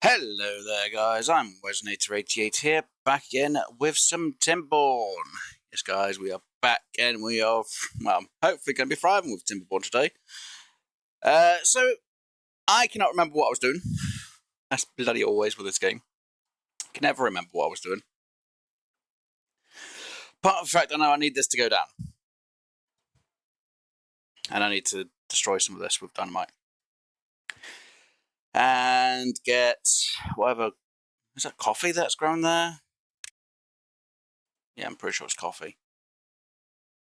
Hello there guys, I'm Resonator88 here, back again with some Timberborn. Yes guys, we are back and we are, well, hopefully going to be thriving with Timberborn today. So, I cannot remember what I was doing. That's bloody always with this game. I can never remember what I was doing. Part of the fact I know I need this to go down. And I need to destroy some of this with dynamite. And get whatever. Is that coffee that's grown there? Yeah, I'm pretty sure it's coffee.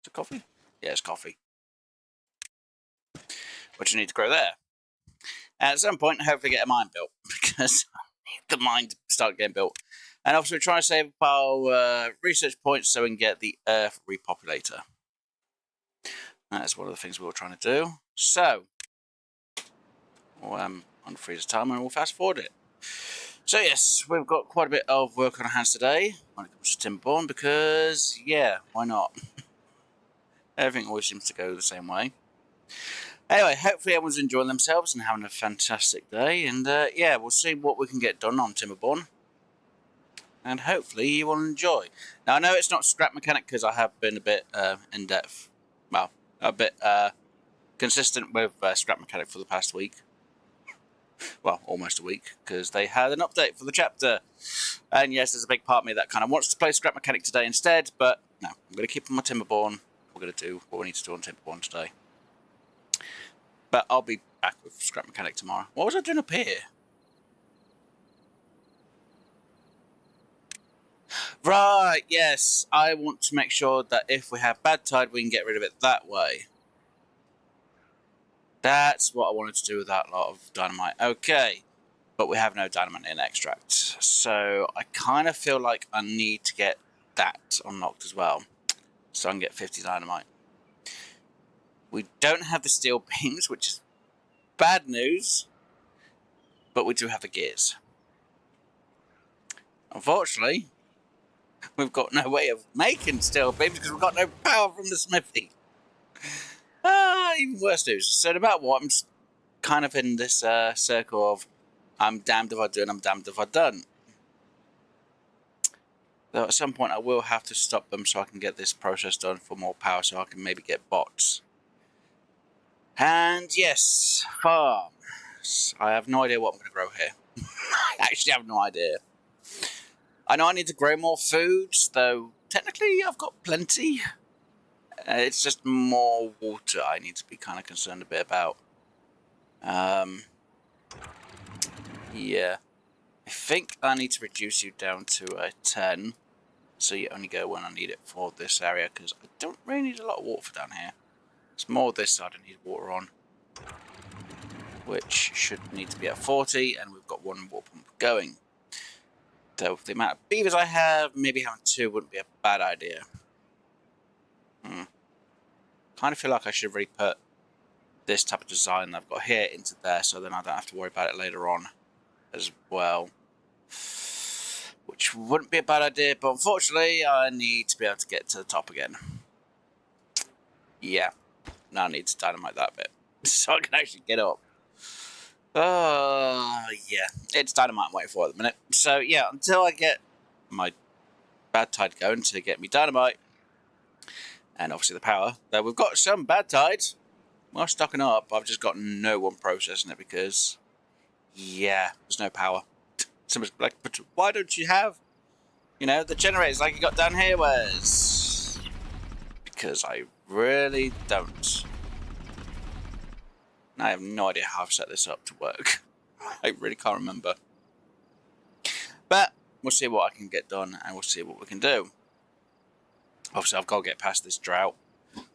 Is it coffee? Yeah, it's coffee. Which you need to grow there. And at some point, hopefully get a mine built, because I need the mine to start getting built. And obviously, we're trying to save our research points so we can get the Earth repopulator. That's one of the things we were trying to do. So, on freezer timer, and we'll fast forward it. So yes, we've got quite a bit of work on our hands today when it comes to Timberborn, because, yeah, why not? Everything always seems to go the same way. Anyway, hopefully everyone's enjoying themselves and having a fantastic day, and yeah, we'll see what we can get done on Timberborn. And hopefully you will enjoy. Now, I know it's not scrap mechanic because I have been a bit in-depth, well, a bit consistent with scrap mechanic for the past week. Well, almost a week, because they had an update for the chapter. And yes, there's a big part of me that kind of wants to play scrap mechanic today instead, but no, I'm going to keep on my Timberborn. We're going to do what we need to do on Timberborn today. But I'll be back with scrap mechanic tomorrow. What was I doing up here? Right, yes, I want to make sure that if we have bad tide, we can get rid of it that way. That's what I wanted to do with that lot of dynamite. Okay, but we have no dynamite in extract. So I kind of feel like I need to get that unlocked as well. So I can get 50 dynamite. We don't have the steel beams, which is bad news. But we do have the gears. Unfortunately, we've got no way of making steel beams because we've got no power from the smithy. Even worse news. So no matter what, I'm kind of in this circle of I'm damned if I do and I'm damned if I don't. Though at some point I will have to stop them so I can get this process done for more power so I can maybe get bots. And yes, farms. I have no idea what I'm going to grow here. I actually have no idea. I know I need to grow more foods, though technically I've got plenty. It's just more water I need to be kind of concerned a bit about. Yeah. I think I need to reduce you down to a 10. So you only go when I need it for this area, because I don't really need a lot of water for down here. It's more this side I need water on. Which should need to be at 40, and we've got one water pump going. So with the amount of beavers I have, maybe having 2 wouldn't be a bad idea. Kind of feel like I should really put this type of design that I've got here into there, so then I don't have to worry about it later on as well. Which wouldn't be a bad idea, but unfortunately I need to be able to get to the top again. Yeah, now I need to dynamite that bit so I can actually get up. Yeah, it's dynamite I'm waiting for at the minute. So yeah, until I get my bad tide going to get me dynamite, and obviously the power, though we've got some bad tides. We're stocking up, I've just got no one processing it because, yeah, there's no power. Somebody's like, but why don't you have, you know, the generators like you got down here, Wes? Because I really don't. I have no idea how I've set this up to work. I really can't remember. But we'll see what I can get done and we'll see what we can do. Obviously, I've got to get past this drought,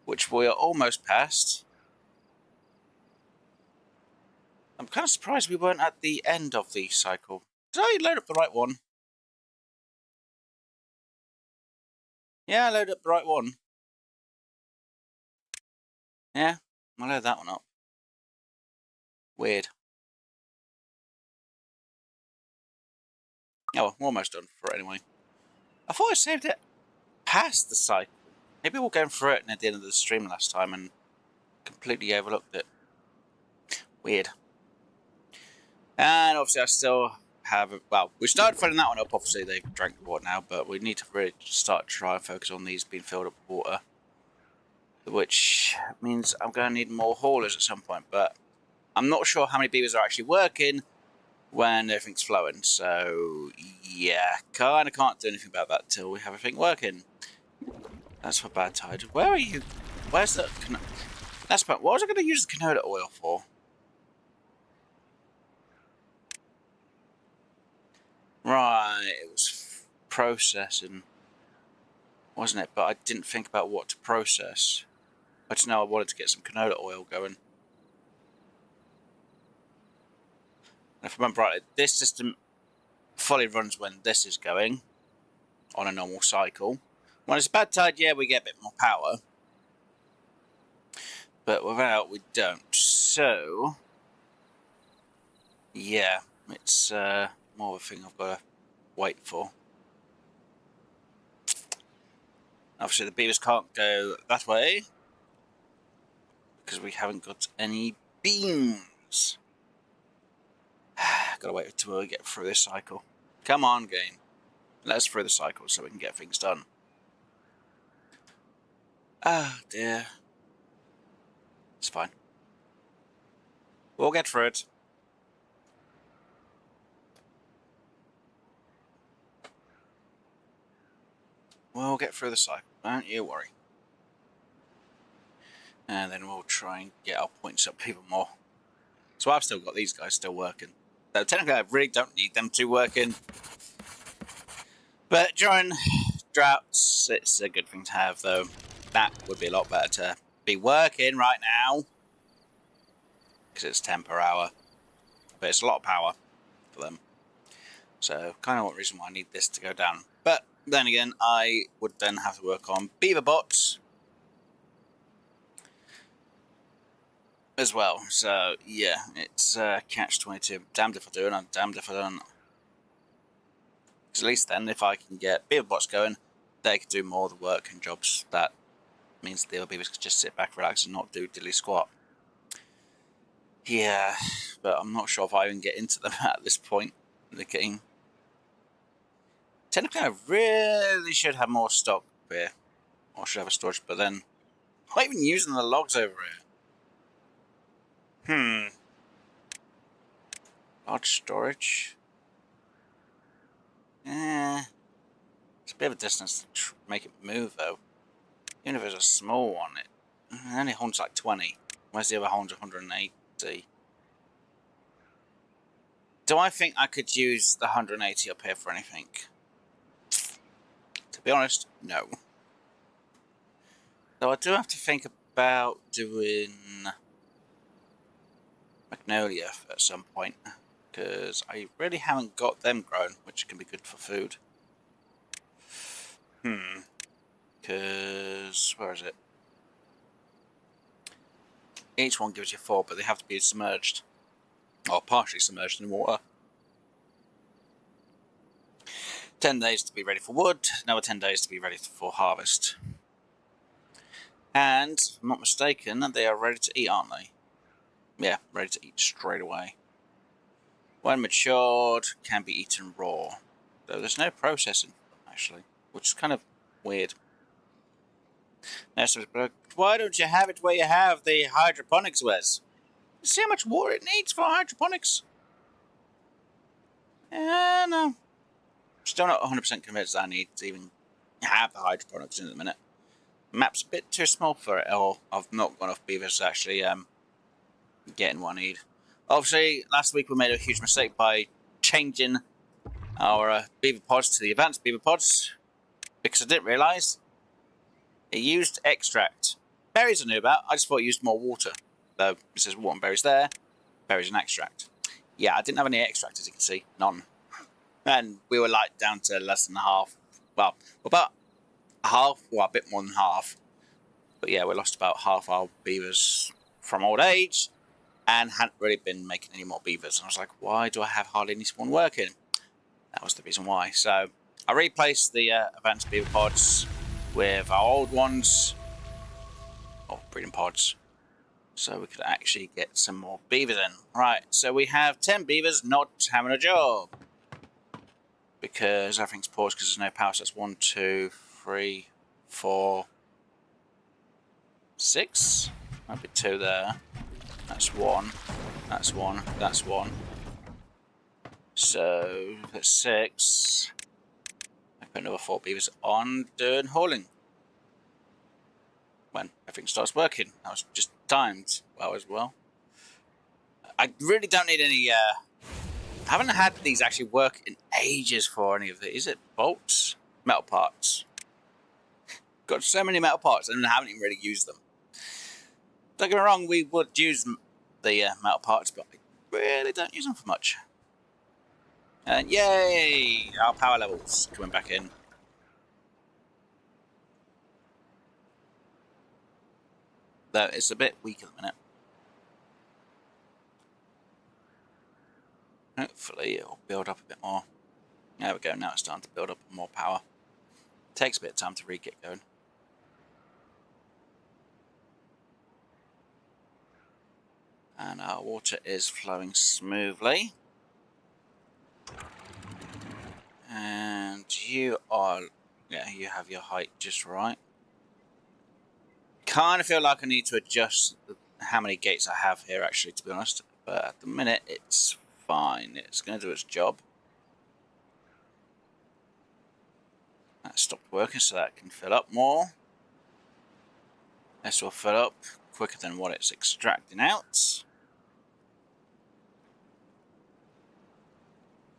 which we are almost past. I'm kind of surprised we weren't at the end of the cycle. Did I load up the right one? Yeah, I loaded up the right one. Yeah, I loaded that one up. Weird. Oh, well, we're almost done for it anyway. I thought I saved it past the cycle. Maybe we're going through it at the end of the stream last time and completely overlooked it. Weird. And obviously I still have... Well, we started filling that one up. Obviously, they've drank the water now, but we need to really start to try and focus on these being filled up with water. Which means I'm going to need more haulers at some point, but I'm not sure how many beavers are actually working when everything's flowing. So, yeah, kind of can't do anything about that till we have everything working. That's for bad tide. Where are you? Where's the... That's about... What was I going to use the canola oil for? Right, it was processing, wasn't it? But I didn't think about what to process. I just know I wanted to get some canola oil going. And if I remember right, this system fully runs when this is going on a normal cycle. When it's bad tide, yeah, we get a bit more power. But without, we don't. So, yeah, it's more of a thing I've got to wait for. Obviously, the beavers can't go that way because we haven't got any beams. Gotta wait until we get through this cycle. Come on, game. Let us through the cycle so we can get things done. Ah, dear. It's fine. We'll get through it. We'll get through the cycle. Don't you worry. And then we'll try and get our points up even more. So I've still got these guys still working. Though technically I really don't need them to working. But during droughts, it's a good thing to have, though. That would be a lot better to be working right now. Because it's 10 per hour. But it's a lot of power for them. So kind of one reason why I need this to go down. But then again, I would then have to work on beaver bots as well. So yeah, it's catch-22. Damned if I do and I'm damned if I don't. Because at least then, if I can get beaver bots going, they can do more of the work and jobs. That means the other beavers can just sit back, relax, and not do diddly squat. Yeah, but I'm not sure if I even get into them at this point in the game. Technically, I really should have more stock here. Or should have a storage, but then I'm not even using the logs over here. Large storage. It's a bit of a distance to make it move, though. Even if it's a small one, it only holds like 20. Whereas the other holds 180. Do I think I could use the 180 up here for anything? To be honest, no. So I do have to think about doing magnolia at some point. Because I really haven't got them grown, which can be good for food. Because, where is it? Each one gives you 4, but they have to be submerged. Or partially submerged in water. 10 days to be ready for wood, another 10 days to be ready for harvest. And, if I'm not mistaken, they are ready to eat, aren't they? Yeah, ready to eat straight away. When matured, can be eaten raw. Though there's no processing, actually, which is kind of weird. Why don't you have it where you have the hydroponics, Wes? You see how much water it needs for hydroponics? No. Still not 100% convinced I need to even have the hydroponics in a minute. The map's a bit too small for it, or I've not got enough beavers to actually getting what I need. Obviously, last week we made a huge mistake by changing our beaver pods to the advanced beaver pods because I didn't realise it used extract. Berries I knew about, I just thought it used more water. Though it says water and berries there, berries and extract. Yeah, I didn't have any extract, as you can see, none. And we were like down to less than half. Well, about half, well, a bit more than half. But yeah, we lost about half our beavers from old age. And hadn't really been making any more beavers. And I was like, why do I have hardly any spawn working? That was the reason why. So I replaced the advanced beaver pods with our old ones. Or breeding pods. So we could actually get some more beavers in. Right, so we have 10 beavers not having a job. because everything's paused because there's no power. So that's 1, 2, 3, 4, 6. Might be 2 there. That's 1. That's 1. That's 1. So that's 6. I put another 4 beavers on doing hauling. When everything starts working. That was just timed well as well. I really don't need any. I haven't had these actually work in ages for any of it. Is it bolts? Metal parts. Got so many metal parts and I haven't even really used them. Don't get me wrong, we would use the metal parts, but I really don't use them for much. And yay! Our power levels coming back in. Though it's a bit weak at the minute. Hopefully it'll build up a bit more. There we go, now it's starting to build up more power. Takes a bit of time to re-get going. And our water is flowing smoothly. And you are, yeah, you have your height just right. Kind of feel like I need to adjust how many gates I have here actually, to be honest. But at the minute it's fine. It's going to do its job. That stopped working so that can fill up more. This will fill up quicker than what it's extracting out.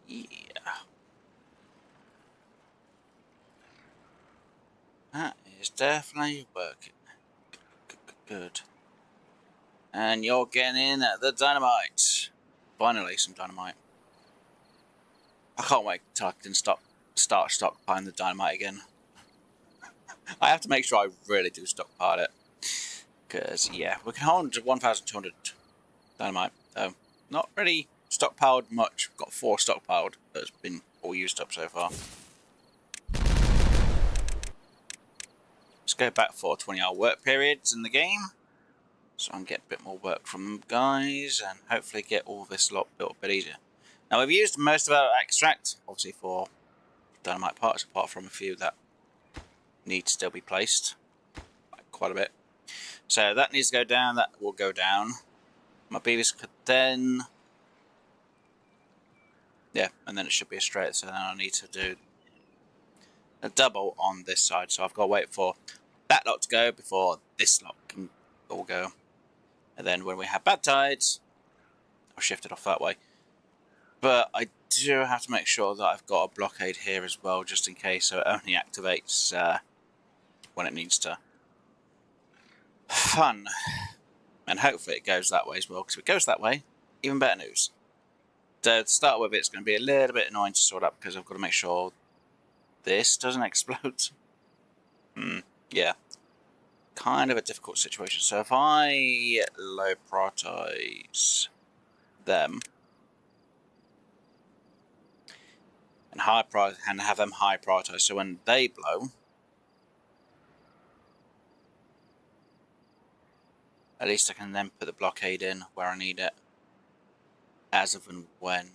Yeah. That is definitely working. Good. And you're getting in at the dynamite. Finally, some dynamite. I can't wait till I can start stockpiling the dynamite again. I have to make sure I really do stockpile it. Because, yeah, we can hold 1,200 dynamite. Not really stockpiled much. We've got 4 stockpiled that's been all used up so far. Let's go back for 20-hour work periods in the game. So I can get a bit more work from them guys and hopefully get all this lot built a bit easier. Now we've used most of our extract, obviously for dynamite parts, apart from a few that need to still be placed. Quite a bit. So that needs to go down, that will go down. My beavers could then... yeah, and then it should be a straight, so then I need to do a double on this side. So I've got to wait for that lot to go before this lot can all go. And then when we have bad tides, I'll shift it off that way. But I do have to make sure that I've got a blockade here as well, just in case, so it only activates when it needs to. Fun. And hopefully it goes that way as well, because if it goes that way, even better news. So to start with, it's going to be a little bit annoying to sort out, because I've got to make sure this doesn't explode. Yeah. Kind of a difficult situation. So if I low prioritize them and have them high prioritize, so when they blow, at least I can then put the blockade in where I need it, as of and when.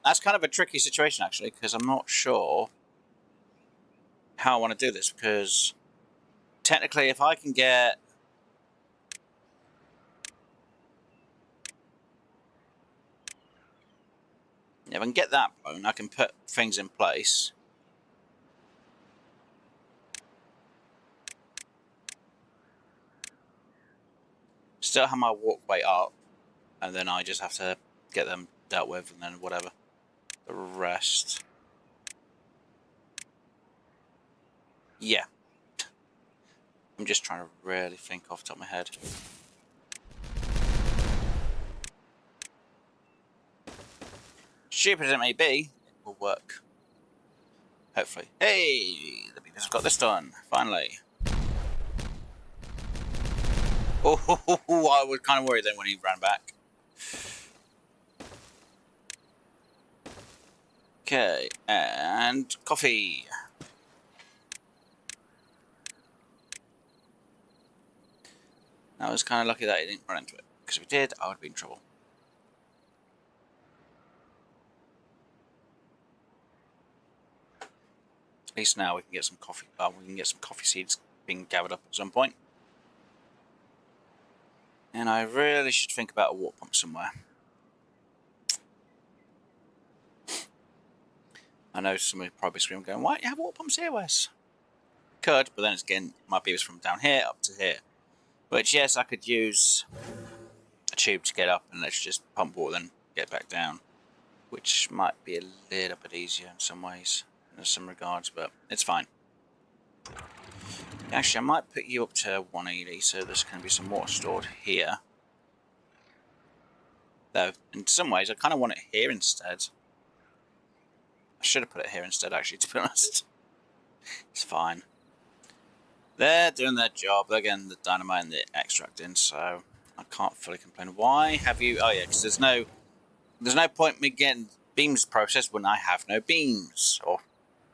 That's kind of a tricky situation actually, because I'm not sure how I want to do this, because technically if I can get that blown, I can put things in place. Still have my walkway up, and then I just have to get them dealt with, and then whatever. The rest. Yeah. I'm just trying to really think off the top of my head. Stupid as it may be, it will work. Hopefully. Hey! The Beavers have got this done, finally. Oh, I was kind of worried then when he ran back. Okay, and coffee. I was kind of lucky that he didn't run into it, because if he did, I would be in trouble. At least now we can get some coffee. We can get some coffee seeds being gathered up at some point. And I really should think about a water pump somewhere. I know some are probably screaming, going, "Why don't you have water pumps here, Wes?" Could, but then it's again, my beavers from down here up to here. Which, yes, I could use a tube to get up and let's just pump water then get back down. Which might be a little bit easier in some ways, in some regards, but it's fine. Actually, I might put you up to 180, so there's going to be some water stored here. Though, in some ways, I kind of want it here instead. I should have put it here instead, actually, to be honest. It's fine. They're doing their job. They're getting the dynamite and the extract in, so I can't fully complain. Why have you... Oh, yeah, because there's no point in me getting beams processed when I have no beams or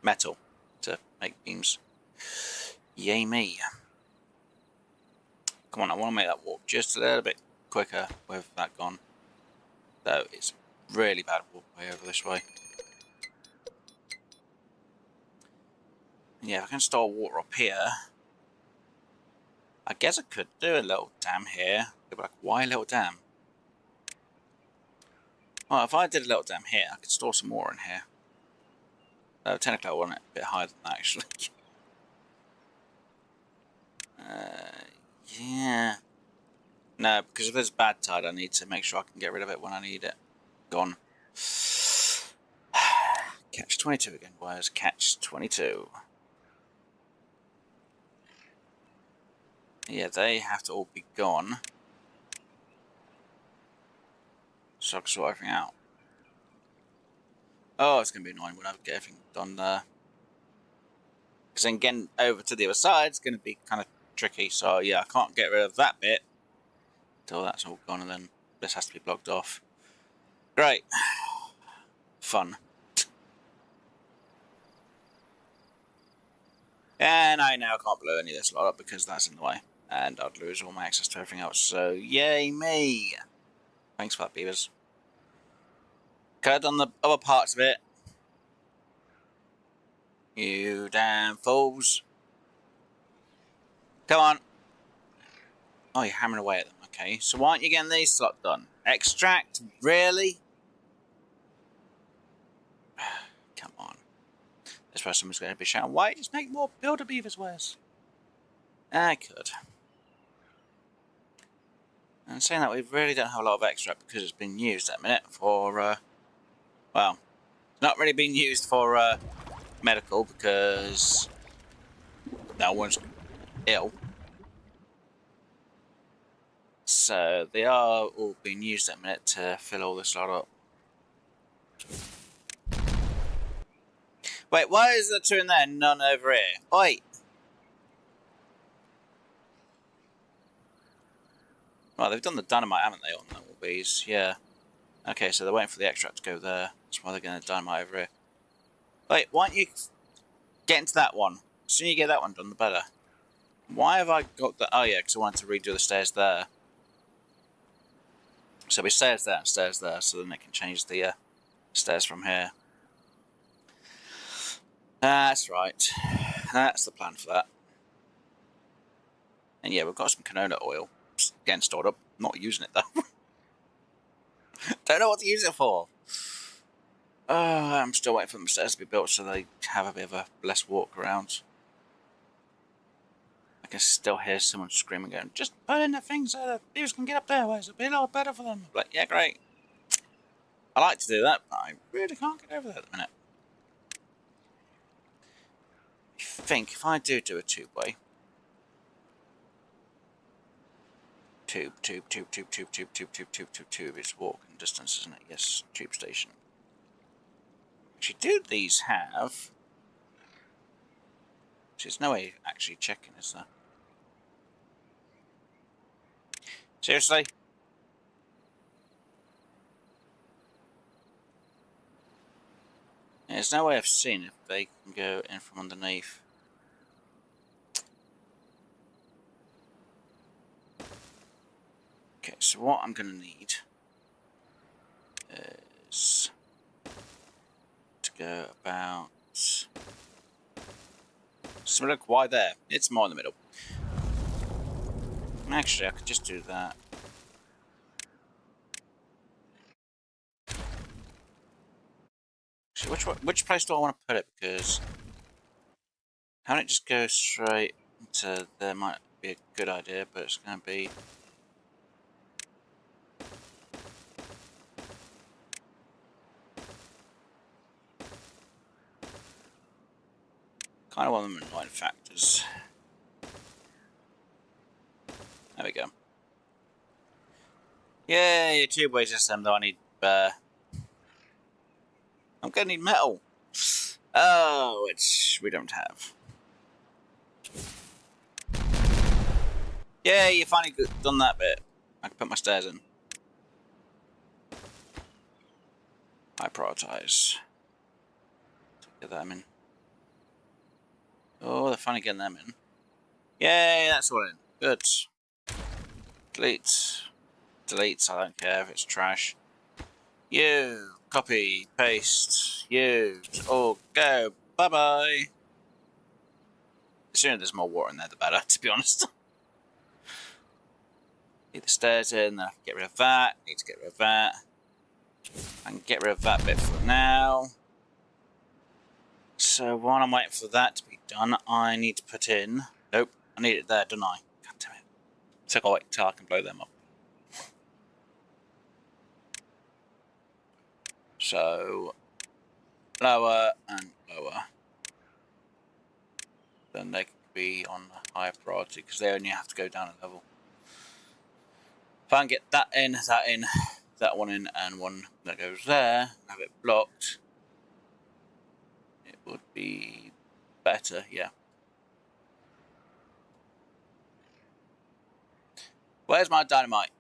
metal to make beams. Yay me. Come on, I want to make that walk just a little bit quicker with that gone. Though it's really bad walkway over this way. Yeah, if I can store water up here, I guess I could do a little dam here. They'd be like, why a little dam? Well, if I did a little dam here, I could store some water in here. Technically I want it a bit higher than that, actually. Yeah. No, because if there's bad tide, I need to make sure I can get rid of it when I need it. Gone. Catch 22 again, boys. Catch 22. Yeah, they have to all be gone. So I can sort everything out. Oh, it's going to be annoying when I get everything done there. Because then getting over to the other side is going to be kind of tricky. So yeah, I can't get rid of that bit until that's all gone, and then this has to be blocked off. Great. Fun. And I now can't blow any of this lot up because that's in the way. And I'd lose all my access to everything else. So yay me. Thanks for that, Beavers. Could have done the other parts of it. You damn fools. Come on. Oh, you're hammering away at them. Okay, so why aren't you getting these slot done? Extract? Really? Come on. This person was going to be shouting, why just make more builder beavers, Wes? I could. And saying that, we really don't have a lot of extract because it's been used at the minute for, well, not really been used for medical because no one's ill. So they are all being used at the minute to fill all this lot up. Wait, why is there two in there and none over here? Oi! Well, they've done the dynamite, haven't they, on all these? Yeah. Okay, so they're waiting for the extract to go there. That's why they're going to dynamite over here. Wait, why don't you get into that one? The sooner you get that one done, the better. Why have I got that? Oh, yeah, because I wanted to redo the stairs there. So we stairs there and stairs there, so then it can change the stairs from here. That's right. That's the plan for that. And yeah, we've got some canola oil getting stored up. Not using it though. Don't know what to use it for. I'm still waiting for the stairs to be built so they have a bit of a less walk around. I can still hear someone screaming, going, just put in the thing so the beavers can get up there, whereas it'll be a lot better for them. I'm like, yeah, great. I like to do that, but I really can't get over there at the minute. I think if I do a tube-way, tube is walking distance, isn't it? Yes, tube station. Actually, do these have... There's no way actually checking, is there? Seriously? There's no way of seeing if they can go in from underneath. Okay, so what I'm going to need is to go about So look, why there? It's more in the middle. Actually, I could just do that. So which place do I want to put it? Because having it just go straight to there might be a good idea, but it's going to be... kind of one of them annoying factors. There we go. Yay, a two-way system, though I need... I'm going to need metal. Oh, which we don't have. Yay, you finally done that bit. I can put my stairs in. I prioritise. Get them in. Oh, they're finally getting them in. Yay, that's all in. Good. Delete. Delete, I don't care if it's trash. You. Copy. Paste. Use. Oh, go. Bye-bye. The sooner there's more water in there, the better, to be honest. Need the stairs in, then I can get rid of that. Need to get rid of that. I can get rid of that bit for now. So while I'm waiting for that to be done, I need to put in... Nope, I need it there, don't I? God damn it. So I'll wait until I can blow them up. So... lower and lower. Then they can be on a higher priority, because they only have to go down a level. If I can get that in, that one in, and one that goes there, have it blocked, it would be better, yeah. Where's my dynamite?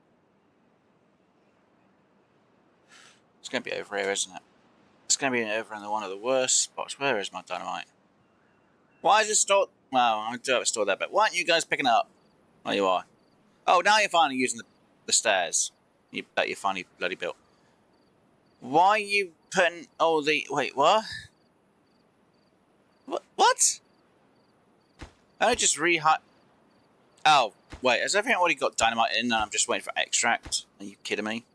It's going to be over here, isn't it? It's going to be over in one of the worst spots. Where is my dynamite? Why is it stored? Well, I do have it stored there, but why aren't you guys picking it up? Oh, you are. Oh, now you're finally using the stairs. You bet you're finally bloody built. Why are you putting all the... Wait, what? What? I just Oh, wait, has everything already got dynamite in and I'm just waiting for extract? Are you kidding me?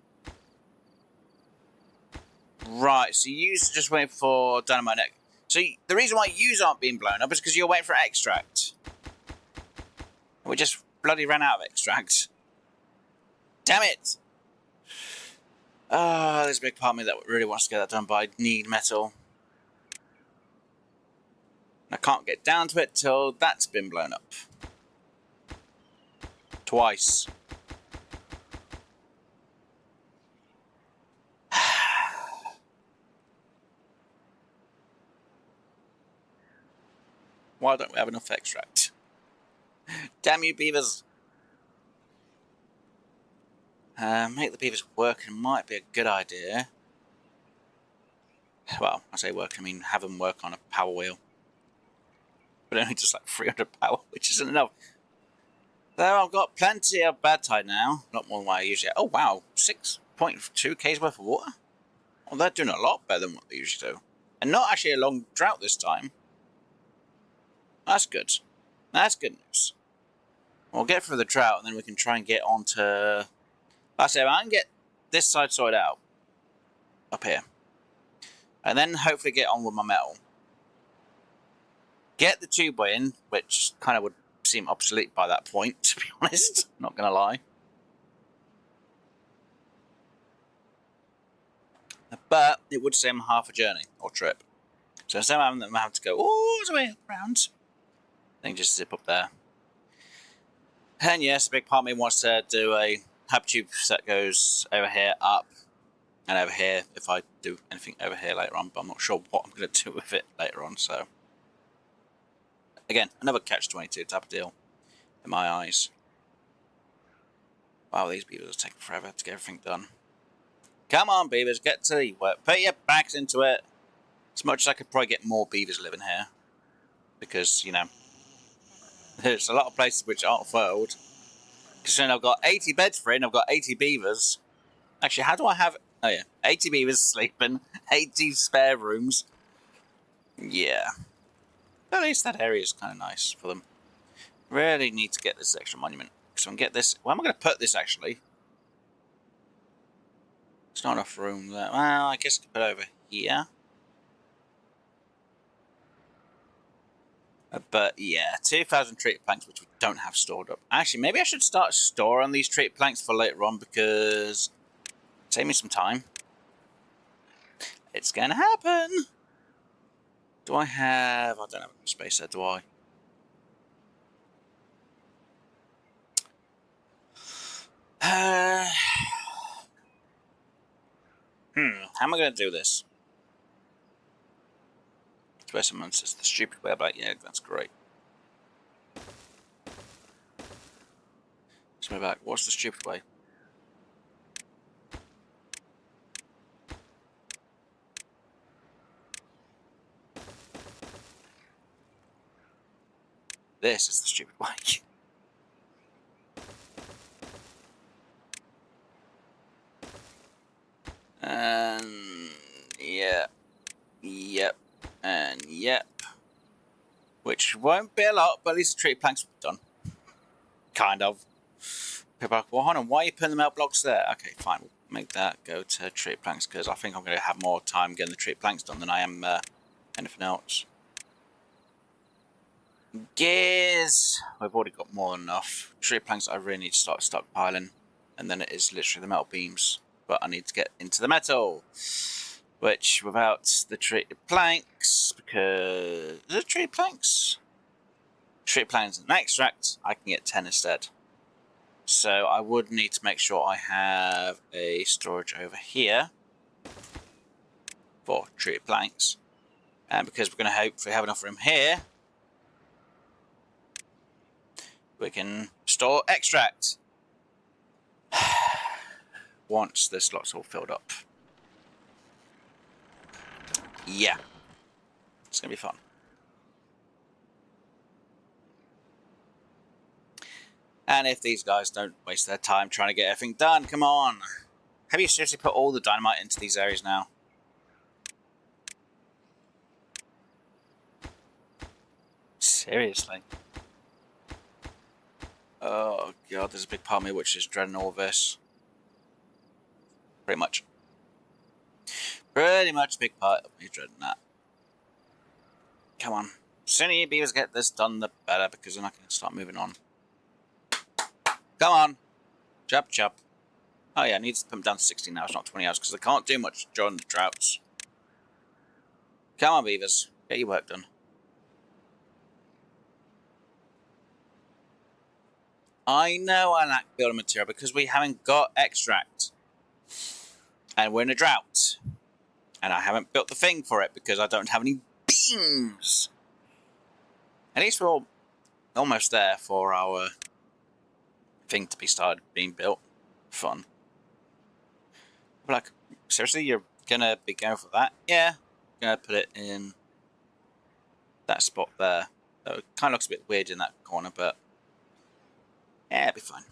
Right, so you just waiting for dynamite next. So the reason why yous aren't being blown up is because you're waiting for extract. We just bloody ran out of extract. Damn it! There's a big part of me that really wants to get that done, but I need metal. I can't get down to it till that's been blown up. Twice. Why don't we have enough extract? Damn you, beavers! Make the beavers working might be a good idea. Well, I say work, I mean have them work on a power wheel. But only just like 300 power, which isn't enough. There, I've got plenty of bad tide now. Not more than what I usually have. Oh wow, 6.2 k's worth of water? Well, they're doing a lot better than what they usually do. And not actually a long drought this time. That's good. That's good news. We'll get through the drought and then we can try and get on to... I say, I can get this side sorted out. Up here. And then hopefully get on with my metal. Get the tube in, which kind of would seem obsolete by that point, to be honest. Not going to lie. But it would save them half a journey or trip. So instead of having them have to go all the way around, they can just zip up there. And yes, a big part of me wants to do a hub tube that goes over here, up, and over here if I do anything over here later on, but I'm not sure what I'm going to do with it later on, so. Again, another catch-22 type of deal, in my eyes. Wow, these beavers are taking forever to get everything done. Come on, beavers, get to the work. Put your backs into it. As much as I could probably get more beavers living here. Because, you know, there's a lot of places which aren't filled. Considering I've got 80 beds for it and I've got 80 beavers. Actually, how do I have... Oh, yeah. 80 beavers sleeping. 80 spare rooms. Yeah. But at least that area is kind of nice for them. Really need to get this extra monument. So I can get this. Where am I going to put this actually? There's not enough room there. Well, I guess I could put it over here. But yeah, 2,000 treated planks, which we don't have stored up. Actually, maybe I should start storing these treated planks for later on because save me some time. It's going to happen. Do I have... I don't have enough space there, do I? How am I going to do this? Where someone says the stupid way, I'm like, yeah, that's great. So back, what's the stupid way? This is the stupid way. And yeah, yep, and yep. Which won't be a lot, but at least the tree planks will be done. Kind of. People are like, well, hold on, why are you putting the melt blocks there? Okay, fine, we'll make that go to tree planks because I think I'm going to have more time getting the tree planks done than I am anything else. Gears! We've already got more than enough. Tree planks I really need to start stockpiling. And then it is literally the metal beams. But I need to get into the metal. Which, without the treated planks, because... Is it treated planks? Treated planks and extract, I can get 10 instead. So I would need to make sure I have a storage over here for treated planks. And because we're going to hopefully have enough room here, we can store extract once this lot's all filled up. Yeah, it's going to be fun. And if these guys don't waste their time trying to get everything done, come on. Have you seriously put all the dynamite into these areas now? Seriously? Oh god, there's a big part of me which is dreading all this. Pretty much. Pretty much a big part of me dreading that. Come on. The sooner you beavers get this done, the better, because then I can start moving on. Come on. Chop, chop. Oh yeah, I need to put them down to 16 hours, not 20 hours, because I can't do much during the droughts. Come on, beavers. Get your work done. I know I lack building material because we haven't got extract. And we're in a drought. And I haven't built the thing for it because I don't have any beams. At least we're all almost there for our thing to be started being built. Fun. Like, seriously, you're gonna be going for that? Yeah. Gonna put it in that spot there. So it kind of looks a bit weird in that corner, but yeah, it'll be fine.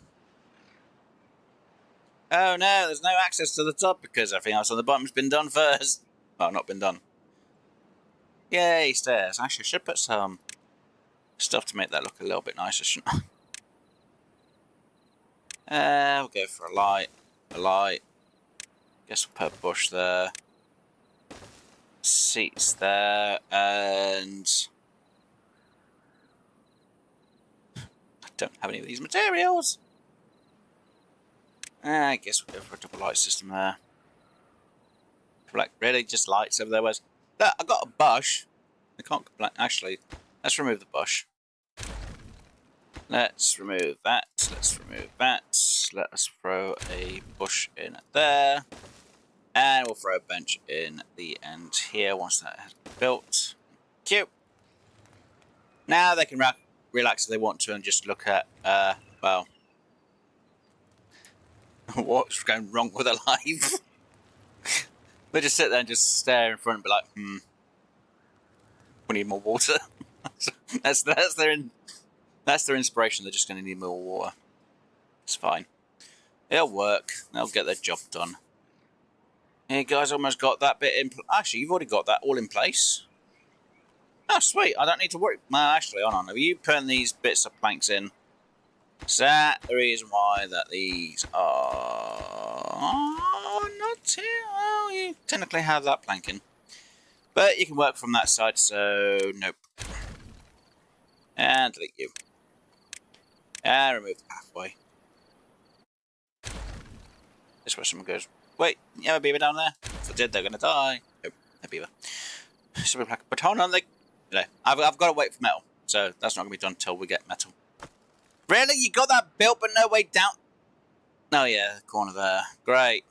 Oh no, there's no access to the top because everything else on the bottom's been done first. Well, not been done. Yay, stairs. Actually, I should put some stuff to make that look a little bit nicer, shouldn't I? We'll go for a light. A light. Guess we'll put a bush there. Seats there. And I don't have any of these materials. I guess we'll go for a double light system there. Like, really? Just lights over there? Where's... Look, I got a bush. I can't complain. Actually, let's remove the bush. Let's remove that. Let's remove that. Let us throw a bush in there. And we'll throw a bench in the end here once that has been built. Cute. Now they can relax if they want to and just look at, well, what's going wrong with their life. They just sit there and just stare in front and be like, we need more water. that's their inspiration. They're just going to need more water. It's fine. It'll work. They'll get their job done. You guys almost got that bit in. Actually, you've already got that all in place. Oh, sweet. I don't need to worry. Well, actually, hold on. Have you putting these bits of planks in? Is that the reason why that these are not here? Well, you technically have that planking. But you can work from that side, so nope. And delete you. And remove the pathway. This way someone goes, wait, you have a beaver down there? If I did, they're going to die. Nope, no beaver. So but hold on, I've got to wait for metal, so that's not going to be done until we get metal. Really? You got that built but no way down? Oh yeah, the corner there. Great.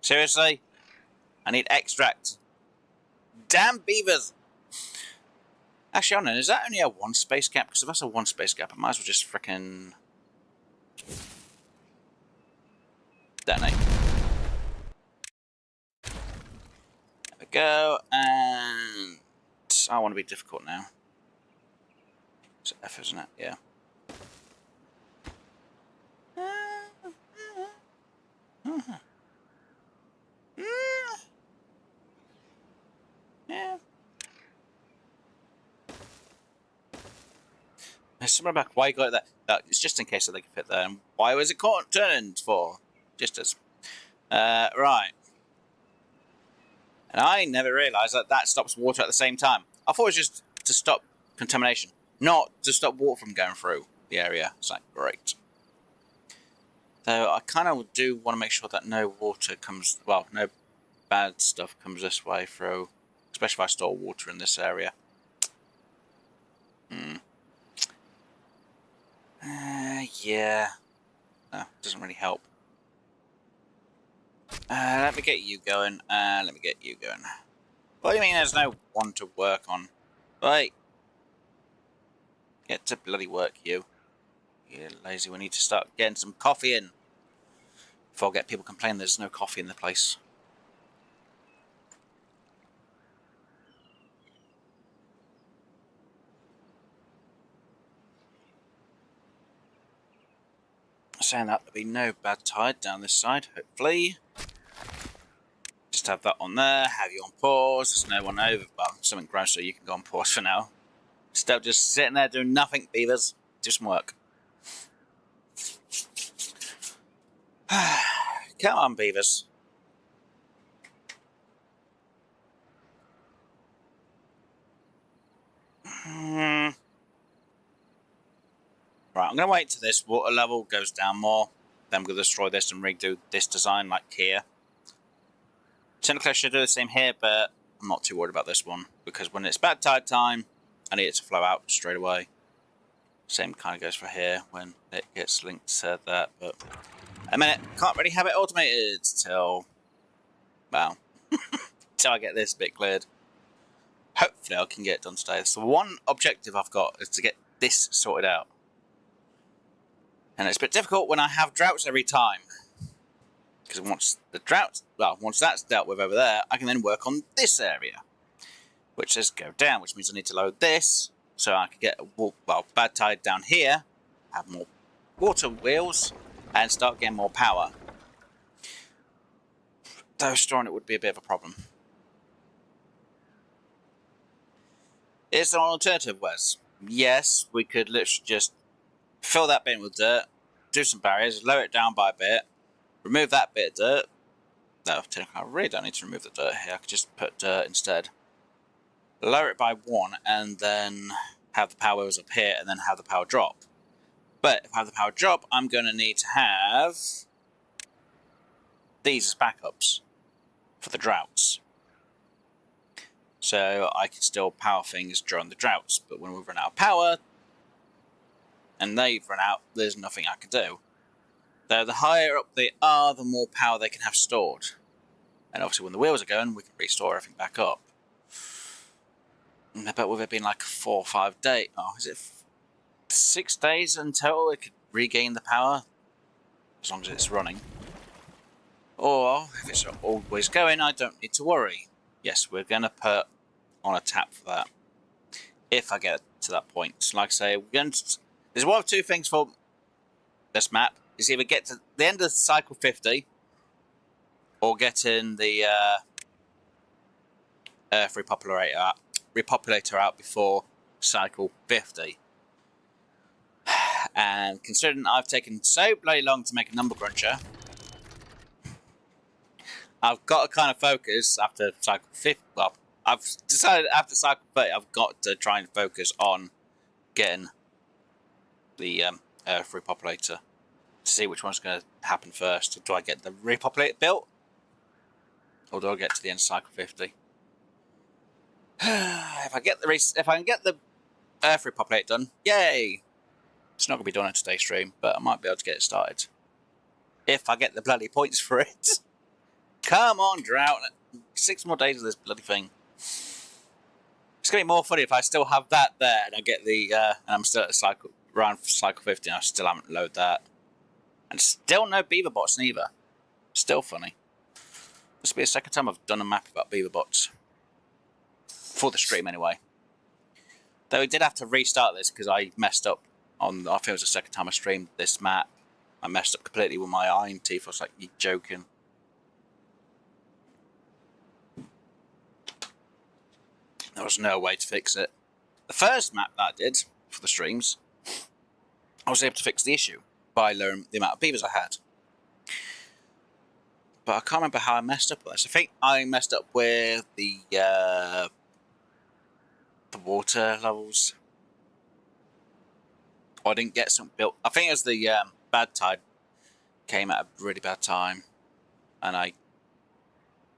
Seriously? I need extract. Damn beavers! Actually, I don't know, is that only a one space gap? Because if that's a one space gap, I might as well just frickin' detonate. There we go, and I want to be difficult now. It's F, isn't it? Yeah. Yeah. There's something about why you got that. It's just in case that they can fit there. And why was it turned for? Just as. Right. And I never realised that that stops water at the same time. I thought it was just to stop contamination, not to stop water from going through the area. It's like, great. So I kind of do want to make sure that no water comes, well, no bad stuff comes this way through, especially if I store water in this area. Yeah. No, doesn't really help. Let me get you going, let me get you going. What do you mean there's no one to work on? Right. Get to bloody work, you. You're lazy, we need to start getting some coffee in. Before I get people complaining there's no coffee in the place. Saying that, there'll be no bad tide down this side, hopefully. Just have that on there, have you on pause, there's no one over, well, something gross so you can go on pause for now. Still just sitting there doing nothing, beavers. Do some work. Come on, beavers. Right, I'm going to wait till this water level goes down more. Then I'm going to destroy this and redo this design like here. Technically I should do the same here, but I'm not too worried about this one. Because when it's bad tide time, I need it to flow out straight away. Same kind of goes for here when it gets linked to that. But a minute, can't really have it automated till, well, till I get this bit cleared. Hopefully I can get it done today. So one objective I've got is to get this sorted out. And it's a bit difficult when I have droughts every time. Because once the droughts, well, once that's dealt with over there, I can then work on this area. Which says go down, which means I need to load this. So I can get, well, bad tide down here, have more water wheels, and start getting more power. Though storing it would be a bit of a problem. Is there an alternative, Wes? Yes, we could literally just fill that bin with dirt, do some barriers, lower it down by a bit, remove that bit of dirt. No, I really don't need to remove the dirt here. I could just put dirt instead. Lower it by 1, and then have the power wheels up here, and then have the power drop. But if I have the power drop, I'm going to need to have these as backups for the droughts. So I can still power things during the droughts, but when we run out of power, and they've run out, there's nothing I can do. Though the higher up they are, the more power they can have stored. And obviously when the wheels are going, we can restore everything back up. But with it being like 4 or 5 days, oh, is it 6 days until it could regain the power? As long as it's running. Or, if it's always going, I don't need to worry. Yes, we're going to put on a tap for that. If I get to that point. So like I say, we're going to, there's one of two things for this map. Is either get to the end of cycle 50, or get in the Earth repopulator repopulator out before cycle 50. And considering I've taken so bloody long to make a number cruncher, I've got to kind of focus after cycle 50. Well, I've decided after cycle 30, I've got to try and focus on getting the Earth repopulator to see which one's going to happen first. Do I get the repopulator built, or do I get to the end of cycle 50? If I can get the Earth repopulator done, yay! It's not going to be done in today's stream, but I might be able to get it started if I get the bloody points for it. Come on, drought! 6 more days of this bloody thing. It's going to be more funny if I still have that there and I get the and I'm still at around cycle 50 and I still haven't loaded that. And still no beaver bots neither. Still funny. This will be the second time I've done a map about beaver bots. For the stream anyway. Though we did have to restart this because I messed up on, I think it was the second time I streamed this map. I messed up completely with my iron teeth. I was like, you joking? There was no way to fix it. The first map that I did for the streams, I was able to fix the issue by lowering the amount of beavers I had. But I can't remember how I messed up with this. I think I messed up with the water levels. Or I didn't get something built. I think it was the bad tide came at a really bad time. And I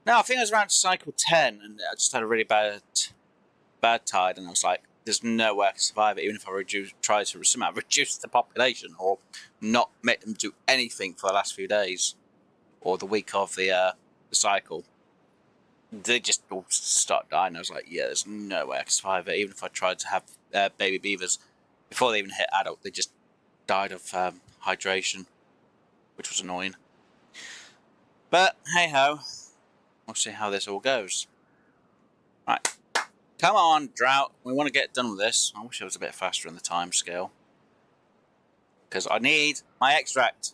think it was around cycle 10 and I just had a really bad tide, and I was like, there's no way I can survive it, even if I try to somehow reduce the population or not make them do anything for the last few days or the week of the cycle. They just all start dying. I was like, yeah, there's no way I can survive it, even if I tried to have baby beavers before they even hit adult. They just died of hydration, which was annoying. But hey ho, we'll see how this all goes. Right. Come on, drought. We want to get done with this. I wish I was a bit faster in the time scale. Because I need my extract.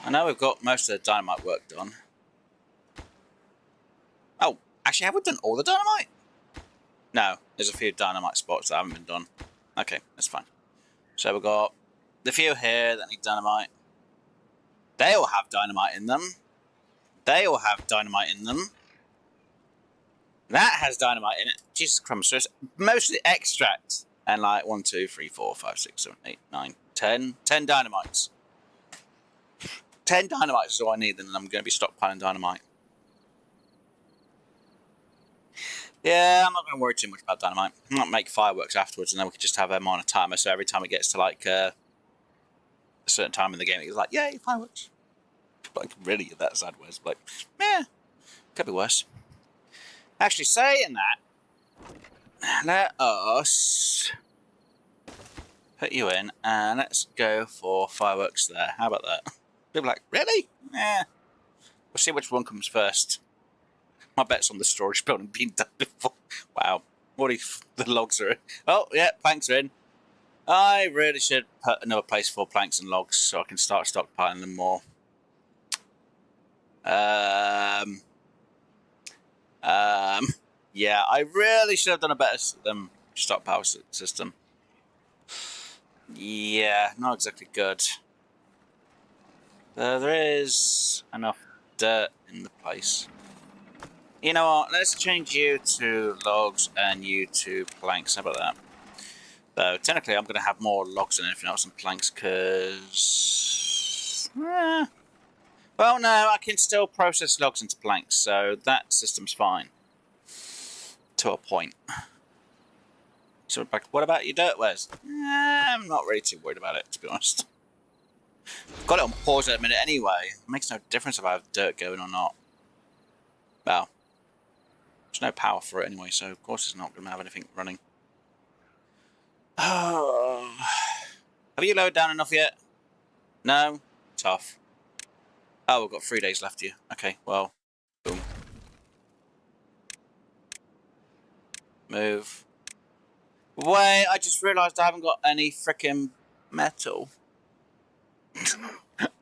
I know we've got most of the dynamite work done. Oh, actually, have we done all the dynamite? No, there's a few dynamite spots that haven't been done. Okay, that's fine. So we've got the few here that need dynamite. They all have dynamite in them. They all have dynamite in them. That has dynamite in it. Jesus Christ. So it's mostly extract. And like 1, 2, 3, 4, 5, 6, 7, 8, 9, 10. 10 dynamites. 10 dynamites is all I need, and then I'm going to be stockpiling dynamite. Yeah, I'm not going to worry too much about dynamite. I might make fireworks afterwards, and then we can just have them on a timer. So every time it gets to like a certain time in the game, it's like, yay, fireworks. Like, really, that's sad words. Like, meh, could be worse. Actually, saying that, let us put you in and let's go for fireworks there. How about that? People are like, really? Yeah. We'll see which one comes first. My bet's on the storage building being done before. Wow. What if the logs are in? Oh, yeah, planks are in. I really should put another place for planks and logs so I can start stockpiling them more. Yeah, I really should have done a better stockpile system. Yeah, not exactly good. There is enough dirt in the place. You know what? Let's change you to logs and you to planks. How about that? Though, technically, I'm going to have more logs than anything else than planks because... well, no, I can still process logs into planks, so that system's fine. To a point. So, what about your dirt wares? I'm not really too worried about it, to be honest. I've got it on pause at a minute anyway. It makes no difference if I have dirt going or not. Well, there's no power for it anyway, so of course it's not going to have anything running. Oh. Have you lowered down enough yet? No? Tough. Oh, we've got 3 days left here. Okay, well, boom. Move. Wait, I just realised I haven't got any frickin' metal.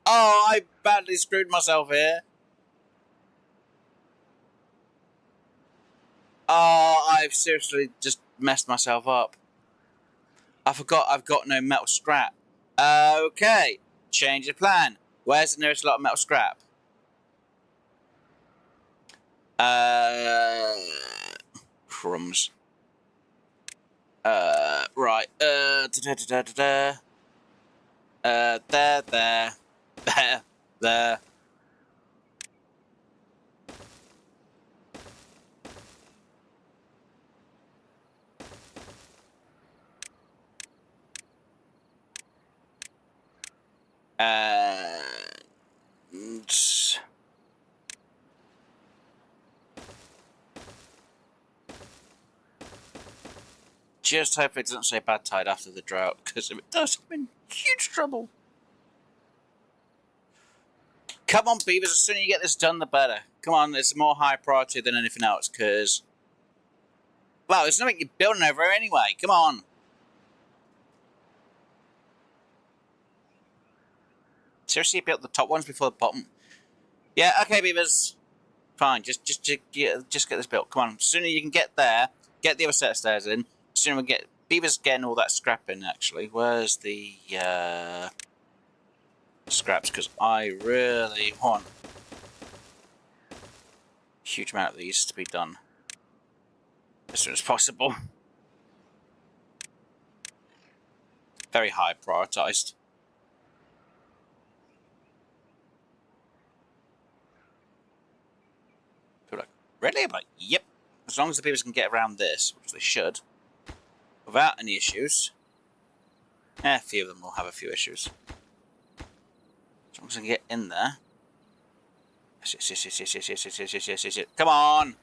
Oh, I badly screwed myself here. Oh, I've seriously just messed myself up. I forgot I've got no metal scrap. Okay, change of plan. Where's the nearest lot of metal scrap? Crumbs. Right. There. There. Just hope it doesn't say bad tide after the drought, because if it does, I'm in huge trouble. Come on, Beavers, the sooner you get this done, the better. Come on, it's more high priority than anything else, because... well, there's nothing you're building over here anyway. Come on. Seriously, you built the top ones before the bottom? Yeah, okay, Beavers. Fine, just get this built. Come on, the sooner you can get there, get the other set of stairs in, the sooner we get... Beavers getting all that scrap in, actually. Where's the, scraps? Because I really want a huge amount of these to be done as soon as possible. Very high prioritized. People are like, really? I'm like, yep. As long as the Beavers can get around this, which they should, without any issues. A few of them will have a few issues. As long as I can get in there. Yes. Come on!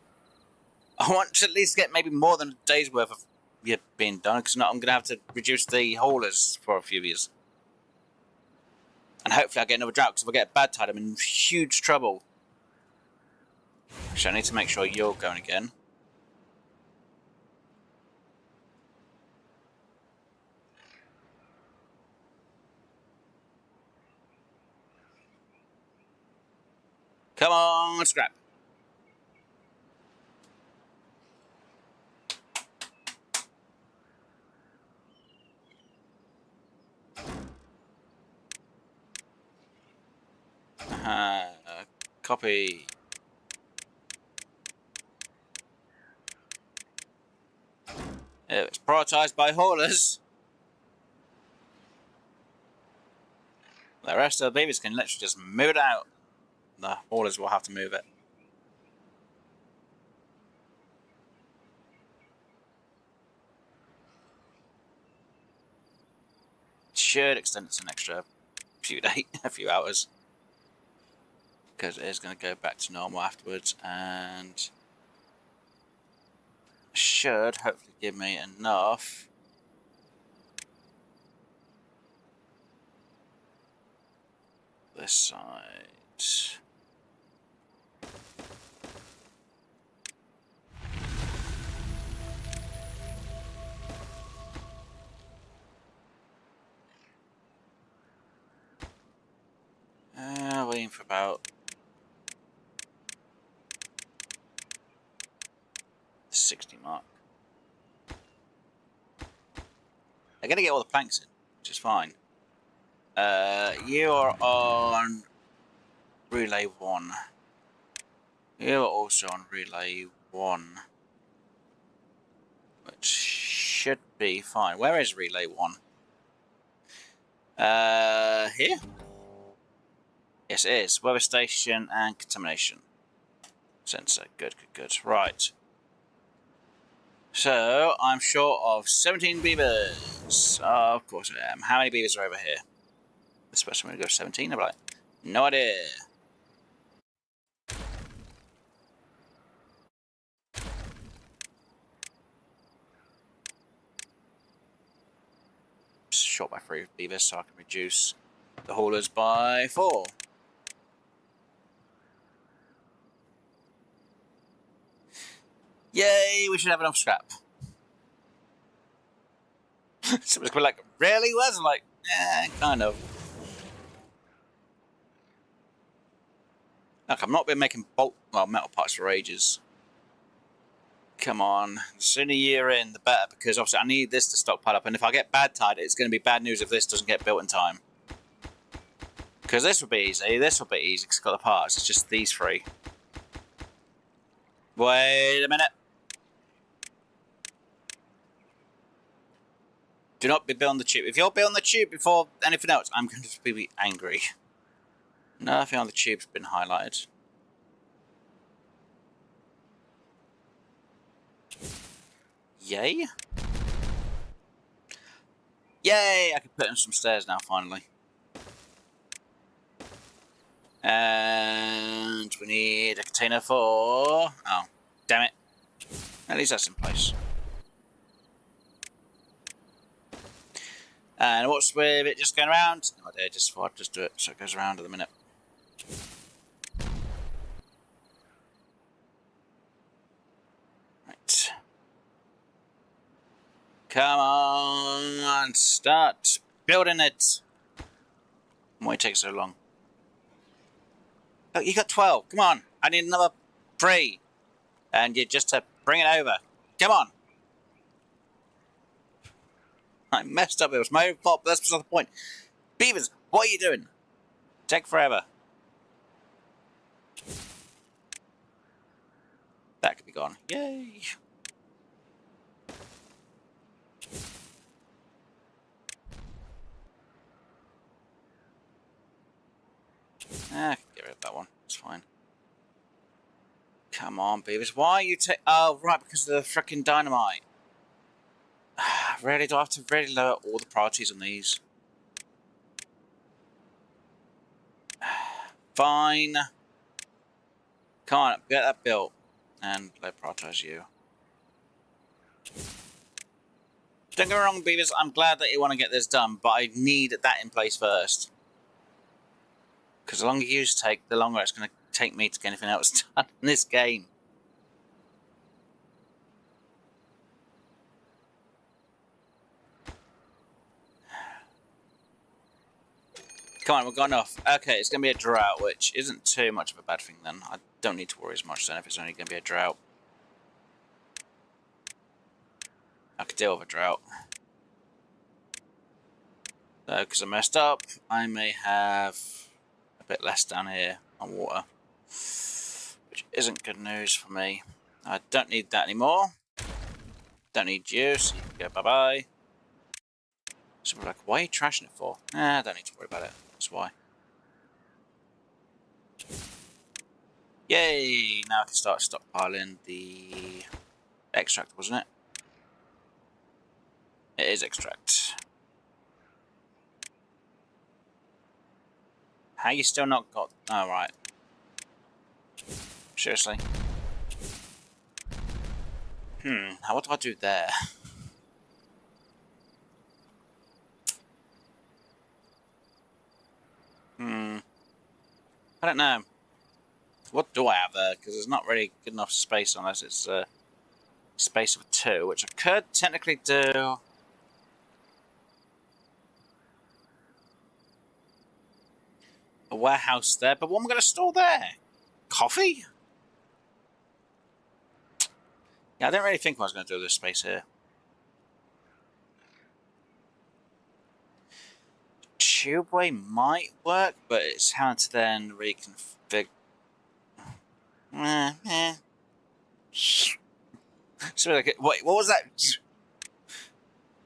I want to at least get maybe more than a day's worth of being done, because not I'm going to have to reduce the haulers for a few years. And hopefully I'll get another drought, because if I get a bad tide, I'm in huge trouble. Actually, I need to make sure you're going again. Come on, scrap. Copy. It's prioritised by haulers. The rest of the Beavers can literally just move it out. The haulers will have to move it. Should extend it to an extra a few hours, because it is going to go back to normal afterwards, and should hopefully give me enough this side. Waiting for about 60 mark. I'm going to get all the planks in, which is fine. You are on relay 1. You are also on relay 1, which should be fine. Where is relay 1? Here? Yes, it is. Weather station and contamination sensor. Good. Right. So, I'm short of 17 beavers. Of course I am. How many beavers are over here? Especially when we go 17, I'm like, no idea. Short by 3 beavers, so I can reduce the haulers by 4. Yay, we should have enough scrap. Someone's gonna be like, really, Wes? I'm like, kind of. Look, I've not been making metal parts for ages. Come on. The sooner you're in, the better, because obviously I need this to stockpile up, and if I get bad tide, it's going to be bad news if this doesn't get built in time. Because this will be easy, because it's got the parts, it's just these three. Wait a minute. Do not be building the tube. If you're building the tube before anything else, I'm going to be angry. Nothing on the tube's been highlighted. Yay. Yay! I can put in some stairs now, finally. And we need a container for... Oh, damn it. At least that's in place. And what's with it just going around? No idea, just thought I'd just do it so it goes around at the minute. Right. Come on, start building it. Why it takes so long? Oh, you got 12. Come on, I need another 3. And you just to bring it over. Come on. I messed up. It was my own fault, but that's beside the point. Beavers, what are you doing? Take forever. That could be gone. Yay. I can get rid of that one. It's fine. Come on, Beavers. Why are you take? Oh, right, because of the frickin' dynamite. Really, do I have to really lower all the priorities on these? Fine. Come on, get that built. And let prioritize you. Don't get me wrong, Beavers, I'm glad that you want to get this done, but I need that in place first. Because the longer you take, the longer it's going to take me to get anything else done in this game. Come on, we've got enough. Okay, it's going to be a drought, which isn't too much of a bad thing then. I don't need to worry as much then if it's only going to be a drought. I could deal with a drought. So, because I messed up, I may have a bit less down here on water. Which isn't good news for me. I don't need that anymore. Don't need you, so you can go bye-bye. So we're like, why are you trashing it for? I don't need to worry about it. That's why. Yay! Now I can start stockpiling the extract, wasn't it? It is extract. How you still not got... Oh, right. Seriously? What do I do there? I don't know. What do I have there? Because there's not really good enough space unless it's a space of 2, which I could technically do. A warehouse there, but what am I going to store there? Coffee? Yeah, I didn't really think I was going to do this space here. Tubeway might work, but it's how to then reconfigure. So like, wait, what was that?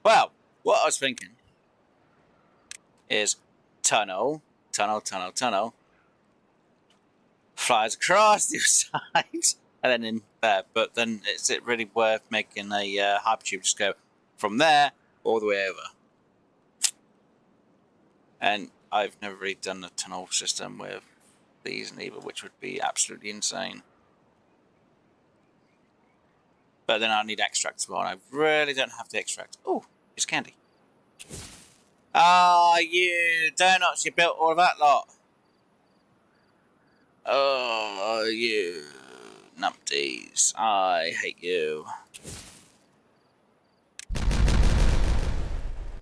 Well, what I was thinking is tunnel, flies across the side, and then in there. But then is it really worth making a hypertube just go from there all the way over? And I've never really done a tunnel system with these neither, which would be absolutely insane. But then I need extract as well, and I really don't have the extract. Oh, it's candy. Ah, you donuts, you built all of that lot. Oh, you numpties. I hate you.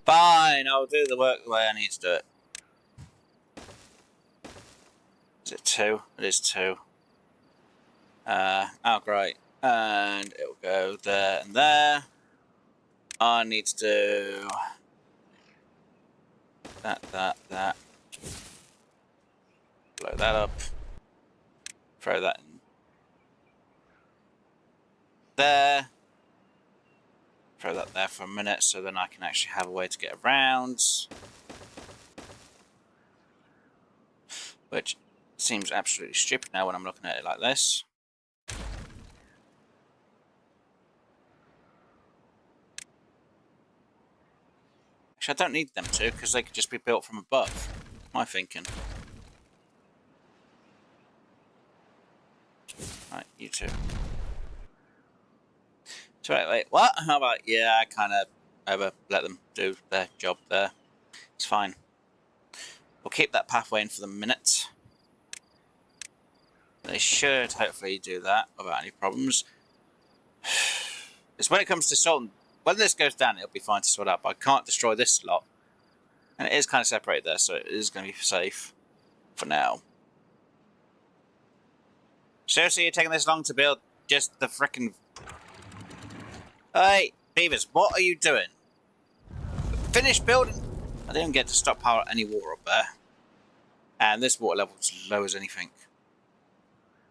Fine, I'll do the work the way I need to do it. Is it 2? It is 2. Oh, great. And it will go there and there. I need to do that. Blow that up. Throw that in there. Throw that there for a minute so then I can actually have a way to get around. Which seems absolutely stupid now when I'm looking at it like this. Actually, I don't need them to, because they could just be built from above. My thinking. Right, you two. So wait, what? How about, yeah, I kind of let them do their job there. It's fine. We'll keep that pathway in for the minute. They should hopefully do that without any problems. It's when it comes to sorting, when this goes down, it'll be fine to sort out, but I can't destroy this lot. And it is kind of separated there, so it is going to be safe for now. Seriously, you're taking this long to build just the frickin'... Hey, Beavers, what are you doing? Finish building! I didn't get to stockpile any water up there. And this water level is low as anything.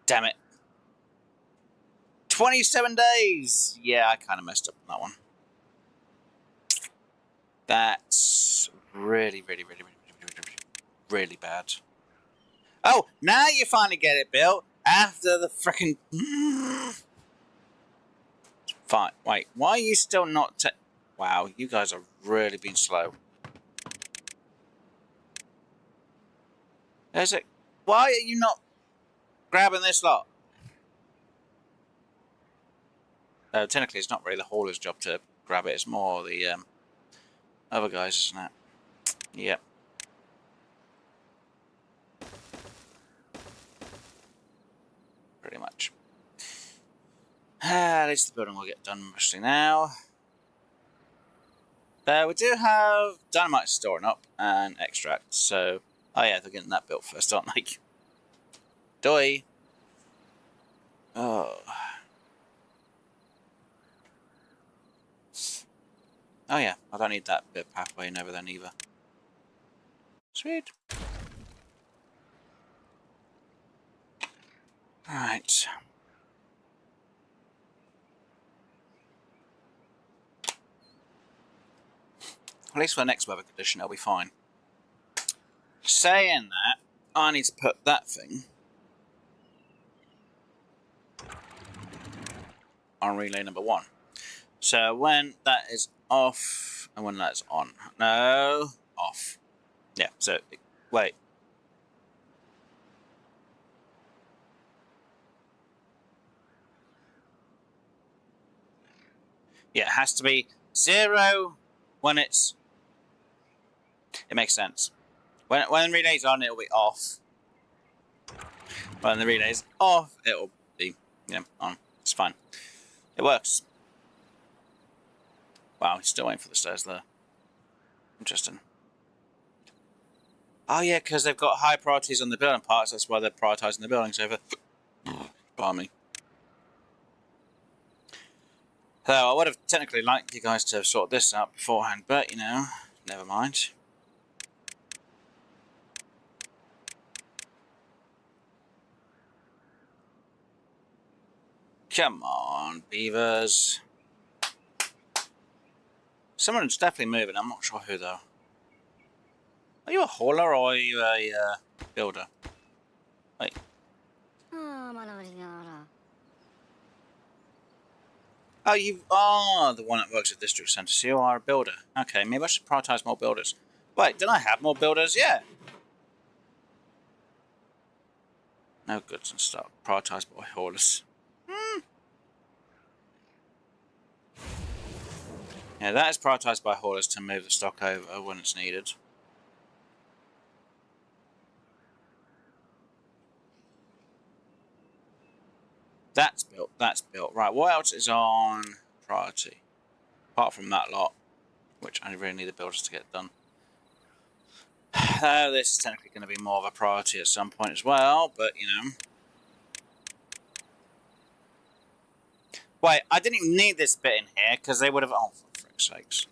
Damn it. 27 days! Yeah, I kind of messed up on that one. That's really bad. Oh, now you finally get it built after the frickin'... Fine. Wait, why are you still not... Wow, you guys are really being slow. Is it? Why are you not grabbing this lot? Technically, it's not really the hauler's job to grab it. It's more the other guys, isn't it? Yep. Pretty much. At least the building will get done mostly now. We do have dynamite storing up and extract, so... Oh yeah, they're getting that built first, aren't they? Doi! Oh. Oh yeah, I don't need that bit of pathway in over then either. Sweet. Alright. At least for the next weather condition, it'll be fine. Saying that, I need to put that thing on relay number 1. So when that is off, and when that's on. No, off. Yeah, so, wait. Yeah, it has to be 0 when it's... It makes sense. When the relay's on, it'll be off. When the relay's off, it'll be, on. It's fine. It works. Wow, he's still waiting for the stairs there. Interesting. Oh yeah, because they've got high priorities on the building parts. That's why they're prioritising the buildings over... Pardon me. So I would have technically liked you guys to have sorted this out beforehand, but, never mind. Come on, Beavers. Someone's definitely moving. I'm not sure who, though. Are you a hauler or are you a builder? Wait. Oh, you are the one that works at District Centre, so you are a builder. Okay, maybe I should prioritise more builders. Wait, didn't I have more builders? Yeah. No goods and stuff. Prioritised by haulers. Yeah, that is prioritised by haulers to move the stock over when it's needed. That's built, that's built. Right, what else is on priority? Apart from that lot, which I really need the builders to get done. This is technically going to be more of a priority at some point as well, but, Wait, I didn't even need this bit in here because they would have. Oh, for frick's sakes!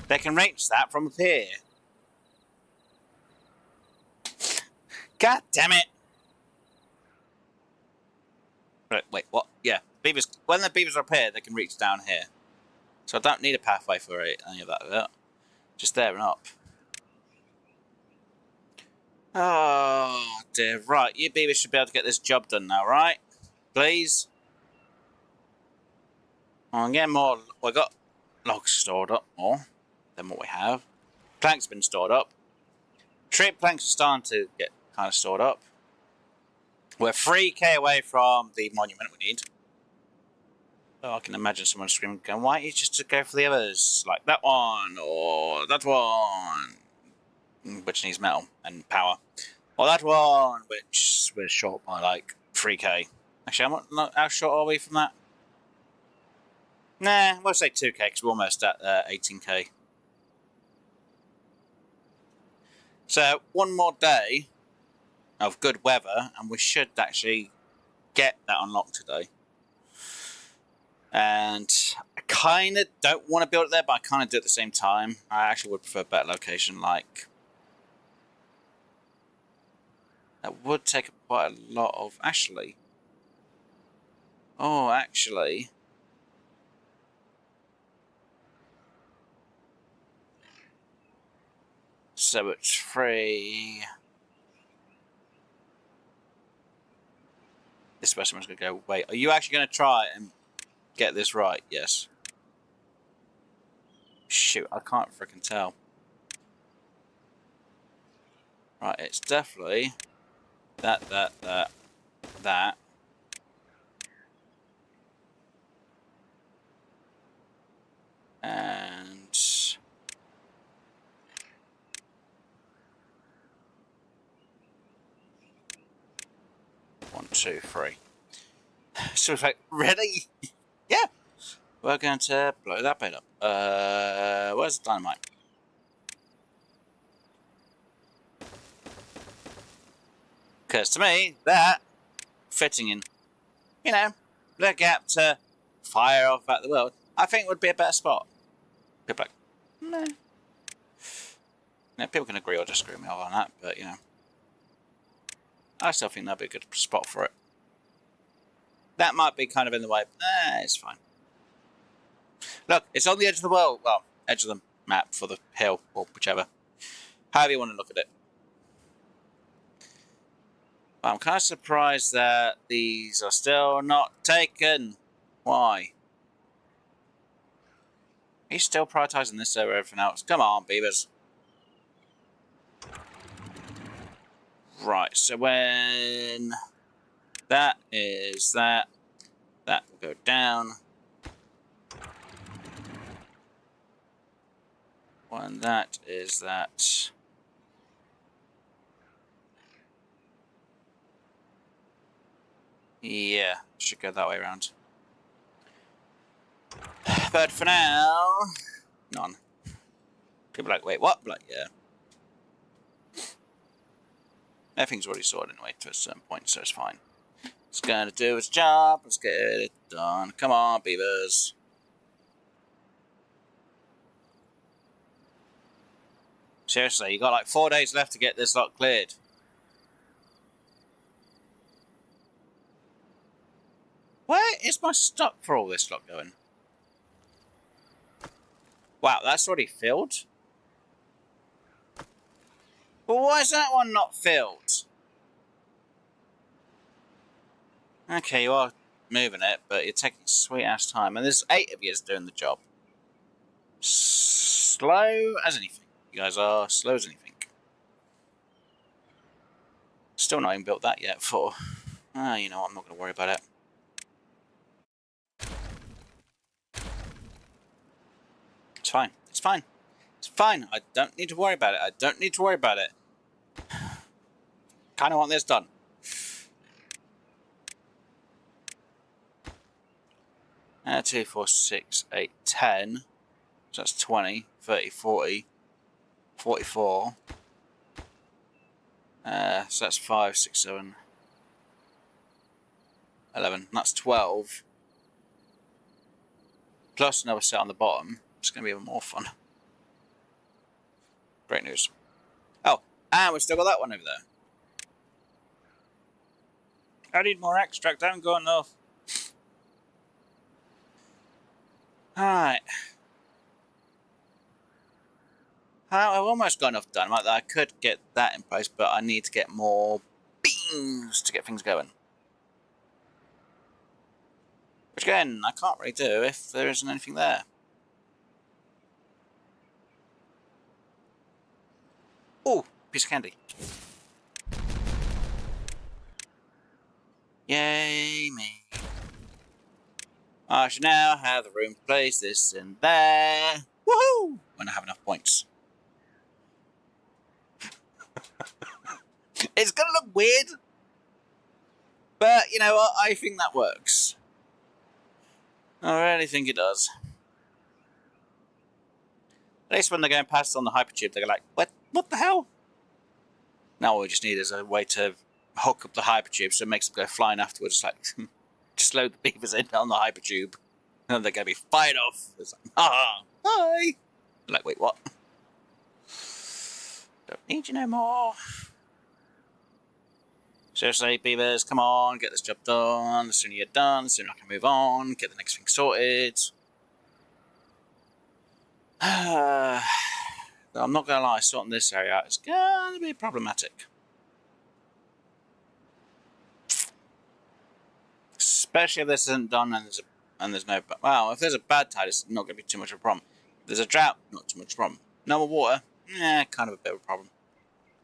They can reach that from up here. God damn it! Right, wait, what? Yeah, beavers. When the beavers are up here, they can reach down here. So I don't need a pathway for any of that. Just there and up. Oh dear. Right, you beavers should be able to get this job done now, right? Please. I'm getting more. We got logs stored up more than what we have. Planks been stored up. Tree planks are starting to get kind of stored up. We're 3k away from the monument we need. Oh, I can imagine someone screaming, going, why don't you just go for the others? Like that one, or that one, which needs metal and power. Or that one, which we're short by like 3k. Actually, how short are we from that? Nah, we'll say 2k because we're almost at 18k. So, one more day of good weather, and we should actually get that unlocked today. And I kind of don't want to build it there, but I kind of do at the same time. I actually would prefer a better location, like... That would take quite a lot of... Actually... Oh, actually... So it's free... This specimen's going to go... Wait, are you actually going to try and get this right? Yes. Shoot, I can't freaking tell. Right, it's definitely... That. And... 1, 2, 3. So it's like, really? Yeah. We're going to blow that bit up. Where's the dynamite? Because to me, that fitting in, you know, the gap to fire off at the world, I think would be a better spot. People are like, nah. Yeah, people can agree or disagree with me on that, but you know, I still think that'd be a good spot for it. That might be kind of in the way, but nah, it's fine. Look, it's on the edge of the world. Well, edge of the map for the hill, or whichever. However you want to look at it. But I'm kind of surprised that these are still not taken. Why? He's still prioritising this over everything else. Come on, Beavers. Right, so when that is that will go down. When that is that. Yeah, should go that way around. But for now, none. People are like, wait, what? Like, yeah. Everything's already sorted anyway to a certain point, so it's fine. It's going to do its job. Let's get it done. Come on, Beavers. Seriously, you got like 4 days left to get this lot cleared. Where is my stock for all this lot going? Wow, that's already filled? Well, why is that one not filled? Okay, you are moving it, but you're taking sweet ass time. And there's 8 of you doing the job. Slow as anything. You guys are slow as anything. Still not even built that yet for... you know what, I'm not going to worry about it. It's fine. It's fine. It's fine. I don't need to worry about it. I don't need to worry about it. Kind of want this done. Uh, 2, 4, 6, 8, 10. So that's 20, 30, 40, 44. So that's 5, 6, 7. 11. That's 12. Plus another set on the bottom. It's going to be even more fun. Great news. Oh, and we've still got that one over there. I need more extract. I haven't got enough. Alright. I've almost got enough dynamite that I could get that in place, but I need to get more beams to get things going. Which again, I can't really do if there isn't anything there. Oh, piece of candy. Yay me. I should now have the room to place this in there. Woohoo! When I have enough points. It's gonna look weird. But, you know what? I think that works. I really think it does. At least when they're going past on the hypertube, they're like, what the hell? Now all we just need is a way to hook up the hypertube so it makes them go flying afterwards. Like, just load the beavers in on the hypertube. And they're going to be fired off. It's like, ah, hi. Like, wait, what? Don't need you no more. Seriously, beavers, come on, get this job done. The sooner you're done, the sooner I can move on, get the next thing sorted. I'm not going to lie, sorting this area out is going to be problematic. Especially if this isn't done and there's no... Well, if there's a bad tide, it's not going to be too much of a problem. If there's a drought, not too much of a problem. No more water, kind of a bit of a problem.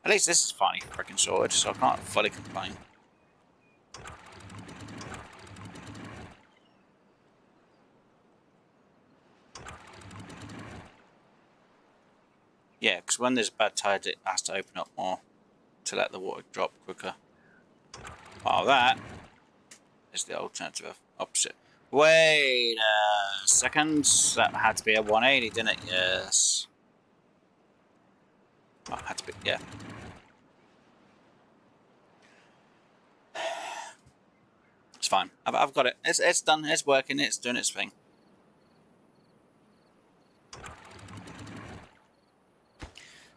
At least this is finally freaking sorted, so I can't fully complain. Yeah, because when there's a bad tide, it has to open up more to let the water drop quicker. While that is the alternative opposite. Wait a second. That had to be a 180, didn't it? Yes. Oh, had to be, yeah. It's fine. I've got it. It's done. It's working. It's doing its thing.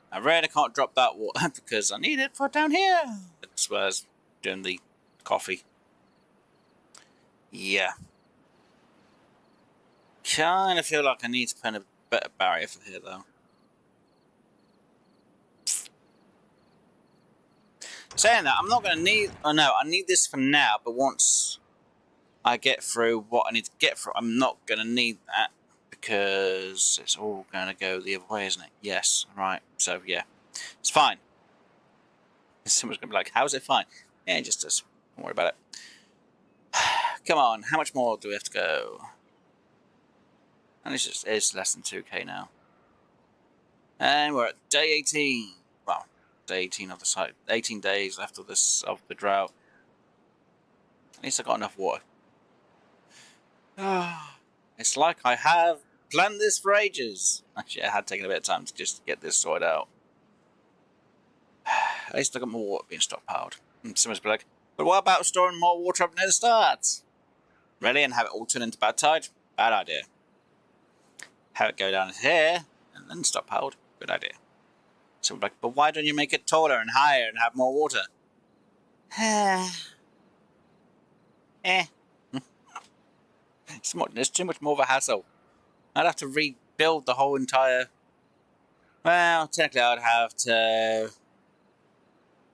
I really can't drop that water because I need it for down here. As well as doing the coffee. Yeah. Kind of feel like I need to put a better barrier for here though. Saying that, I'm not going to need... Oh no, I need this for now, but once I get through what I need to get through, I'm not going to need that because it's all going to go the other way, isn't it? Yes, right. So, yeah. It's fine. Someone's going to be like, how's it fine? Yeah, it just does. Don't worry about it. Come on, how much more do we have to go? And it's less than 2k now. And we're at day 18. Well, day 18 of the site. 18 days left of the drought. At least I got enough water. It's like I have planned this for ages. Actually, I had taken a bit of time to just get this sorted out. At least I got more water being stockpiled. And someone's be like, but what about storing more water up near the start? Really? And have it all turn into bad tide? Bad idea. Have it go down here and then stockpiled? Good idea. So we're like, but why don't you make it taller and higher and have more water? It's too much more of a hassle. I'd have to rebuild the whole entire... Well, technically I'd have to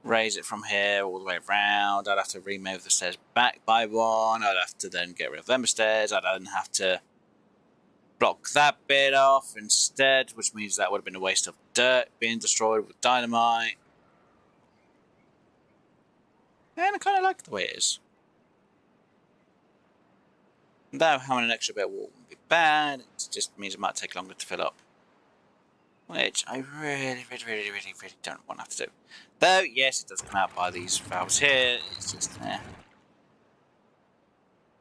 raise it from here all the way around. I'd have to remove the stairs back by one. I'd have to then get rid of them stairs. I'd then have to block that bit off instead, which means that would have been a waste of dirt being destroyed with dynamite. And I kind of like the way it is. Though having an extra bit of water wouldn't be bad, it just means it might take longer to fill up. Which I really don't want to have to do. Though, yes, it does come out by these valves here, it's just there.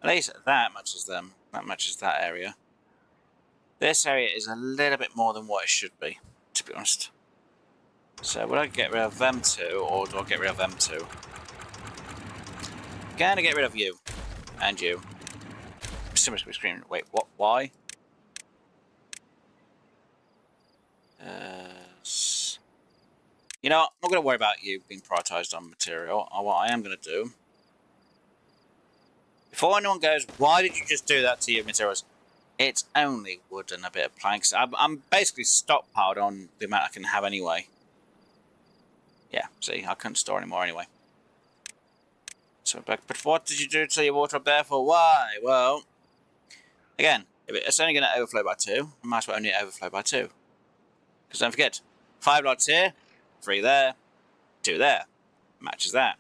At least that matches them. That matches that area. This area is a little bit more than what it should be, to be honest. So would I get rid of them two, or do I get rid of them two? Gonna get rid of you. And you. Someone's going to be screaming, wait, what? Why? You know, I'm not going to worry about you being prioritised on material. What I am going to do, before anyone goes, why did you just do that to your materials? It's only wood and a bit of planks. I'm basically stockpiled on the amount I can have anyway. Yeah, see, I couldn't store anymore anyway. So, but what did you do to your water up there for? Why? Well, again, if it's only going to overflow by 2, I might as well only overflow by 2. Because don't forget, 5 lots here, 3 there, 2 there. Matches that.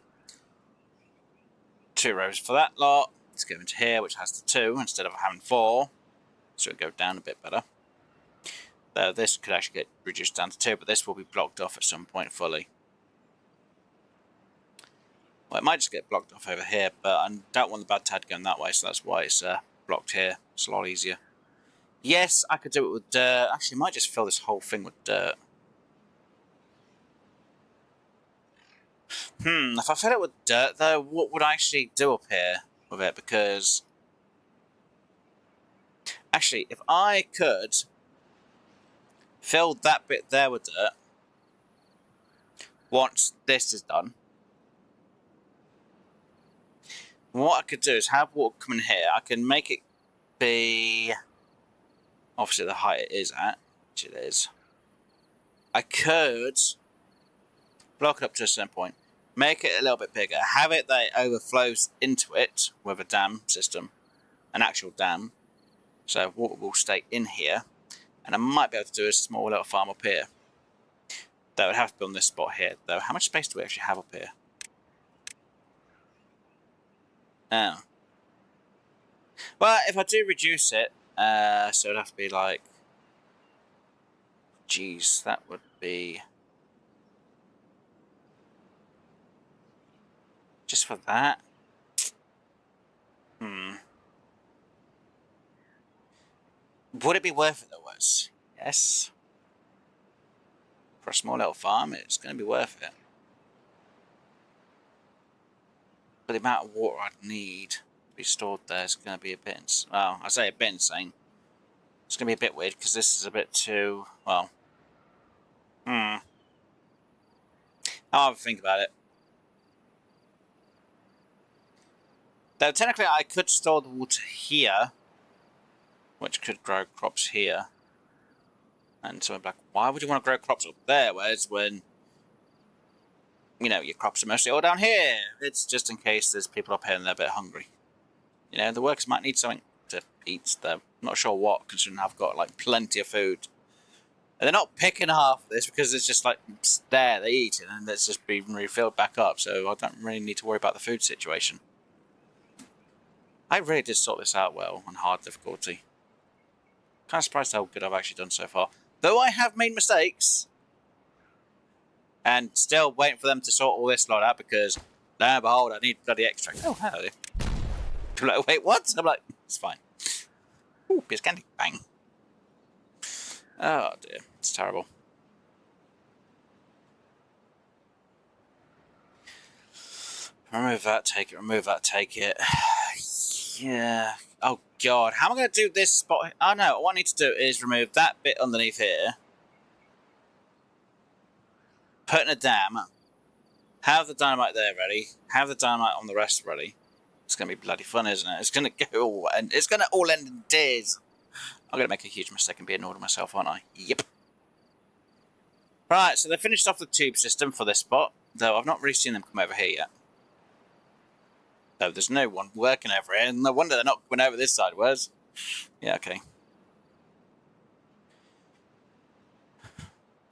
2 rows for that lot. Let's go into here, which has the 2 instead of having 4. So it'll go down a bit better. Though this could actually get reduced down to 2, but this will be blocked off at some point fully. Well, it might just get blocked off over here, but I don't want the bad tad going that way, so that's why it's blocked here. It's a lot easier. Yes, I could do it with dirt. Actually, I might just fill this whole thing with dirt. If I fill it with dirt, though, what would I actually do up here with it? Because, actually, if I could fill that bit there with dirt, once this is done, what I could do is have water come in here. I can make it be, obviously, the height it is at, which it is. I could block it up to a certain point. Make it a little bit bigger. Have it that it overflows into it with a dam system. An actual dam. So water will stay in here. And I might be able to do a small little farm up here. That would have to be on this spot here, though. How much space do we actually have up here? Oh. Well, if I do reduce it, so it'd have to be like... Geez, that would be... Just for that? Would it be worth it though, Wes? Yes. For a small little farm, it's going to be worth it. But the amount of water I'd need to be stored there is going to be a bit... Well, I say a bit insane. It's going to be a bit weird because this is a bit too... Well... I'll have a think about it. Though technically I could store the water here, which could grow crops here. And so I'm like, why would you want to grow crops up there? Whereas when, you know, your crops are mostly all down here. It's just in case there's people up here and they're a bit hungry. You know, the workers might need something to eat. They're not sure what, considering I've got like plenty of food. And they're not picking half of this because it's just like it's there, they eat it, and it's just being refilled back up. So I don't really need to worry about the food situation. I really did sort this out well on hard difficulty. Kind of surprised how good I've actually done so far. Though I have made mistakes. And still waiting for them to sort all this lot out because, lo and behold, I need bloody extract. Oh, hello. People are like, wait, what? I'm like, it's fine. Ooh, piece of candy. Bang. Oh dear, it's terrible. Remove that, take it, remove that, take it. Yeah. Oh god, how am I going to do this spot? Oh no, what I need to do is remove that bit underneath here. Put in a dam. Have the dynamite there ready. Have the dynamite on the rest ready. It's going to be bloody fun, isn't it? It's going to go, and it's going to all end in tears. I'm going to make a huge mistake and be annoyed with myself, aren't I? Yep. Right, so they finished off the tube system for this spot, though I've not really seen them come over here yet. Though there's no one working over here, and no wonder they're not coming over this side, Wes. Yeah, okay.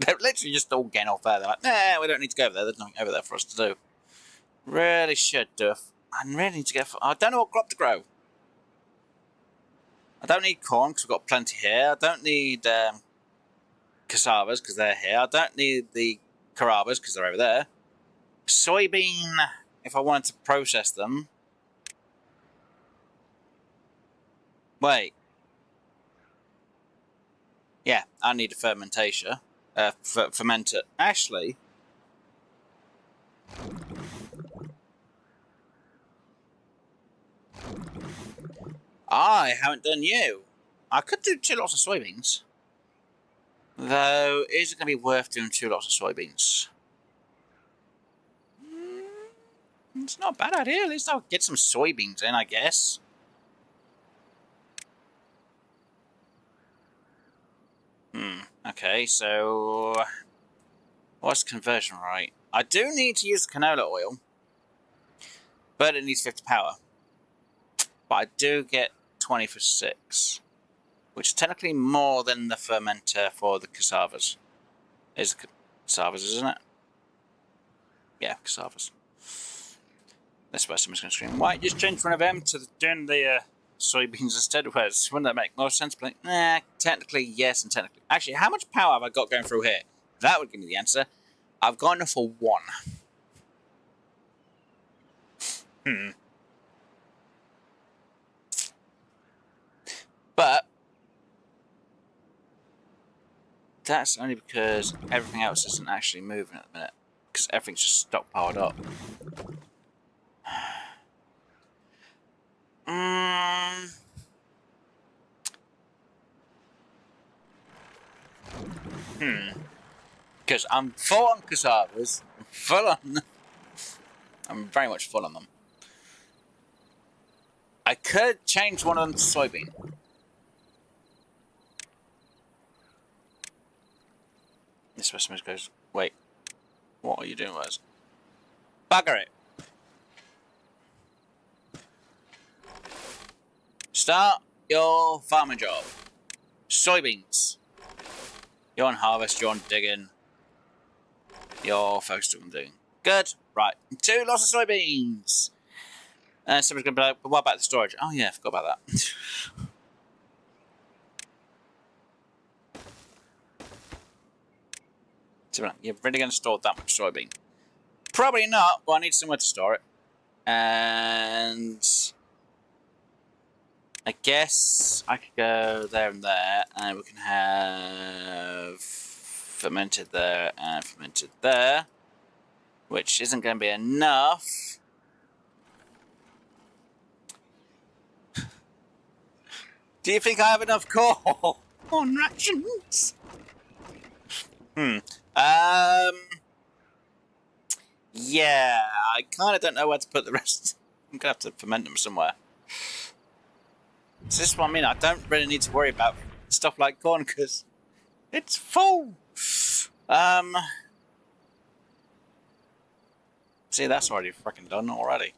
They're literally just all getting off there. They're like, nah, we don't need to go over there. There's nothing over there for us to do. Really should do. I really need to get... I don't know what crop to grow. I don't need corn because we've got plenty here. I don't need cassavas because they're here. I don't need the carabas because they're over there. Soybean, if I wanted to process them. Wait. Yeah, I need a fermentation. Fermenter. Actually, I haven't done you. I could do 2 lots of soybeans. Though, is it going to be worth doing 2 lots of soybeans? It's not a bad idea. At least I'll get some soybeans in, I guess. Okay, so... what's the conversion rate? I do need to use canola oil. But it needs 50 power. But I do get 20 for 6. Which is technically more than the fermenter for the cassavas. Is cassavas, isn't it? Yeah, cassavas. That's why someone's going to scream, why just change one of them to doing the soybeans instead? Wouldn't that make more sense? But nah, technically yes and technically... actually, how much power have I got going through here? That would give me the answer. I've got enough for 1. But that's only because everything else isn't actually moving at the minute. Because everything's just stockpiled up. Because I'm full on cassavas. I'm very much full on them. I could change one of them to soybean. This pessimist goes, wait, what are you doing, Wes? Bugger it. Start your farming job. Soybeans. You're on harvest, you're on digging. You're focused on digging. Good. Right. 2 lots of soybeans. And someone's going to be like, but what about the storage? Oh yeah, I forgot about that. So you're really going to store that much soybean? Probably not, but I need somewhere to store it. And I guess I could go there and there, and we can have fermented there and fermented there, which isn't going to be enough. Do you think I have enough corn rations? Yeah, I kind of don't know where to put the rest. I'm going to have to ferment them somewhere. So this is what I mean. I don't really need to worry about stuff like corn because it's full. See, that's already freaking done already.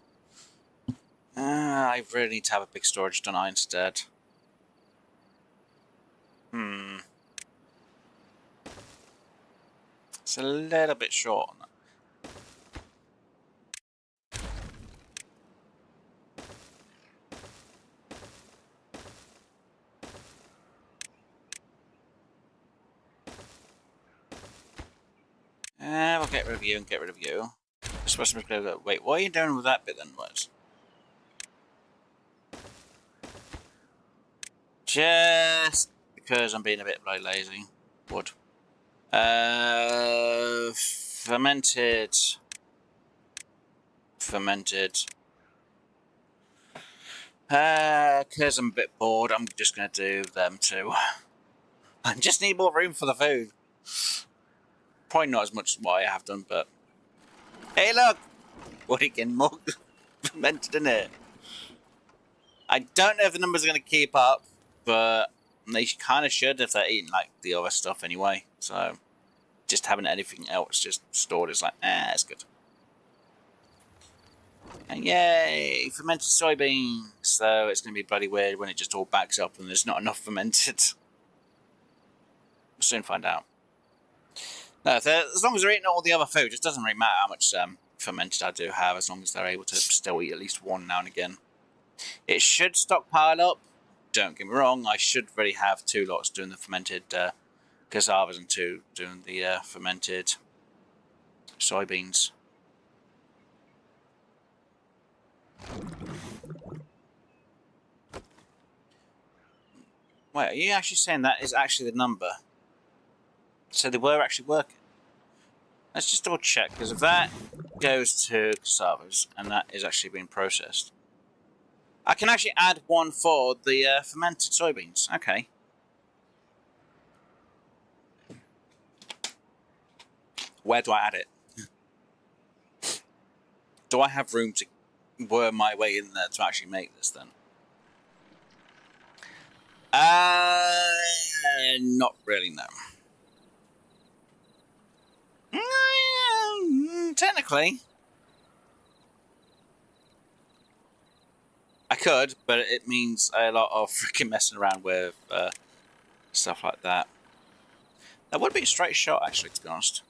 I really need to have a big storage, don't I, instead? It's a little bit short on that. We'll get rid of you and get rid of you. Wait, what are you doing with that bit then, Wes? Just because I'm being a bit bloody lazy. Wood. Fermented. Because I'm a bit bored, I'm just going to do them too. I just need more room for the food. Probably not as much as what I have done, but... hey, look! What again? More fermented in it. I don't know if the numbers are going to keep up, but they kind of should if they're eating like the other stuff anyway. So, just having anything else just stored is like, it's good. And yay! Fermented soybeans! So it's going to be bloody weird when it just all backs up and there's not enough fermented. We'll soon find out. No, as long as they're eating all the other food, it doesn't really matter how much fermented I do have, as long as they're able to still eat at least one now and again. It should stockpile up. Don't get me wrong, I should really have 2 lots doing the fermented cassavas and 2 doing the fermented soybeans. Wait, are you actually saying that is actually the number? So they were actually working. Let's just double check, because if that goes to cassavas and that is actually being processed, I can actually add one for the fermented soybeans. Okay. Where do I add it? Do I have room to worm my way in there to actually make this then? Not really, no. Technically, I could, but it means a lot of freaking messing around with stuff like that. That would be a straight shot, actually, to be honest.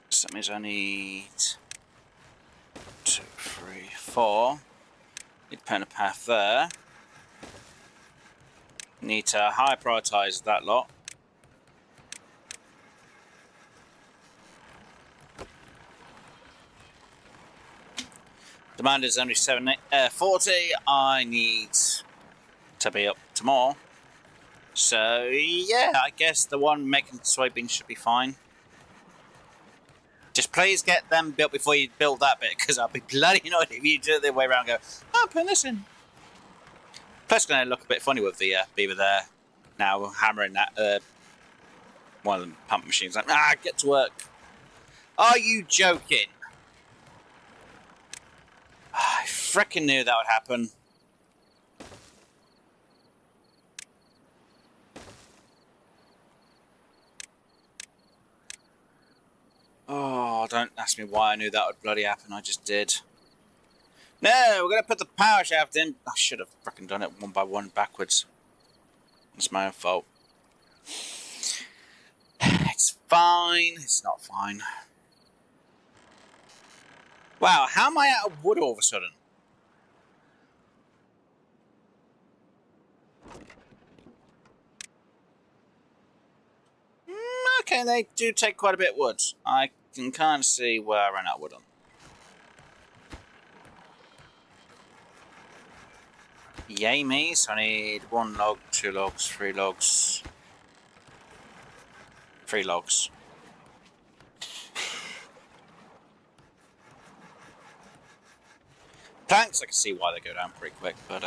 So that means I need 2, 3, 4. Need to put in a path there. Need to high prioritise that lot. Demand is only 40. I need to be up to more. So yeah, I guess the one making soybeans should be fine. Just please get them built before you build that bit, because I'll be bloody annoyed if you do it the way around and go, oh, put this in. Plus, it's going to look a bit funny with the beaver there. Now hammering that one of the pump machines. Like, get to work. Are you joking? I frickin' knew that would happen. Oh, don't ask me why I knew that would bloody happen. I just did. No, we're going to put the power shaft in. I should have frickin' done it one by one backwards. It's my own fault. It's fine. It's not fine. Wow, how am I out of wood all of a sudden? Okay, they do take quite a bit of wood. I can kind of see where I ran out of wood on. Yay me, so I need 1 log, 2 logs, 3 logs. 3 logs. Planks, I can see why they go down pretty quick, but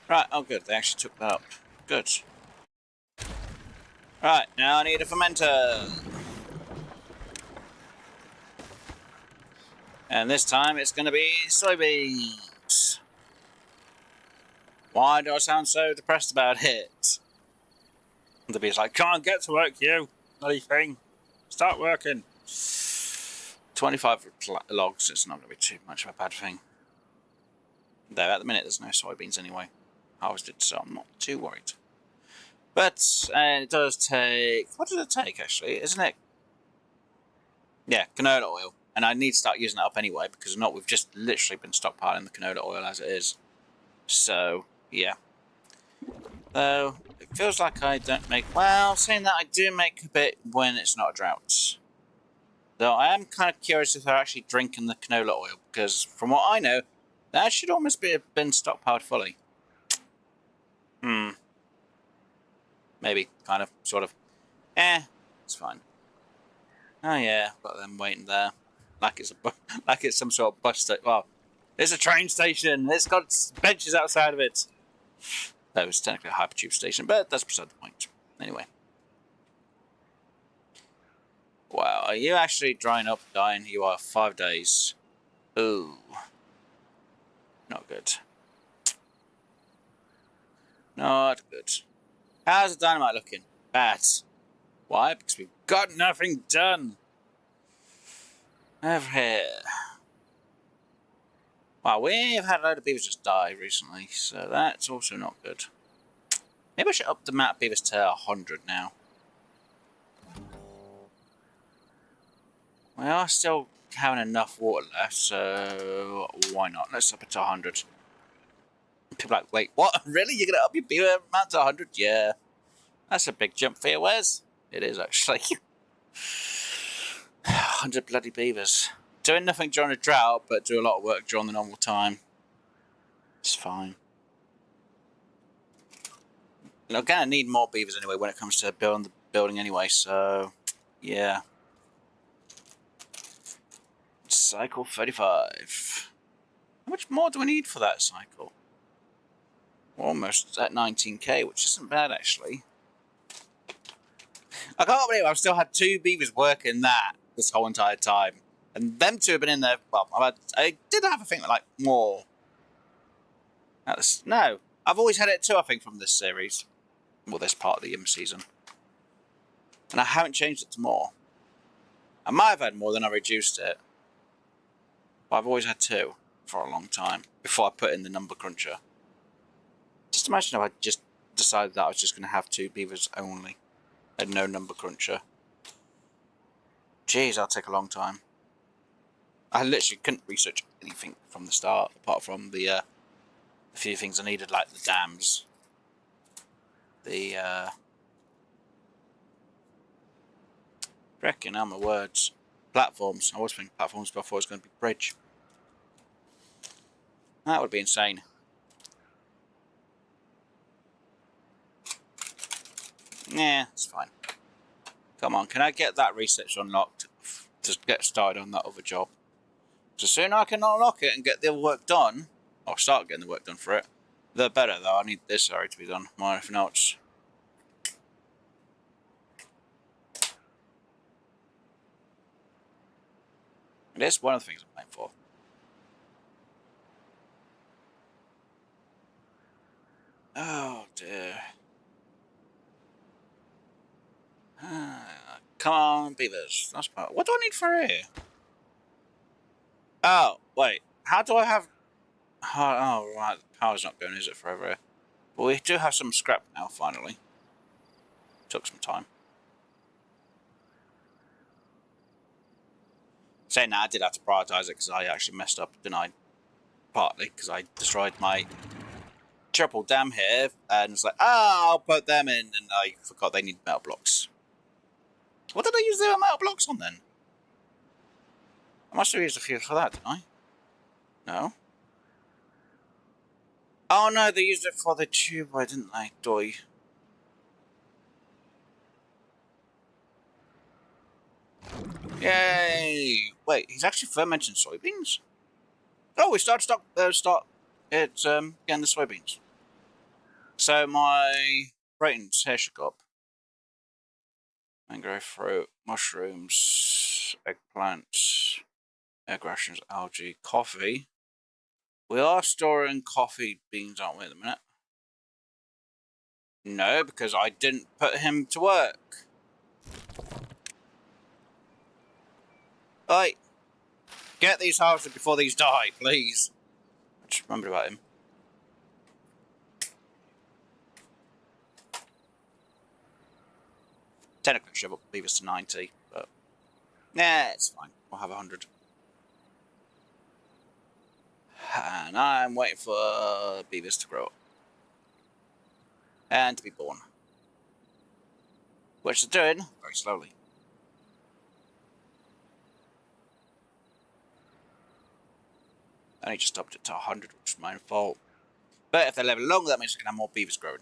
right, oh good, they actually took that up. Good. Right, now I need a fermenter. And this time it's going to be soybeans. Why do I sound so depressed about it? The bee's like, come on, get to work, you bloody thing. Start working. 25 logs, it's not going to be too much of a bad thing. Though at the minute there's no soybeans anyway. Harvested, so I'm not too worried. But it does take... What does it take, actually? Isn't it... Yeah, canola oil. And I need to start using it up anyway, because not we've just literally been stockpiling the canola oil as it is. So, yeah. Though, it feels like I don't make... Well, saying that, I do make a bit when it's not a drought. Though I am kind of curious if they're actually drinking the canola oil, because from what I know, that should almost have been stockpiled fully. Maybe, kind of, sort of. It's fine. Oh yeah, got them waiting there. Like it's some sort of bus station. Well, it's a train station. It's got benches outside of it. That was technically a hypertube station, but that's beside the point. Anyway. Wow, are you actually drying up, dying? You are 5 days. Ooh. Not good. Not good. How's the dynamite looking? Bad. Why? Because we've got nothing done. Over here. Wow, we've had a load of beavers just die recently, so that's also not good. Maybe I should up the amount of beavers to 100 now. We are still having enough water left, so why not? Let's up it to 100. People are like, wait, what? Really? You're going to up your beaver amount to 100? Yeah. That's a big jump for you, Wes. It is, actually. 100 bloody beavers. Doing nothing during a drought, but do a lot of work during the normal time. It's fine. And I'm gonna need more beavers anyway when it comes to building the building anyway. So yeah. Cycle 35. How much more do I need for that cycle? We're almost at 19k, which isn't bad actually. I can't believe I've still had 2 beavers working that this whole entire time. And them 2 have been in there, well, I did have a thing like more. No, I've always had it 2, I think, from this series. Well, this part of the season. And I haven't changed it to more. I might have had more than I reduced it. But I've always had 2 for a long time before I put in the number cruncher. Just imagine if I just decided that I was just going to have 2 beavers only and no number cruncher. Jeez, that'll take a long time. I literally couldn't research anything from the start apart from the few things I needed, like the dams, the freaking hell, my words, platforms. I was thinking platforms before it was going to be bridge. That would be insane. Yeah, it's fine. Come on, can I get that research unlocked to get started on that other job? So soon I can unlock it and get the work done, or start getting the work done for it, the better though. I need this area to be done, more if not. It is one of the things I'm playing for. Oh dear. Come on, beavers. That's part. What do I need for here? Oh, wait. How do I have... Oh, right. The power's not going, is it, forever? But we do have some scrap now, finally. Took some time. Saying that, I did have to prioritise it because I actually messed up, didn't I? Partly because I destroyed my triple dam here and was like, I'll put them in, and I forgot they need metal blocks. What did I use the metal blocks on then? I must have used a few for that, didn't I? No. Oh no, they used it for the tube, why didn't they? Doy. Yay! Wait, he's actually fermenting soybeans? Oh, we start getting the soybeans. So my ratings here should go up. Mango fruit, mushrooms, eggplant, egg rations, algae, coffee. We are storing coffee beans, aren't we, at the minute? No, because I didn't put him to work. Right. Get these harvested before these die, please. I just remembered about him. Technically, I should have beavers to 90, but nah, it's fine. We'll have 100. And I'm waiting for beavers to grow up and to be born, which they're doing very slowly. I only just upped it to 100, which is my fault. But if they're leveling longer, that means I can have more beavers growing.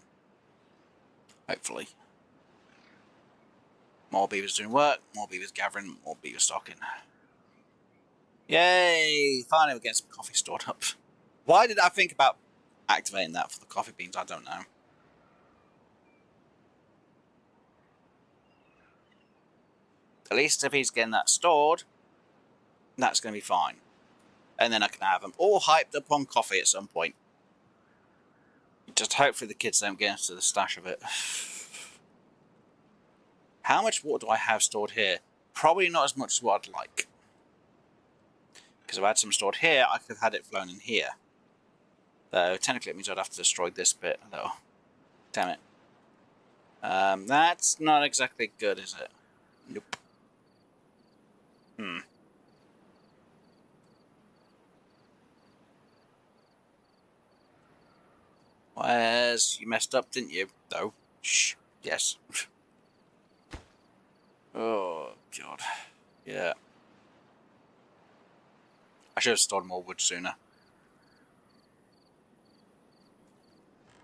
Hopefully. More beavers doing work, more beavers gathering, more beavers stocking. Yay! Finally we're getting some coffee stored up. Why did I think about activating that for the coffee beans? I don't know. At least if he's getting that stored, that's going to be fine. And then I can have them all hyped up on coffee at some point. Just hopefully the kids don't get into the stash of it. How much water do I have stored here? Probably not as much as what I'd like. Because if I had some stored here, I could have had it flown in here. Though, technically it means I'd have to destroy this bit, though. Damn it. That's not exactly good, is it? Nope. Wes, you messed up, didn't you? Though. Shh. Yes. Oh, God. Yeah. I should have stored more wood sooner.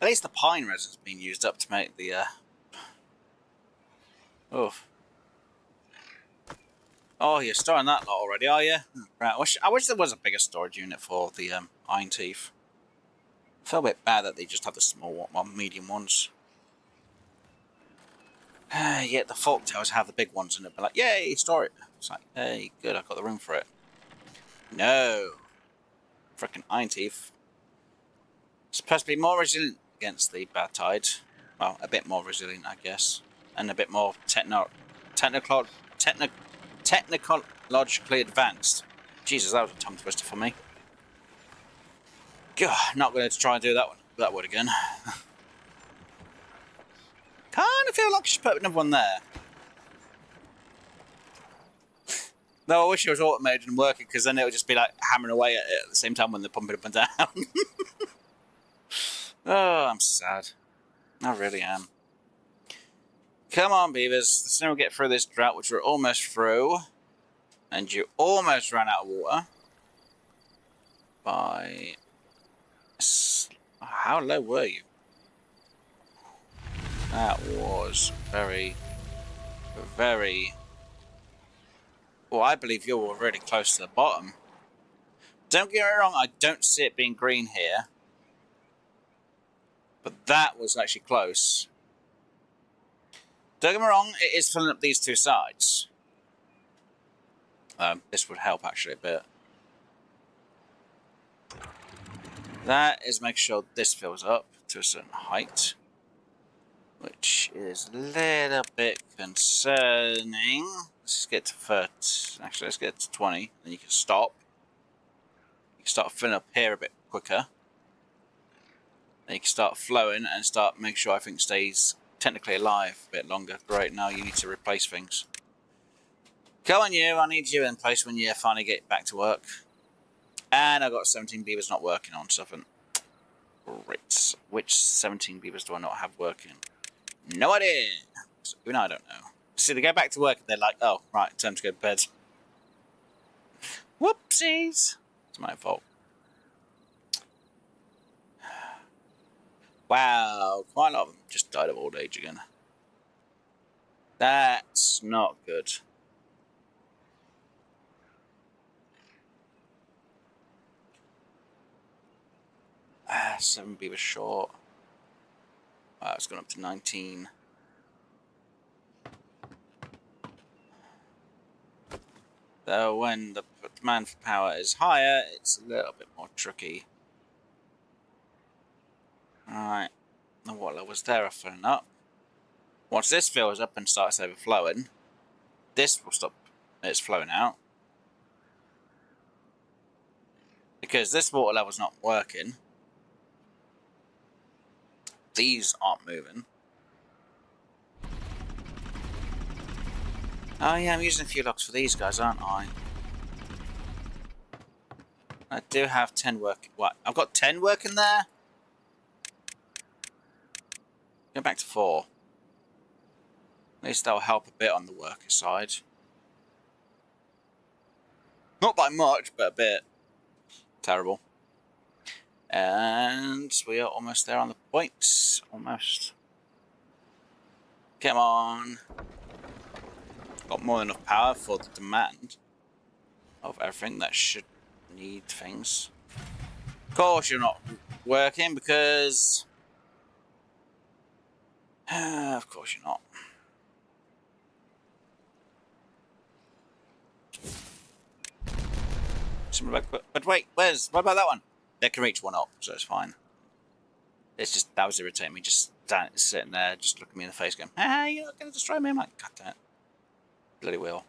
At least the pine resin's been used up to make the, oof. Oh, you're storing that lot already, are you? Right, I wish there was a bigger storage unit for the iron teeth. I feel a bit bad that they just have the small one, medium ones. Yet the Folktails have the big ones and they'll be like, yay, store it. It's like, hey, good, I've got the room for it. No. Frickin' iron teeth. It's supposed to be more resilient against the bad tide. Well, a bit more resilient, I guess. And a bit more technologically advanced. Jesus, that was a tongue twister for me. God, not going to try and do that word again. Kind of feel like I should put another one there. Though I wish it was automated and working, because then it would just be like hammering away at it at the same time when they're pumping up and down. Oh, I'm sad. I really am. Come on, Beavers. The sooner we get through this drought, which we're almost through, and you almost ran out of water by... How low were you? That was very, very... Well, I believe you were really close to the bottom. Don't get me wrong, I don't see it being green here. But that was actually close. Don't get me wrong, it is filling up these two sides. This would help actually a bit. That is make sure this fills up to a certain height. Which is a little bit concerning. Let's get to 30. Actually, let's get to 20. Then you can stop. You can start filling up here a bit quicker. Then you can start flowing and start making sure everything stays technically alive a bit longer. Great, now you need to replace things. Come on you, I need you in place when you finally get back to work. And I've got 17 beavers not working on something. Great. Which 17 beavers do I not have working? No idea. So, I don't know. See, they go back to work and they're like, oh, right, time to go to bed. Whoopsies. It's my fault. Wow, quite a lot of them just died of old age again. That's not good. Ah, 7 beavers short. Wow, it's gone up to 19. Though when the demand for power is higher, it's a little bit more tricky. Alright, the water levels there are filling up. Once this fills up and starts overflowing, this will stop its flowing out. Because this water level's not working. These aren't moving. Oh yeah, I'm using a few logs for these guys, aren't I? I do have 10 working. What? I've got 10 working there? Go back to 4. At least that'll help a bit on the worker side. Not by much, but a bit. Terrible. And we are almost there on the points. Almost. Come on. Got more than enough power for the demand of everything that should need things. Of course you're not working because... of course you're not. But wait, what about that one? They can reach one up, so it's fine. It's just, that was irritating me, just sitting there, just looking me in the face going, ah, you're not going to destroy me. I'm like, God damn it. Bloody will.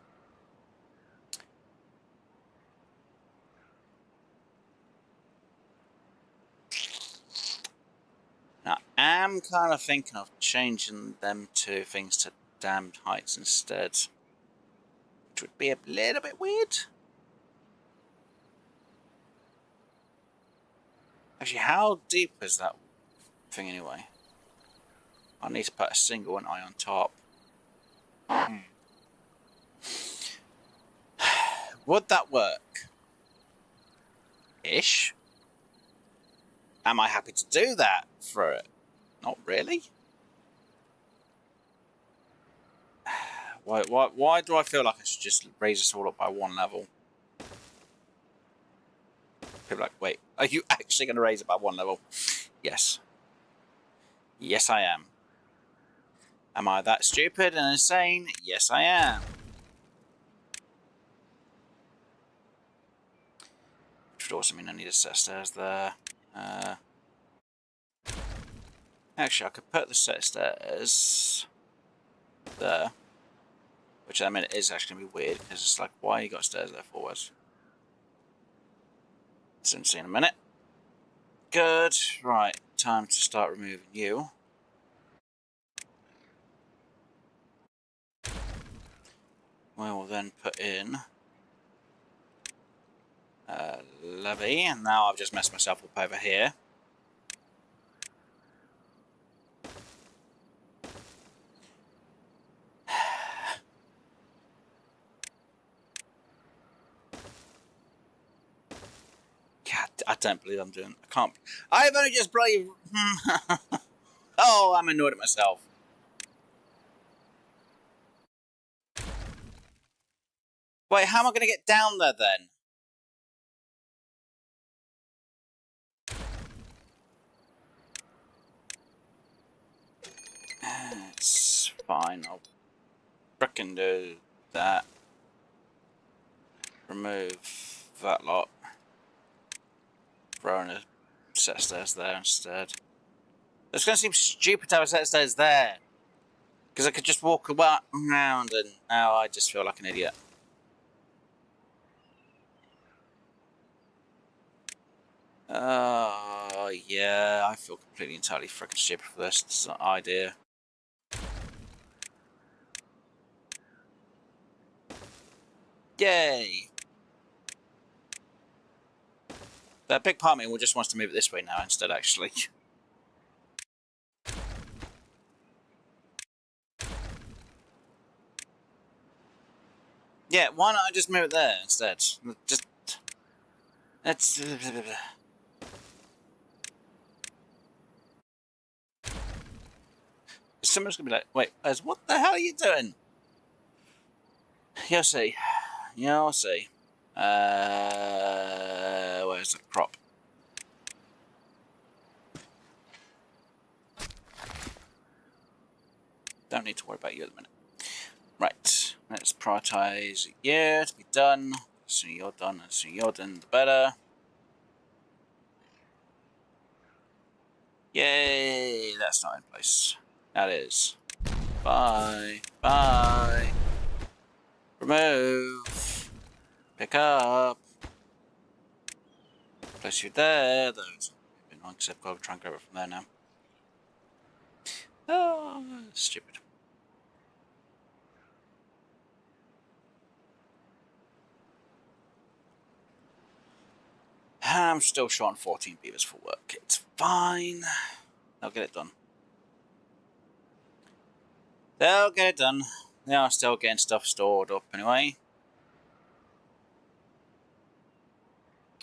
Now, I'm kind of thinking of changing them to things to damned heights instead. Which would be a little bit weird. Actually, how deep is that thing anyway? I need to put a single one eye on top. Would that work? Ish. Am I happy to do that for it? Not really. Why do I feel like I should just raise this all up by one level? People are like, wait, are you actually going to raise it by one level? Yes. Yes, I am. Am I that stupid and insane? Yes, I am. Which would also mean I need a set of stairs there. Actually, I could put the set of stairs there. Which I mean, it is actually going to be weird, because it's like, why you got stairs there forwards? Soon see in a minute. Good. Right, time to start removing you. We will then put in levee, and now I've just messed myself up over here. God, I don't believe I'm doing. I can't. I've only just bloody. Oh, I'm annoyed at myself. Wait, how am I going to get down there then? It's fine. I'll frickin' do that. Remove that lot. Throw in a set of stairs there instead. It's going to seem stupid to have a set of stairs there. Because I could just walk around, and now I just feel like an idiot. Oh, yeah, I feel completely entirely freaking stupid for this idea. Yay! That big part of me just wants to move it this way now instead, actually. Yeah, why not I just move it there instead? Just... That's... Someone's gonna be like, wait, Ez, what the hell are you doing? You'll see. You'll see. Where's the crop? Don't need to worry about you at the minute. Right, let's prioritize you to be done. The sooner you're done, the sooner you're done, the better. Yay, that's not in place. That is. Bye. Bye. Remove. Pick up. Place you there. Those. I've got to try and grab it from there now. Oh, stupid. I'm still short on 14 beavers for work. It's fine. They'll get it done. They'll get it done. They are still getting stuff stored up anyway.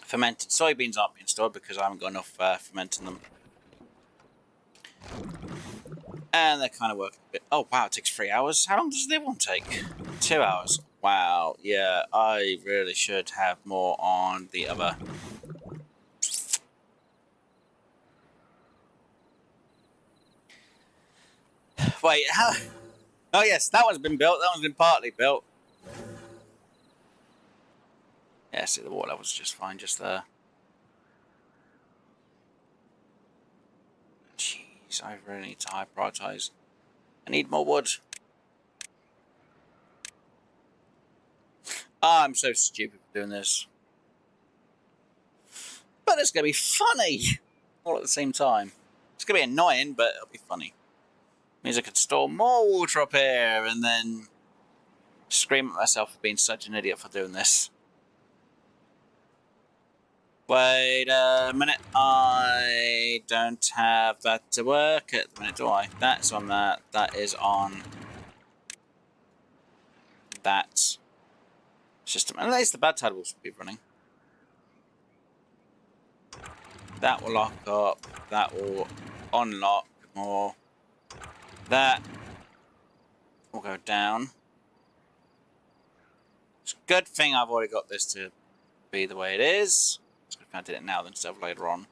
Fermented soybeans aren't being stored because I haven't got enough fermenting them. And they're kind of working a bit. Oh wow, it takes 3 hours. How long does the other one take? 2 hours. Wow, yeah, I really should have more on the other. Wait, how? Oh yes, that one's been built. That one's been partly built. Yeah, see, the water level's just fine, just there. Jeez, I really need to high prioritize. I need more wood. Oh, I'm so stupid for doing this. But it's going to be funny all at the same time. It's going to be annoying, but it'll be funny. Means I could store more water up here and then scream at myself for being such an idiot for doing this. Wait a minute, I don't have that to work at the minute, do I? That's on that, that is on that system. At least the bad tide will be running. That will lock up, that will unlock more. That will go down. It's a good thing I've already got this to be the way it is. So if I did it now then instead of later on.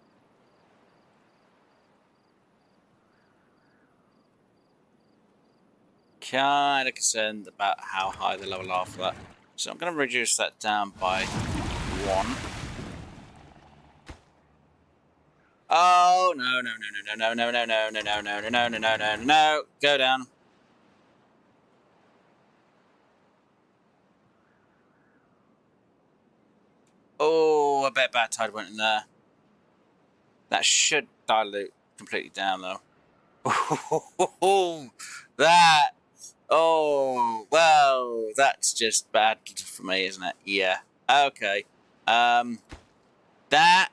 Kind of concerned about how high the level are for that. So I'm going to reduce that down by 1. Oh, no, no, no, no, no, no, no, no, no, no, no, no, no, no, no, no, go down. Oh, I bet bad tide went in there. That should dilute completely down, though. That. Oh, well, that's just bad for me, isn't it? Yeah. Okay. That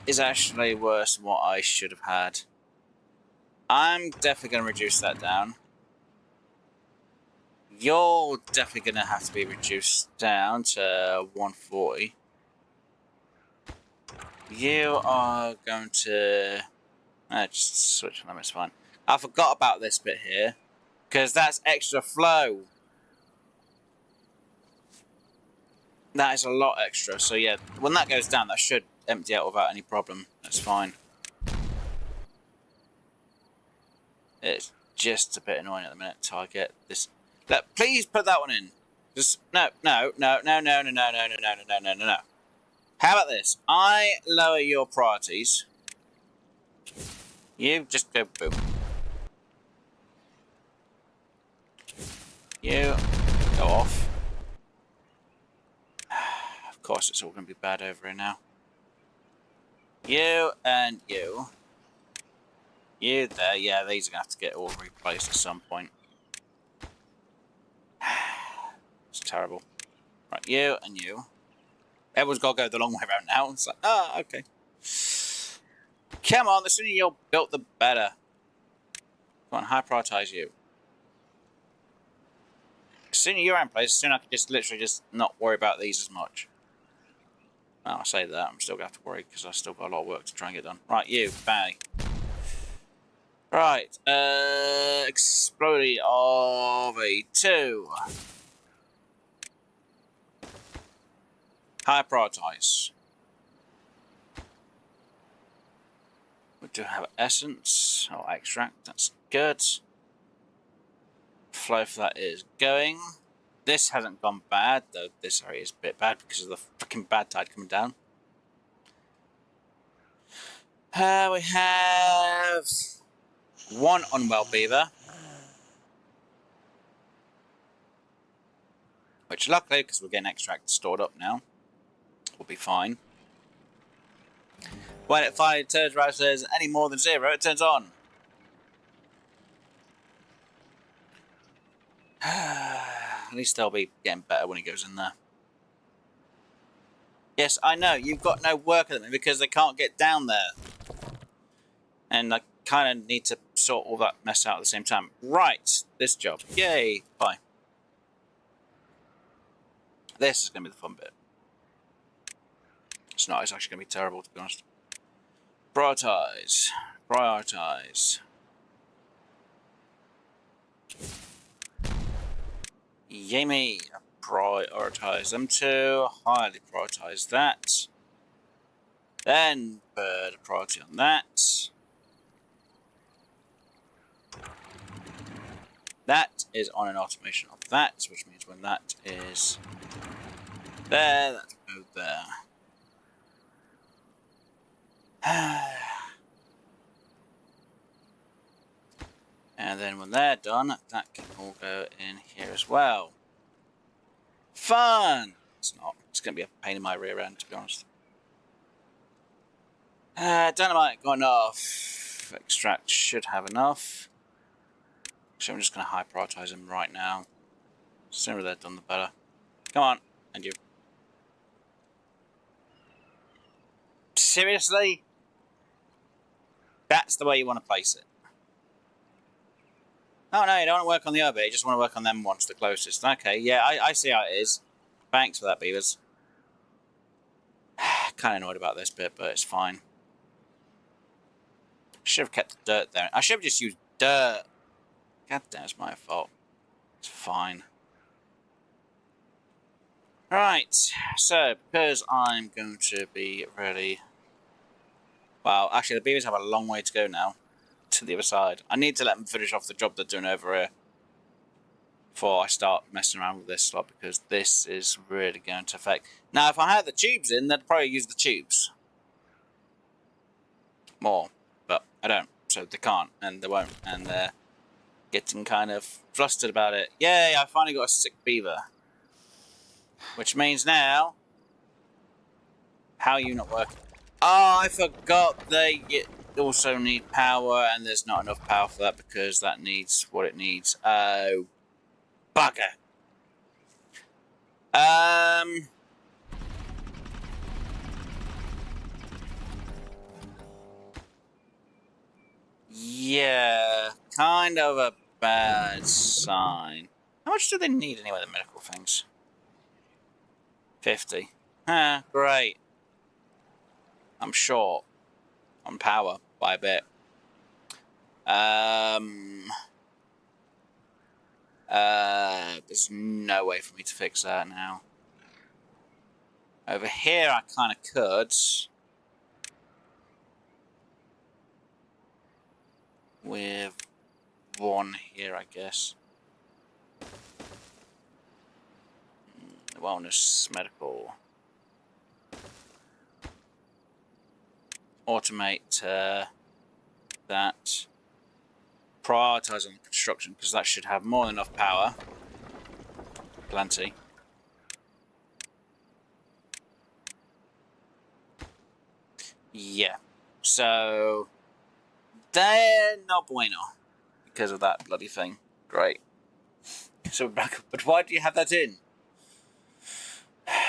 is actually worse than what I should have had. I'm definitely going to reduce that down. You're definitely going to have to be reduced down to 140. You are going to... just switch them, it's fine. I forgot about this bit here, because that's extra flow. That is a lot extra, so yeah, when that goes down, that should empty out without any problem. That's fine. It's just a bit annoying at the minute till I get this. Look, please put that one in. Just no. How about this? I lower your priorities. You just go boom. You go off. Of course, it's all going to be bad over here now. You and you. You there. Yeah, these are going to have to get all replaced at some point. It's terrible. Right, you and you. Everyone's got to go the long way around now. It's like, oh, okay. Come on, the sooner you're built, the better. Come on, high prioritize you. The sooner you're in place, the sooner I can just literally just not worry about these as much. Well, I say that, I'm still going to have to worry because I've still got a lot of work to try and get done. Right, you, bang. Right, exploding of a 2. High prioritize. We do have essence or extract, that's good. Flow for that is going. This hasn't gone bad, though this area is a bit bad because of the freaking bad tide coming down. We have 1 unwell beaver. Which luckily, because we're getting extract stored up now, will be fine. When it finally turns around and says any more than 0, it turns on. At least they'll be getting better when he goes in there. Yes, I know, you've got no work at them because they can't get down there. And I kind of need to sort all that mess out at the same time. Right, this job. Yay, bye. This is going to be the fun bit. It's not, it's actually going to be terrible, to be honest. Prioritize. Prioritize. Yay me. Prioritize them too. Highly prioritize that. Then put a priority on that. That is on an automation of that, which means when that is there, that'll go there. And then when they're done, that can all go in here as well. Fun! It's not. It's going to be a pain in my rear end, to be honest. Dynamite gone off. Extract should have enough. So I'm just going to high prioritize them right now. The sooner they're done, the better. Come on. And you. Seriously? That's the way you want to place it. Oh no, you don't want to work on the other bit, you just want to work on them ones, the closest. Okay, yeah, I see how it is. Thanks for that, Beavers. Kind of annoyed about this bit, but it's fine. Should have kept the dirt there. I should have just used dirt. God damn, it's my fault. It's fine. Right, so because I'm going to be ready. Well, actually, the beavers have a long way to go now to the other side. I need to let them finish off the job they're doing over here before I start messing around with this slot, because this is really going to affect. Now, if I had the tubes in, they'd probably use the tubes more, but I don't, so they can't, and they won't, and they're getting kind of flustered about it. Yay, I finally got a sick beaver. Which means now, how are you not working? Oh, I forgot they also need power, and there's not enough power for that because that needs what it needs. Oh, bugger. Yeah, kind of a bad sign. How much do they need anyway, the medical things? 50. Huh, great. I'm short on power by a bit. There's no way for me to fix that now. Over here I kind of could. With one here, I guess. Wellness, medical. Automate that. Prioritize on the construction, because that should have more than enough power. Plenty. Yeah. So they're not bueno because of that bloody thing. Great. So we're back up. But why do you have that in?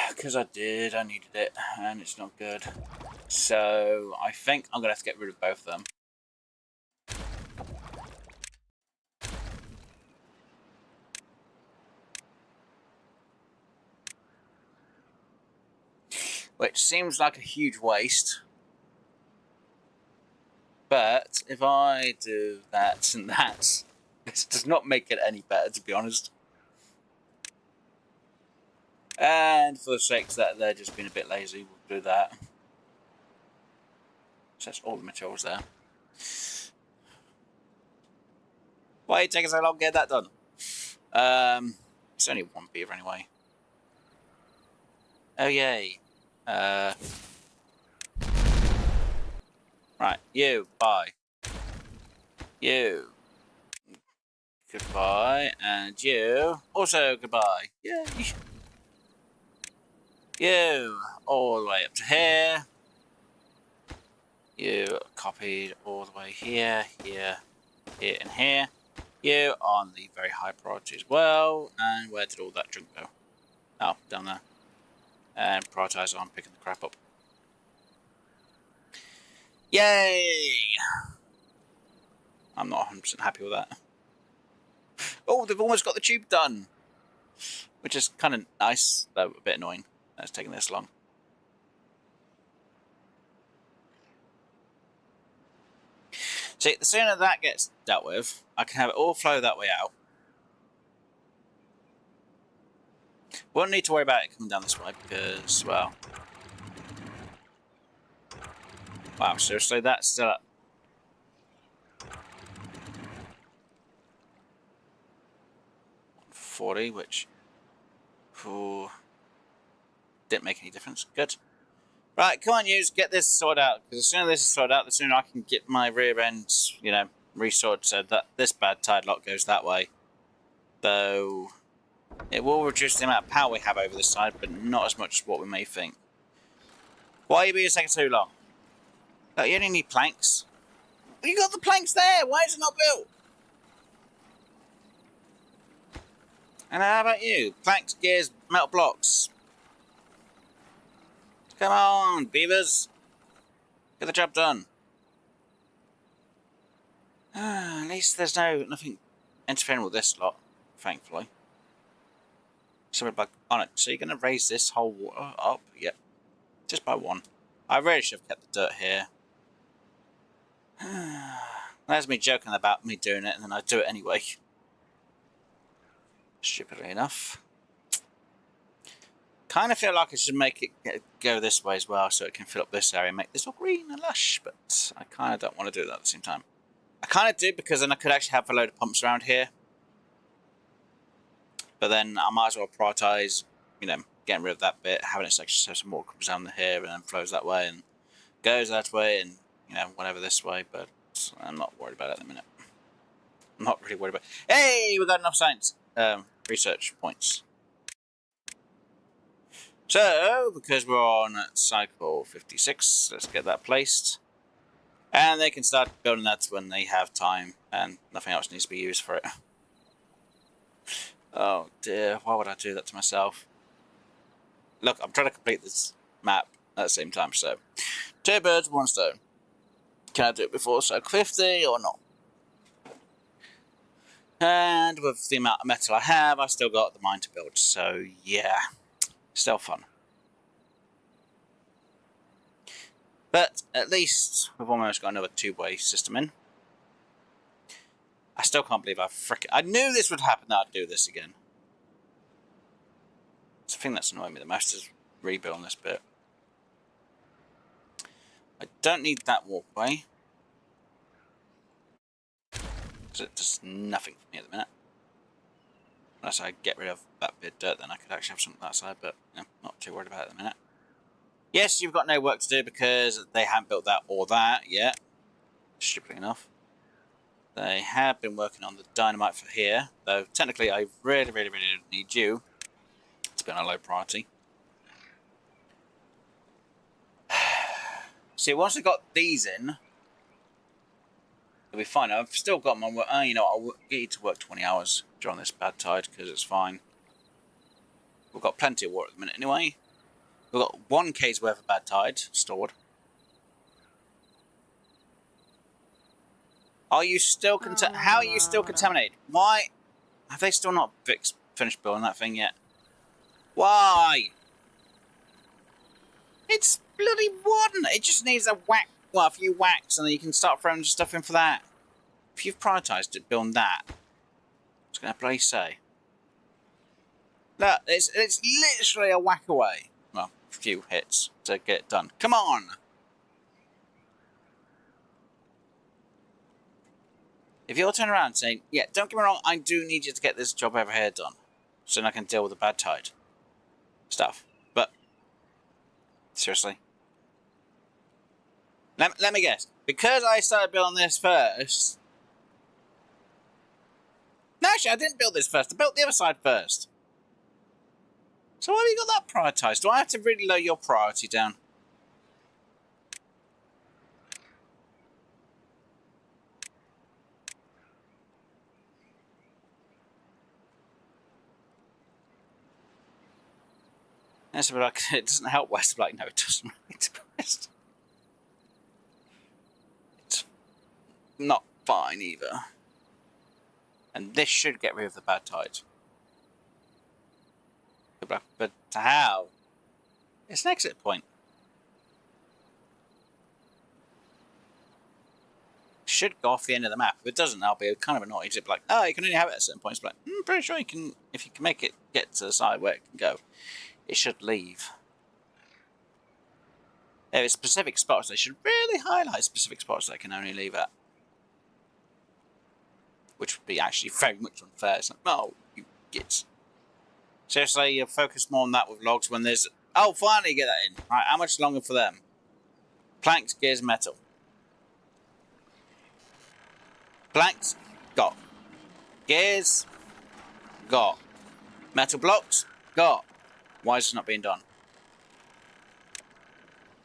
Because I did. I needed it, and it's not good. So I think I'm gonna have to get rid of both of them. Which seems like a huge waste. But if I do that and that, this does not make it any better, to be honest. And for the sake that they're just being a bit lazy, we'll do that. So that's all the materials there. Why are you taking so long to get that done? It's only one beaver anyway. Oh yay. Right, you, bye. You. Goodbye. And you. Also goodbye. Yay. You. All the way up to here. You copied all the way here, here, here, and here. You on the very high priority as well. And where did all that junk go? Oh, down there. And prioritize on picking the crap up. Yay! I'm not 100% happy with that. Oh, they've almost got the tube done! Which is kind of nice, though a bit annoying that it's taking this long. See, the sooner that gets dealt with, I can have it all flow that way out. Won't need to worry about it coming down this way because, well... Wow, seriously, that's still up. 40, which... Ooh, didn't make any difference. Good. Right, come on, yous, get this sorted out. Because the sooner this is sorted out, the sooner I can get my rear ends, you know, resorted so that this bad tide lock goes that way. Though, it will reduce the amount of power we have over this side, but not as much as what we may think. Why are you being taking so long? Look, you only need planks. You got the planks there! Why is it not built? And how about you? Planks, gears, metal blocks. Come on, beavers. Get the job done. At least there's nothing interfering with this lot, thankfully. So we're back on it. So you're going to raise this whole water up? Yep. Just by one. I really should have kept the dirt here. That's me joking about me doing it, and then I do it anyway. Stupidly enough. Kind of feel like I should make it go this way as well, so it can fill up this area and make this all green and lush, but I kind of don't want to do that at the same time. I kind of do, because then I could actually have a load of pumps around here. But then I might as well prioritise, you know, getting rid of that bit, having it so some water comes down here and then flows that way and goes that way and, you know, whatever this way, but I'm not worried about it at the minute. I'm not really worried about it. Hey, we got enough science research points. So, because we're on cycle 56, let's get that placed. And they can start building that when they have time and nothing else needs to be used for it. Oh dear, why would I do that to myself? Look, I'm trying to complete this map at the same time, so 2 birds, 1 stone. Can I do it before cycle 50 or not? And with the amount of metal I have, I still got the mine to build, so yeah, still fun. But at least we've almost got another 2-way system in. I still can't believe I knew this would happen, that I'd do this again. It's the thing that's annoying me the most is rebuilding this bit. I don't need that walkway. Because it does nothing for me at the minute. Unless I get rid of that bit of dirt, then I could actually have something on that side, but you know, not too worried about it at the minute. Yes, you've got no work to do because they haven't built that or that yet. Stupidly enough. They have been working on the dynamite for here, though technically I really need you. It's been a low priority. See, once I got these in, it'll be fine. I've still got my work. You know, I'll get you to work 20 hours during this bad tide because it's fine. We've got plenty of water at the minute anyway. We've got 1 k's worth of bad tide stored. Are you still how are you still contaminated? Why have they still not finished building that thing yet? Why? It's bloody 1. It just needs a whack, well, a few whacks, and then you can start throwing stuff in for that. If you've prioritised it, building that, what's going to bloody say? Look, it's literally a whack away. Well, a few hits to get it done. Come on! If you're turning around saying, yeah, don't get me wrong, I do need you to get this job over here done, so then I can deal with the bad tide stuff. But, seriously? Let me guess. Because I started building this first... No, actually, I didn't build this first. I built the other side first. So why have you got that prioritised? Do I have to really lower your priority down? It's a bit like, it doesn't help West. I'm like, no, it doesn't really to West. It's not fine either. And this should get rid of the bad tide. But how? It's an exit point. Should go off the end of the map. If it doesn't, I'll be kind of annoyed. It'll be like, oh, you can only have it at certain points. But I'm pretty sure you can, if you can make it get to the side where it can go, it should leave. There are specific spots. They should really highlight specific spots they can only leave at. Which would be actually very much unfair. It's like, oh, you gits. Seriously, you focus more on that with logs when there's... Oh, finally get that in. Right, how much longer for them? Planks, gears, metal. Planks, got. Gears, got. Metal blocks, got. Why is this not being done?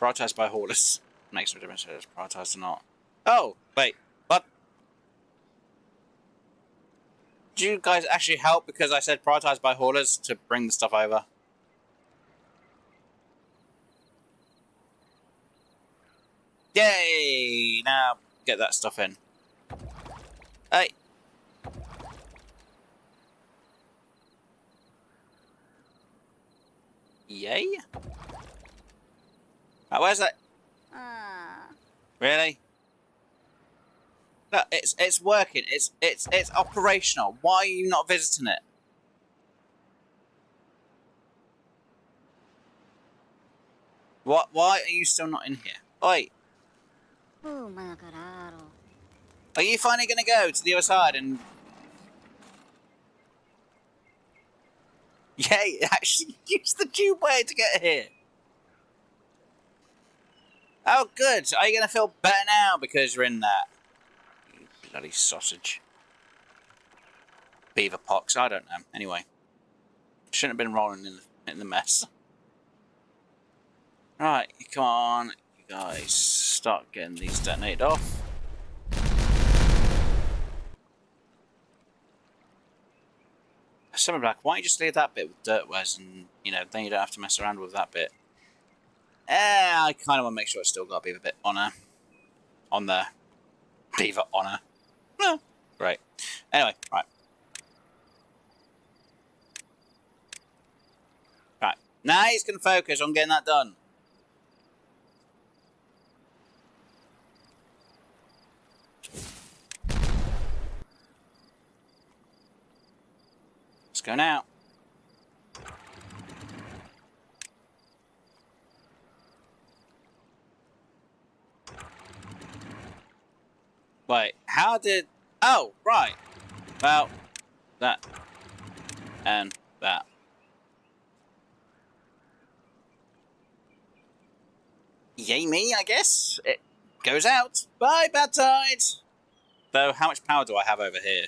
Prioritised by haulers. Makes no difference if it's prioritised or not. Oh, wait. What? Do you guys actually help because I said prioritised by haulers to bring the stuff over? Yay! Now get that stuff in. Hey! Yay? Right, where's that? Really? Look, it's working. It's operational. Why are you not visiting it? What? Why are you still not in here? Oi! Are you finally going to go to the other side and? Yeah, actually use the tube way to get here. Oh, good. Are you going to feel better now because you're in that? You bloody sausage. Beaver pox, I don't know. Anyway. Shouldn't have been rolling in the mess. Right, come on, you guys. Start getting these detonated off. Someone like, why don't you just leave that bit with dirt, Wes, and, you know, then you don't have to mess around with that bit. I kind of want to make sure it's still got a beaver bit on there. Beaver on her. Oh, great. Anyway, right. Right. Now he's going to focus on getting that done. Let's go now. Wait, how did... Oh, right. Well, that. And that. Yay me, I guess. It goes out. Bye, bad tide. Though, how much power do I have over here?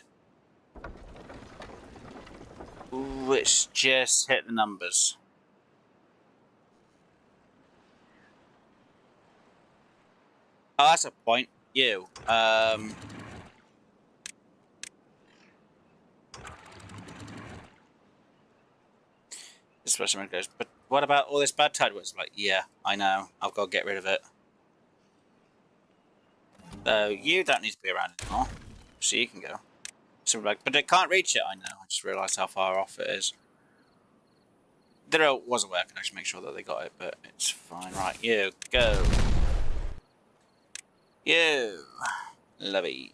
Ooh, it's just hit the numbers. Oh, that's a point. You. This is where someone goes, but what about all this bad tide? It's like, yeah, I know. I've got to get rid of it. So you don't need to be around anymore. So you can go. So like, but I can't reach it, I know. I just realised how far off it is. There was a way I could actually make sure that they got it, but it's fine. Right, you, go. You. Lovey.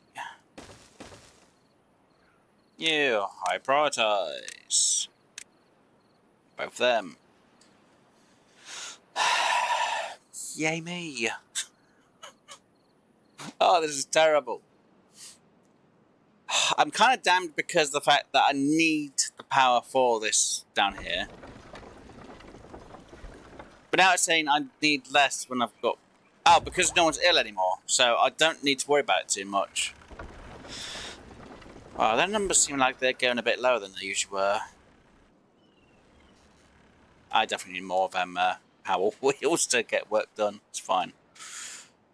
You, high prioritize. Both of them. Yay me. Oh, this is terrible. I'm kind of damned because of the fact that I need the power for this down here. But now it's saying I need less when I've got... Oh, because no one's ill anymore. So I don't need to worry about it too much. Wow, their numbers seem like they're going a bit lower than they usually were. I definitely need more of them power wheels to get work done. It's fine.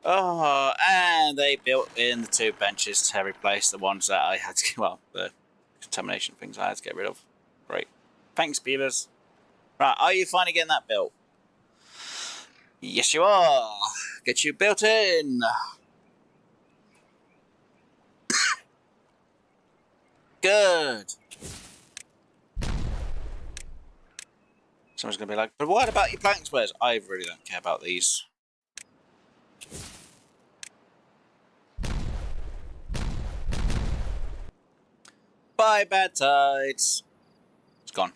Oh, and they built in the 2 benches to replace the ones that I had to... Well, the contamination things I had to get rid of. Great. Thanks, Beavers. Right, are you finally getting that built? Yes, you are. Get you built in. Good. Someone's going to be like, but what about your plank squares? I really don't care about these. Bye, bad tides. It's gone.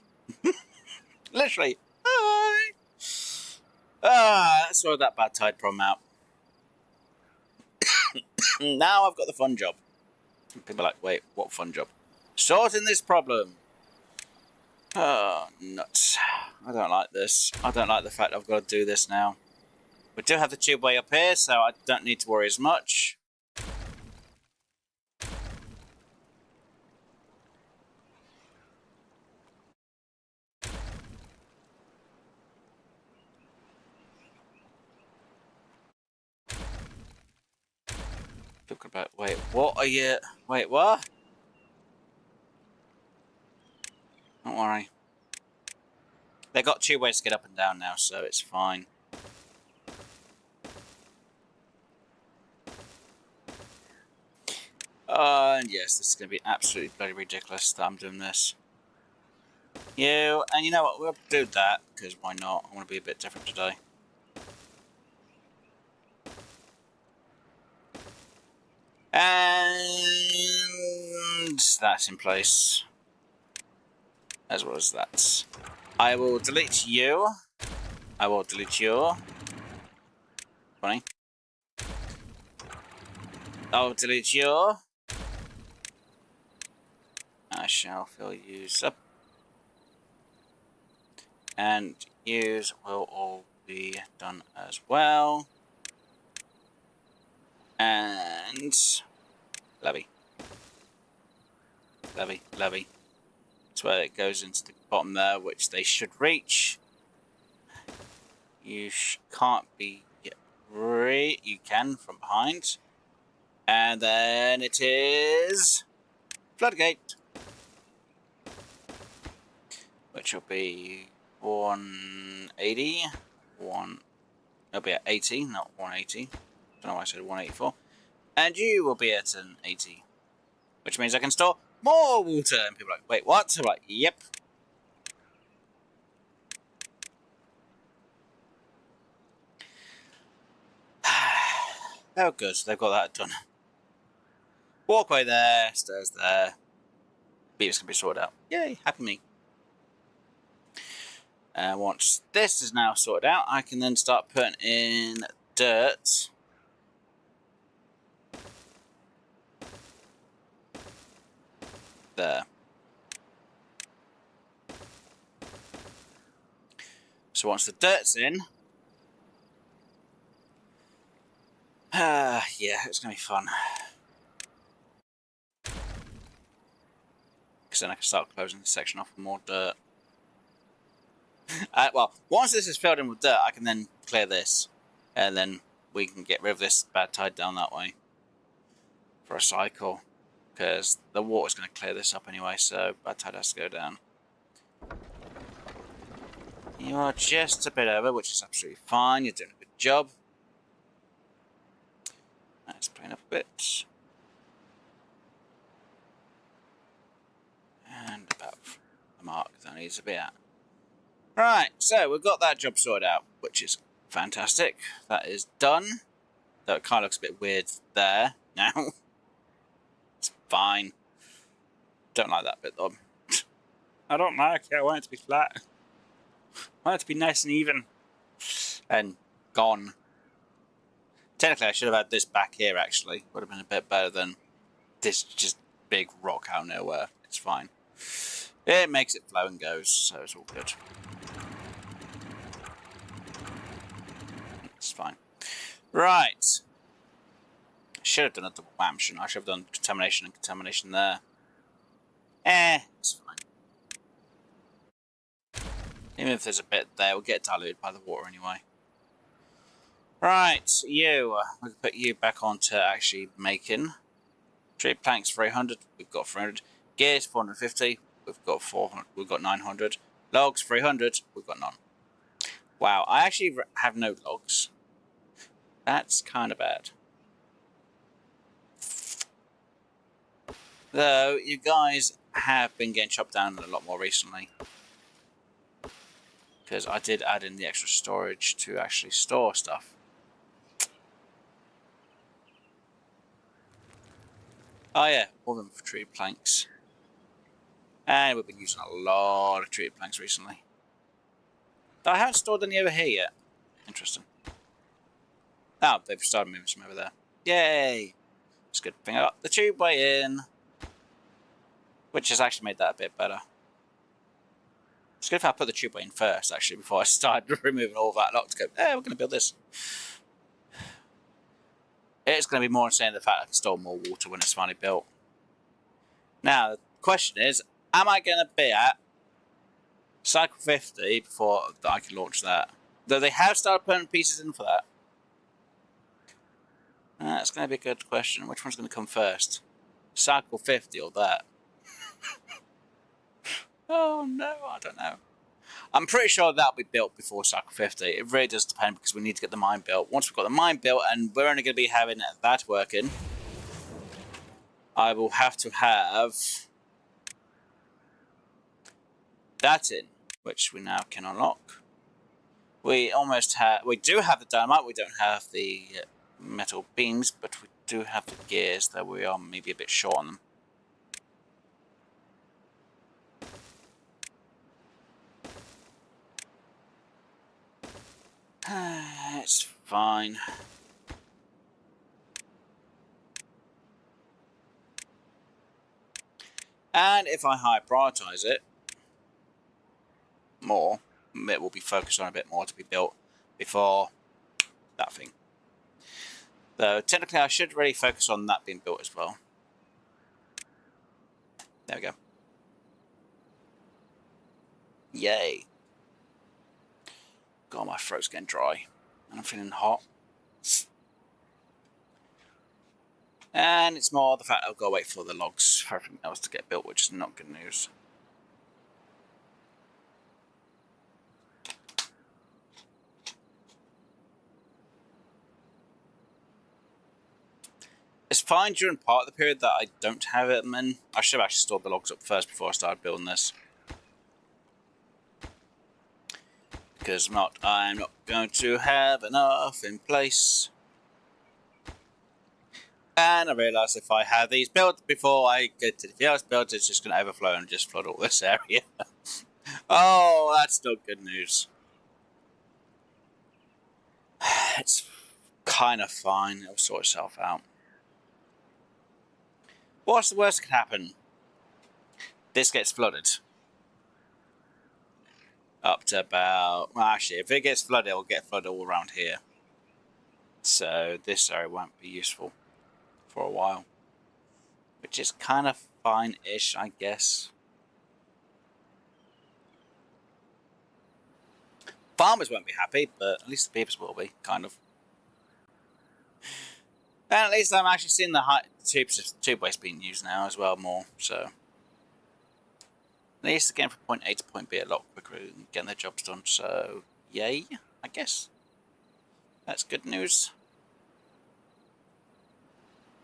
Literally. Bye. Ah, let's sort that bad tide problem out. Now I've got the fun job. People are like, wait, what fun job? Sorting this problem. Oh, nuts. I don't like this. I don't like the fact I've got to do this now. We do have the tube way up here, so I don't need to worry as much. Talking about, wait, what are you... Wait, what? Don't worry. They've got 2 ways to get up and down now, so it's fine. And yes, this is going to be absolutely bloody ridiculous that I'm doing this. And you know what, we'll do that, because why not? I want to be a bit different today. And that's in place. As well as that. I will delete you. I will delete you. Funny. I'll delete you. I shall fill yous up. And yous will all be done as well. And levy. Levy, levy. That's where it goes into the bottom there, which they should reach. You can't be you can from behind. And then it is floodgate, which will be 180. It'll be at 80, not 180. Don't know why I said 184. And you will be at an 80, which means I can store more water. And people are like, wait, what? I'm like, yep. Oh, good. They've got that done. Walkway there, stairs there. Beavers can be sorted out. Yay, happy me. Once this is now sorted out, I can then start putting in dirt. There. So once the dirt's in, yeah, it's going to be fun. Because then I can start closing this section off with more dirt. Well, once this is filled in with dirt, I can then clear this. And then we can get rid of this bad tide down that way. For a cycle. Because the water's going to clear this up anyway, so bad tide has to go down. You are just a bit over, which is absolutely fine. You're doing a good job. Let's clean up a bit. And about the mark that needs to be at. Right, so we've got that job sorted out, which is fantastic. That is done. Though it kind of looks a bit weird there now. It's fine. Don't like that bit though. I don't like it. I want it to be flat. I want it to be nice and even. And gone. Technically, I should have had this back here, actually. Would have been a bit better than this just big rock out of nowhere. It's fine. It makes it flow and goes, so it's all good. It's fine. Right. Should have done a double wham, shouldn't I? I should have done contamination and contamination there. It's fine. Even if there's a bit there, we'll get diluted by the water anyway. Right, you. We can put you back on to actually making. Tree planks 300. We've got 300. Gears 450. We've got 400. We've got 900. Logs 300. We've got none. Wow, I actually have no logs. That's kind of bad. Though you guys have been getting chopped down a lot more recently. Because I did add in the extra storage to actually store stuff. Oh yeah, all of them for tree planks. And we've been using a lot of tree planks recently. But I haven't stored any over here yet. Interesting. Oh, they've started moving some over there. Yay! It's a good thing I got the tubeway in. Which has actually made that a bit better. It's good if I put the tubeway in first, actually, before I start removing all that lock to go, we're going to build this. It's going to be more insane the fact I can store more water when it's finally built. Now, the question is, am I going to be at cycle 50 before I can launch that? Though they have started putting pieces in for that. That's going to be a good question. Which one's going to come first? Cycle 50 or that? Oh no, I don't know. I'm pretty sure that'll be built before cycle 50. It really does depend because we need to get the mine built. Once we've got the mine built and we're only going to be having that working, I will have to have that in, which we now can unlock. We almost have, we do have the dynamite, we don't have the metal beams, but we do have the gears, though we are maybe a bit short on them. It's fine. And if I high prioritize it more, it will be focused on a bit more to be built before that thing. Though technically I should really focus on that being built as well. There we go. Yay. God, my throat's getting dry. And I'm feeling hot. And it's more the fact I've got to wait for the logs for everything else to get built, which is not good news. It's fine during part of the period that I don't have it, and then I should have actually stored the logs up first before I started building this. Because I'm not going to have enough in place. And I realised if I have these built before I get to the else built, it's just going to overflow and just flood all this area. Oh, that's not good news. It's kind of fine. It'll sort itself out. What's the worst that could happen? This gets flooded. Up to about... Well, actually, if it gets flooded, it'll get flooded all around here. So this area won't be useful for a while. Which is kind of fine-ish, I guess. Farmers won't be happy, but at least the beavers will be, kind of. And at least I'm actually seeing the tube waste being used now as well more, so... At least getting from point A to point B a lot quicker and getting their jobs done, so... Yay, I guess. That's good news.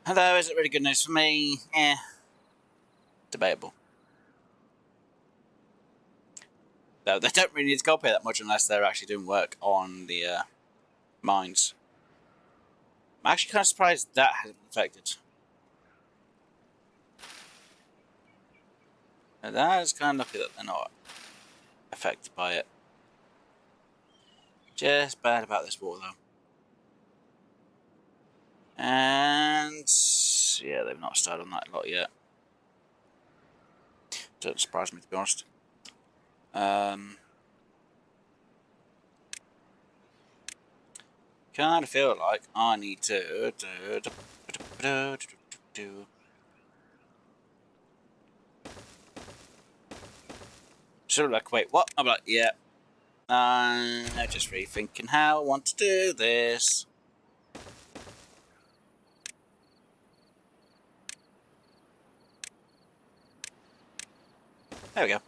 Although, is it really good news for me? Debatable. Though they don't really need to go up here that much unless they're actually doing work on the mines. I'm actually kind of surprised that hasn't been affected. Now that is kind of lucky that they're not affected by it. Just bad about this water though. And yeah, they've not started on that lot yet. Doesn't surprise me, to be honest. Kind of feel like I need to sort of like, wait, what? I'm like, yeah. I'm just rethinking how I want to do this. There we go.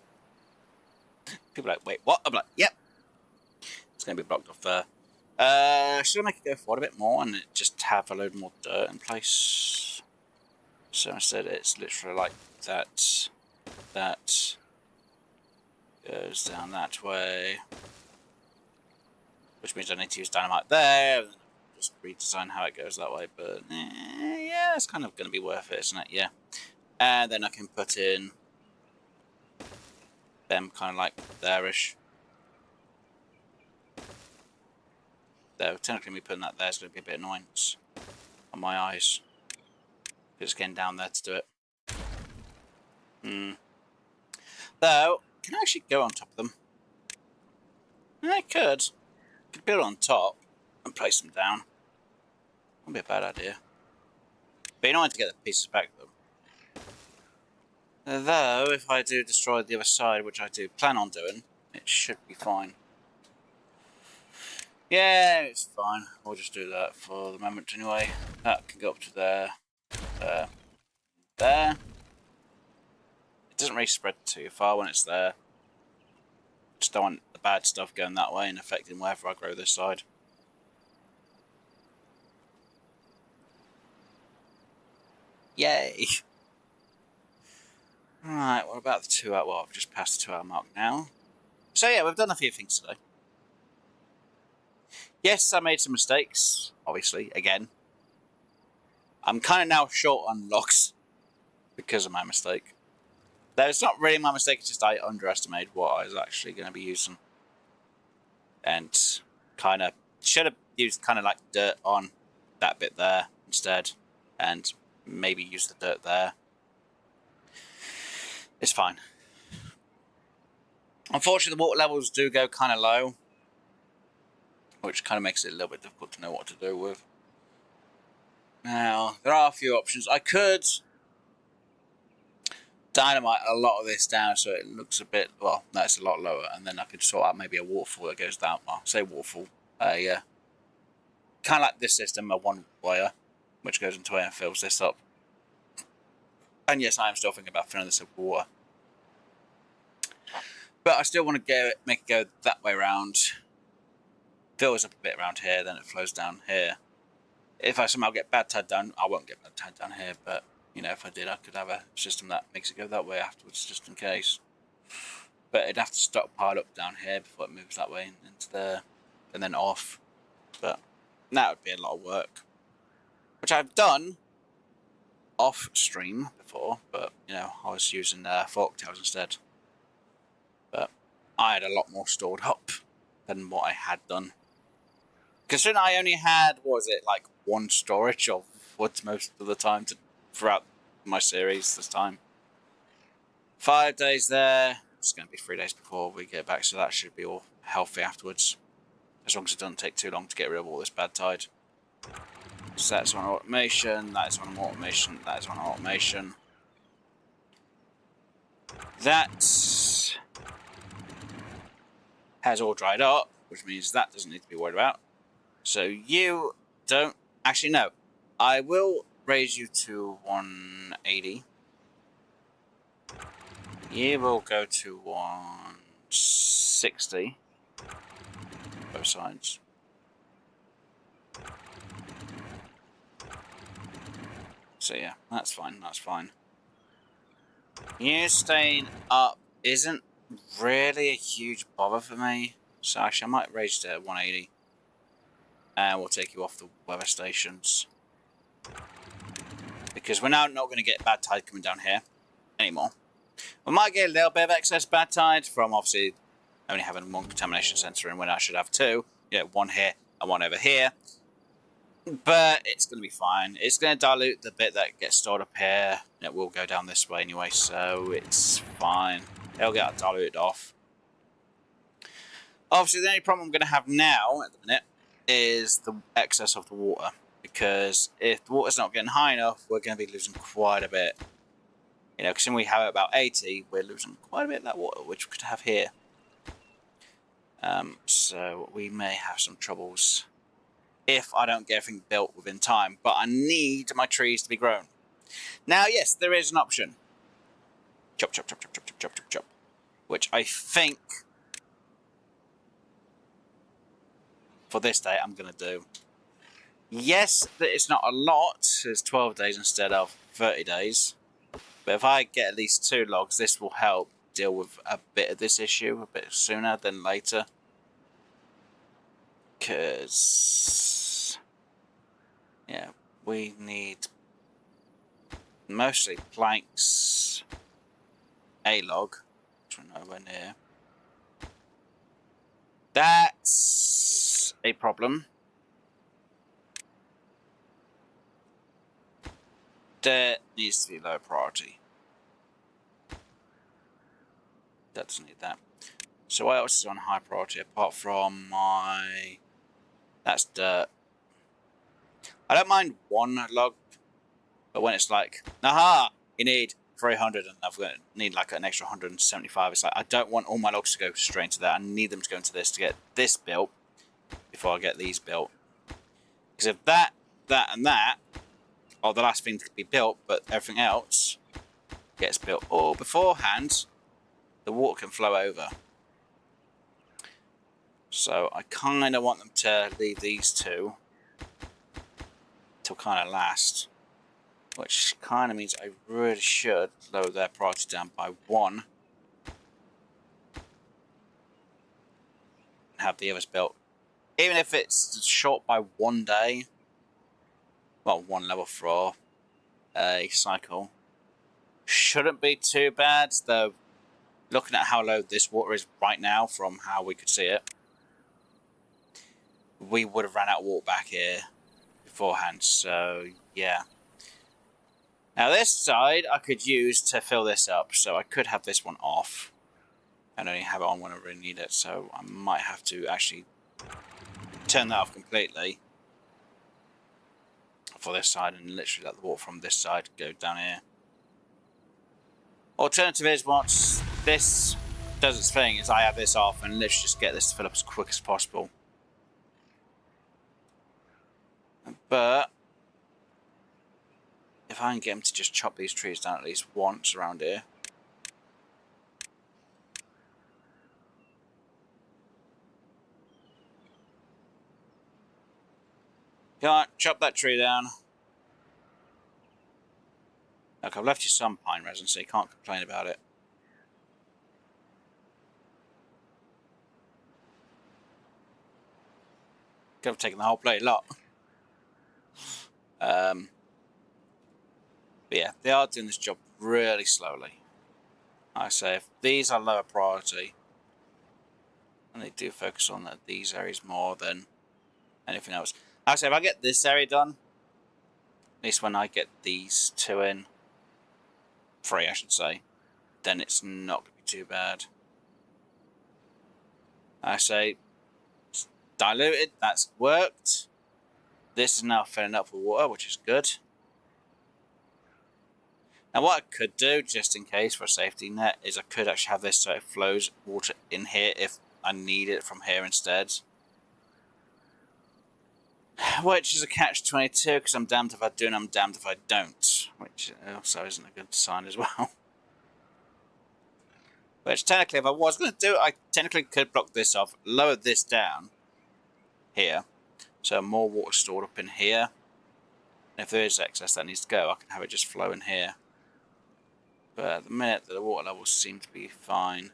People are like, wait, what? I'm like, yep. It's going to be blocked off there. Should I make it go forward a bit more and just have a load more dirt in place? So instead it's literally like that. That goes down that way. Which means I need to use dynamite there. And just redesign how it goes that way. But yeah, it's kind of going to be worth it, isn't it? Yeah. And then I can put in them kind of like there-ish. Though technically me putting that there is going to be a bit annoying on my eyes. Just getting down there to do it. Though, can I actually go on top of them? I could. Could build on top and place them down. Wouldn't be a bad idea. But annoying to get the pieces back though. Though, if I do destroy the other side, which I do plan on doing, it should be fine. Yeah, it's fine. We'll just do that for the moment anyway. That can go up to there, there, there. It doesn't really spread too far when it's there. Just don't want the bad stuff going that way and affecting wherever I grow this side. Yay! Right, what about the 2 hour? Well, I've just passed the 2 hour mark now. So yeah, we've done a few things today. Yes, I made some mistakes, obviously, again. I'm kind of now short on logs because of my mistake. Though it's not really my mistake, it's just I underestimated what I was actually going to be using. And kind of should have used kind of like dirt on that bit there instead, and maybe use the dirt there. It's fine. Unfortunately, the water levels do go kind of low, which kind of makes it a little bit difficult to know what to do with. Now, there are a few options. I could dynamite a lot of this down so it looks a bit, well, no, it's a lot lower, and then I could sort out maybe a waterfall that goes down, well, say waterfall, yeah. Kind of like this system, a one wire, which goes into it and fills this up. And yes, I am still thinking about filling this with water. But I still want to make it go that way around. Fills up a bit around here, then it flows down here. If I somehow get bad tide down, I won't get bad tide down here, but you know, if I did, I could have a system that makes it go that way afterwards, just in case. But it'd have to stockpile up down here before it moves that way into there, and then off. But that would be a lot of work, which I've done off stream before, but you know, I was using Folktails instead. But I had a lot more stored up than what I had done. Considering I only had, what was it, like one storage of woods most of the time throughout my series this time. 5 days there. It's going to be 3 days before we get back, so that should be all healthy afterwards. As long as it doesn't take too long to get rid of all this bad tide. So that's on automation, that is on automation, that is on automation. That has all dried up, which means that doesn't need to be worried about. So you don't... Actually, no. I will raise you to 180. You will go to 160. Both sides. So yeah, that's fine, that's fine. You staying up isn't really a huge bother for me. So actually I might raise to 180. And we'll take you off the weather stations. Because we're now not going to get bad tide coming down here anymore. We might get a little bit of excess bad tide from obviously only having one contamination sensor in when I should have two. Yeah, one here and one over here. But it's going to be fine. It's going to dilute the bit that gets stored up here. It will go down this way anyway, so it's fine. It'll get diluted off. Obviously, the only problem I'm going to have now at the minute is the excess of the water. Because if the water's not getting high enough, we're going to be losing quite a bit. You know, because when we have it about 80, we're losing quite a bit of that water, which we could have here. So we may have some troubles if I don't get everything built within time. But I need my trees to be grown. Now, yes, there is an option. Chop, chop, chop, chop, chop, chop, chop, chop, chop. Which I think for this day I'm going to do. Yes, it's not a lot. It's 12 days instead of 30 days. But if I get at least 2 logs, this will help deal with a bit of this issue a bit sooner than later. Because, yeah, we need mostly planks, a log, which we're nowhere near. That's a problem. That needs to be low priority. That doesn't need that. So what else is on high priority apart from my... That's dirt. I don't mind 1 log, but when it's like, aha, you need 300 and I've got need like an extra 175, it's like I don't want all my logs to go straight into that. I need them to go into this to get this built before I get these built. Because if that, and that are the last thing to be built, but everything else gets built all beforehand, the water can flow over. So I kind of want them to leave these two till kind of last, which kind of means I really should lower their priority down by 1 and have the others built. Even if it's short by 1 day, well, 1 level for a cycle, shouldn't be too bad, though looking at how low this water is right now from how we could see it, we would have ran out of water back here beforehand. So yeah. Now this side I could use to fill this up, so I could have this one off and only have it on when I really need it. So I might have to actually turn that off completely for this side and literally let the water from this side go down here. Alternative is, once this does its thing, is I have this off and literally just get this to fill up as quick as possible. But if I can get him to just chop these trees down at least once around here. Come on, chop that tree down. Look, I've left you some pine resin, so you can't complain about it. Could have taken the whole bloody lot. But yeah, they are doing this job really slowly. Like I say, if these are lower priority, and they do focus on these areas more than anything else. Like I say, if I get this area done, at least when I get these two in, 3 I should say, then it's not going to be too bad. Like I say, it's diluted, that's worked. This is now filling up with water, which is good. Now what I could do, just in case for a safety net, is I could actually have this so it flows water in here if I need it from here instead. Which is a catch-22, because I'm damned if I do and I'm damned if I don't. Which also isn't a good sign as well. Which technically, if I was going to do it, I technically could block this off, lower this down here, so more water stored up in here. And if there is excess that needs to go, I can have it just flow in here. But at the minute, the water levels seem to be fine.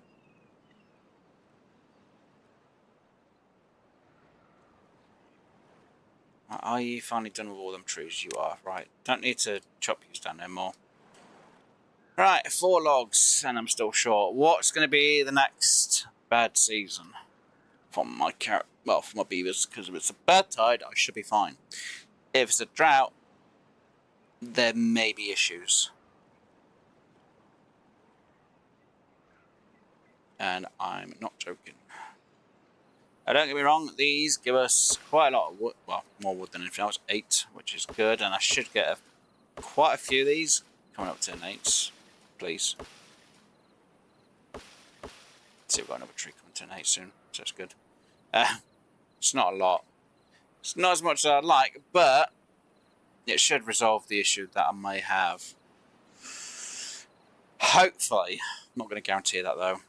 Are you finally done with all them trees? You are, right. Don't need to chop these down no more. Right, 4 logs, and I'm still short. What's going to be the next bad season for my for my beavers? Because if it's a bad tide, I should be fine. If it's a drought, there may be issues. And I'm not joking. Don't get me wrong, these give us quite a lot of wood, well, more wood than anything else, 8, which is good, and I should get quite a few of these coming up to an 8, please. Let's see, we've got another tree coming to an 8 soon, so that's good. It's not a lot. It's not as much as I'd like, but it should resolve the issue that I may have. Hopefully. I'm not going to guarantee that, though.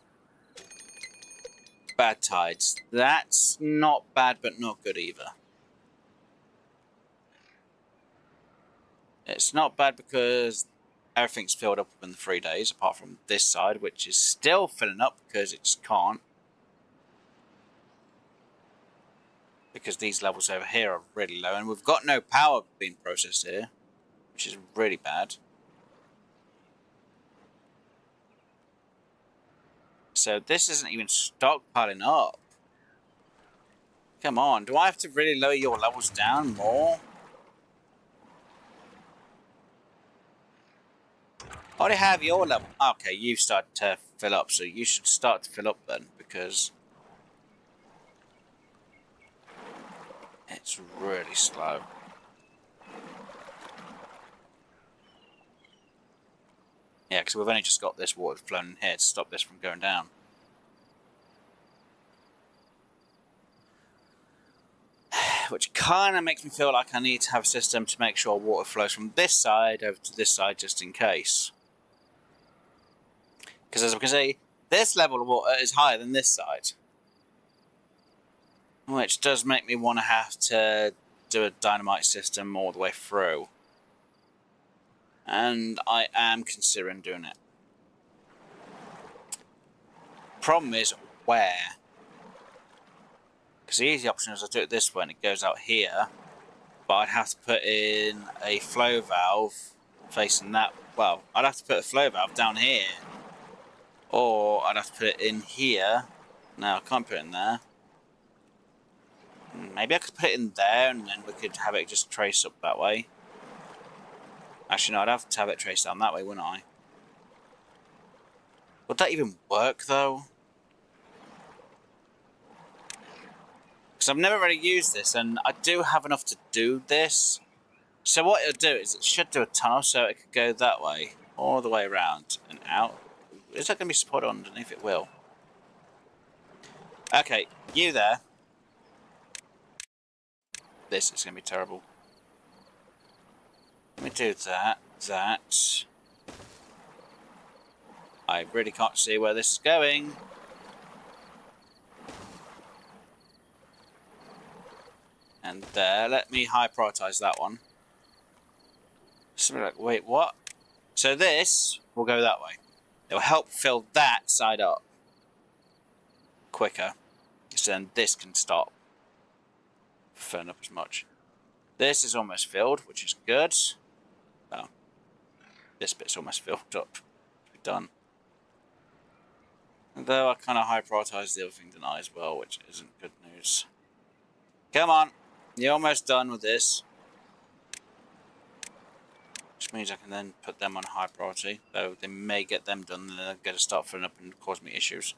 Bad tides. That's not bad, but not good either. It's not bad because everything's filled up in the 3 days, apart from this side, which is still filling up because it just can't. Because these levels over here are really low, and we've got no power being processed here, which is really bad. So this isn't even stockpiling up. Come on, do I have to really lower your levels down more? I already have your level. Okay, you've started to fill up, so you should start to fill up then, because it's really slow. Yeah, because we've only just got this water flowing in here to stop this from going down. Which kind of makes me feel like I need to have a system to make sure water flows from this side over to this side just in case. Because as we can see, this level of water is higher than this side. Which does make me want to have to do a dynamite system all the way through. And I am considering doing it. Problem is, where? Because the easy option is I do it this way and it goes out here. But I'd have to put in a flow valve facing that. Well, I'd have to put a flow valve down here. Or I'd have to put it in here. No, I can't put it in there. Maybe I could put it in there and then we could have it just trace up that way. Actually, no, I'd have to have it traced down that way, wouldn't I? Would that even work, though? Because I've never really used this, and I do have enough to do this. So what it'll do is it should do a tunnel so it could go that way, all the way around and out. Is that going to be supported underneath? It will. Okay, you there. This is going to be terrible. Let me do that. I really can't see where this is going. And there, let me high prioritize that one. So like, wait, what? So this will go that way. It will help fill that side up quicker. So then this can stop filling up as much. This is almost filled, which is good. Oh, this bit's almost filled up. We're done. Though I kind of high prioritize the other thing tonight as well, which isn't good news. Come on, you're almost done with this. Which means I can then put them on high priority, though they may get them done and then they're going to start filling up and cause me issues.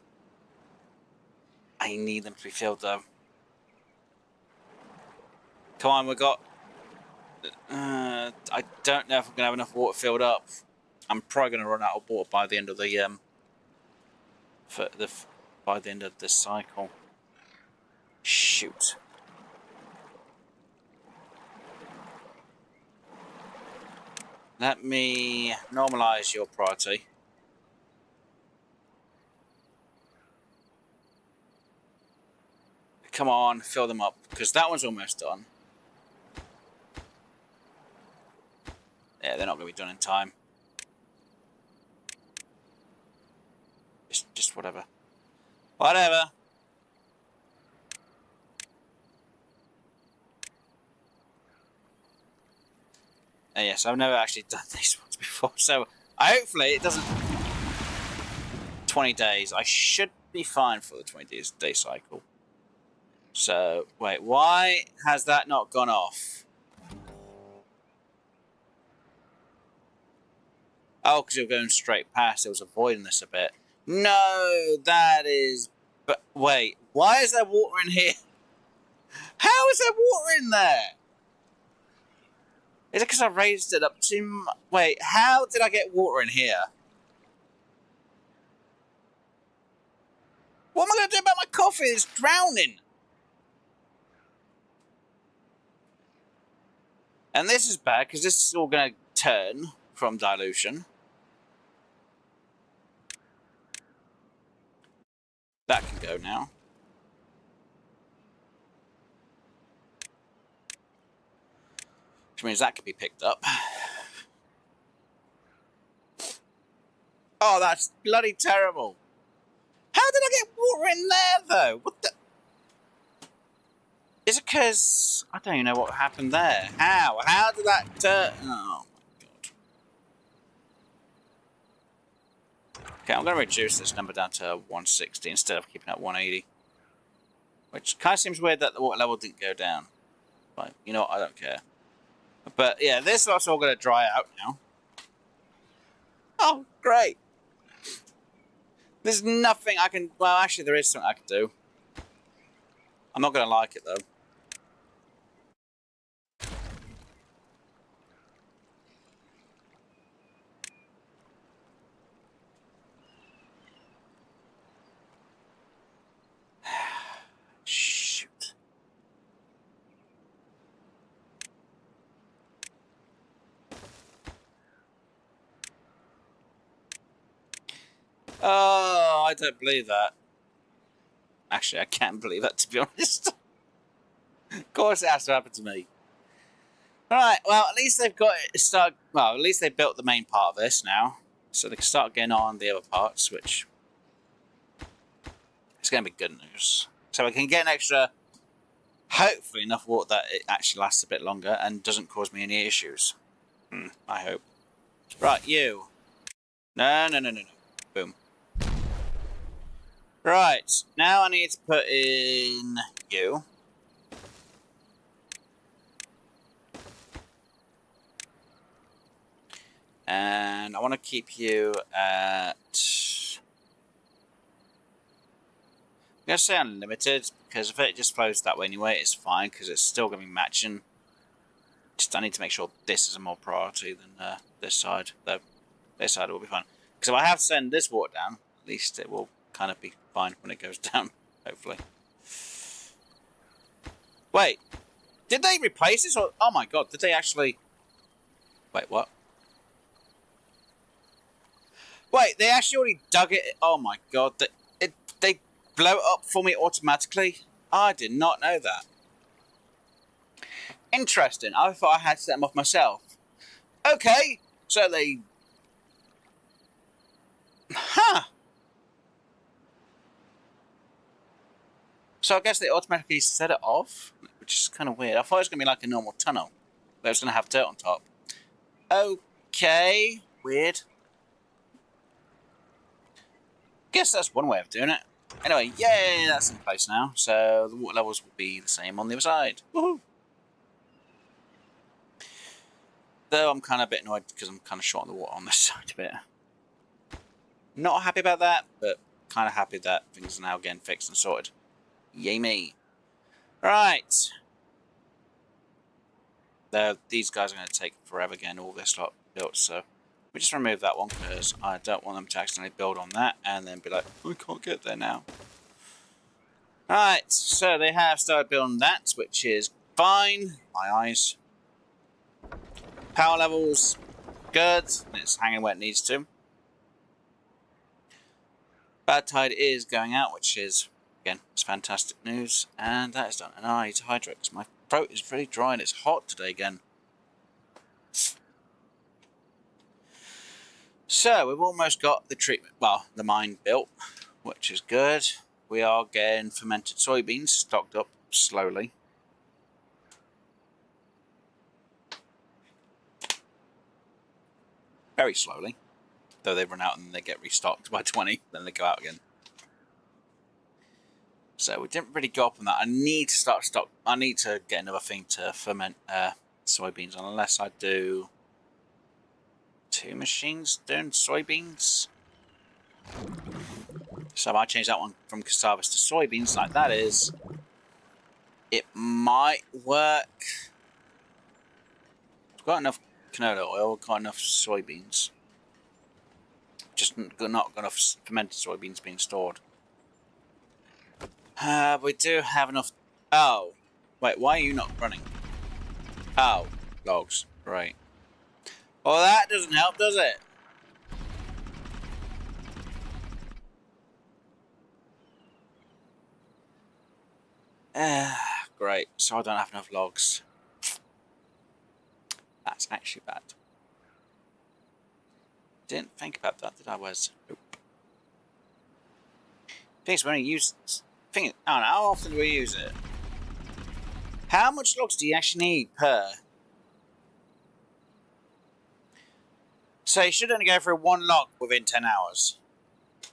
I need them to be filled though. Come on, we've got... I don't know if I'm going to have enough water filled up. I'm probably going to run out of water by the end of the... by the end of this cycle. Shoot. Let me normalize your priority. Come on, fill them up, because that one's almost done. Yeah, they're not going to be done in time. Just whatever. Whatever. Yes, I've never actually done these ones before, so hopefully it doesn't... 20 days. I should be fine for the 20 day cycle. So, wait, why has that not gone off? Oh, because you're going straight past. It was avoiding this a bit. No, that is... But wait, why is there water in here? How is there water in there? Is it because I raised it up to... Wait, how did I get water in here? What am I going to do about my coffee? It's drowning. And this is bad because this is all going to turn from dilution. That can go now. Which means that can be picked up. Oh, that's bloody terrible. How did I get water in there, though? What the... Is it because... I don't even know what happened there. How? How did that turn... Oh, my God. Okay, I'm going to reduce this number down to 160 instead of keeping it at 180. Which kind of seems weird that the water level didn't go down. But, you know what? I don't care. But, yeah, this lot's all going to dry out now. Oh, great. There's nothing I can... Well, actually, there is something I can do. I'm not going to like it, though. Shoot. Oh, I don't believe that. Actually, I can't believe that, to be honest. Of course it has to happen to me. Alright, well, at least they've got it start... Well, at least they built the main part of this now. So they can start getting on the other parts, which... It's going to be good news. So we can get an extra... Hopefully enough water that it actually lasts a bit longer and doesn't cause me any issues. I hope. Right, you. No. Boom. Right, now I need to put in you. And I want to keep you at... I'm going to say unlimited, because if it just flows that way anyway, it's fine, because it's still going to be matching. Just I need to make sure this is a more priority than this side, though this side will be fine. Because if I have to send this water down, at least it will kind of be fine when it goes down, hopefully. Wait, did they replace this? Or, oh my god, did they actually... Wait, what? Wait, they actually already dug it... Oh my god, they blow it up for me automatically? I did not know that. Interesting, I thought I had to set them off myself. Okay, so they... Huh! So I guess they automatically set it off, which is kind of weird. I thought it was going to be like a normal tunnel, but it was going to have dirt on top. Okay, weird. Guess that's one way of doing it. Anyway, yay, that's in place now. So the water levels will be the same on the other side. Woohoo! Though I'm kind of a bit annoyed because I'm kind of short on the water on this side a bit. Not happy about that, but kind of happy that things are now getting fixed and sorted. Yay me. Right. These guys are going to take forever getting all this lot built, so we just remove that one because I don't want them to accidentally build on that and then be like, we can't get there now. Right, so they have started building that, which is fine. My eyes. Power levels, good. It's hanging where it needs to. Bad tide is going out, which is, again, it's fantastic news. And that is done. And I need to hydrate because my throat is pretty dry and it's hot today again. So we've almost got the treatment, well, the mine built, which is good. We are getting fermented soybeans stocked up slowly. Very slowly. Though they run out and they get restocked by 20, then they go out again. So we didn't really go up on that. I need to start stock. I need to get another thing to ferment soybeans, unless I do 2 machines doing soybeans. So I might change that one from cassavas to soybeans, like that is. It might work. I've got enough canola oil, got enough soybeans. Just not got enough fermented soybeans being stored. We do have enough... Oh. Wait, why are you not running? Oh. Logs. Right. Well, that doesn't help, does it? Great. So I don't have enough logs. That's actually bad. Didn't think about that, did I? Nope. Things we only use. I don't know, how often do we use it? How much logs do you actually need per? So you should only go through 1 log within 10 hours.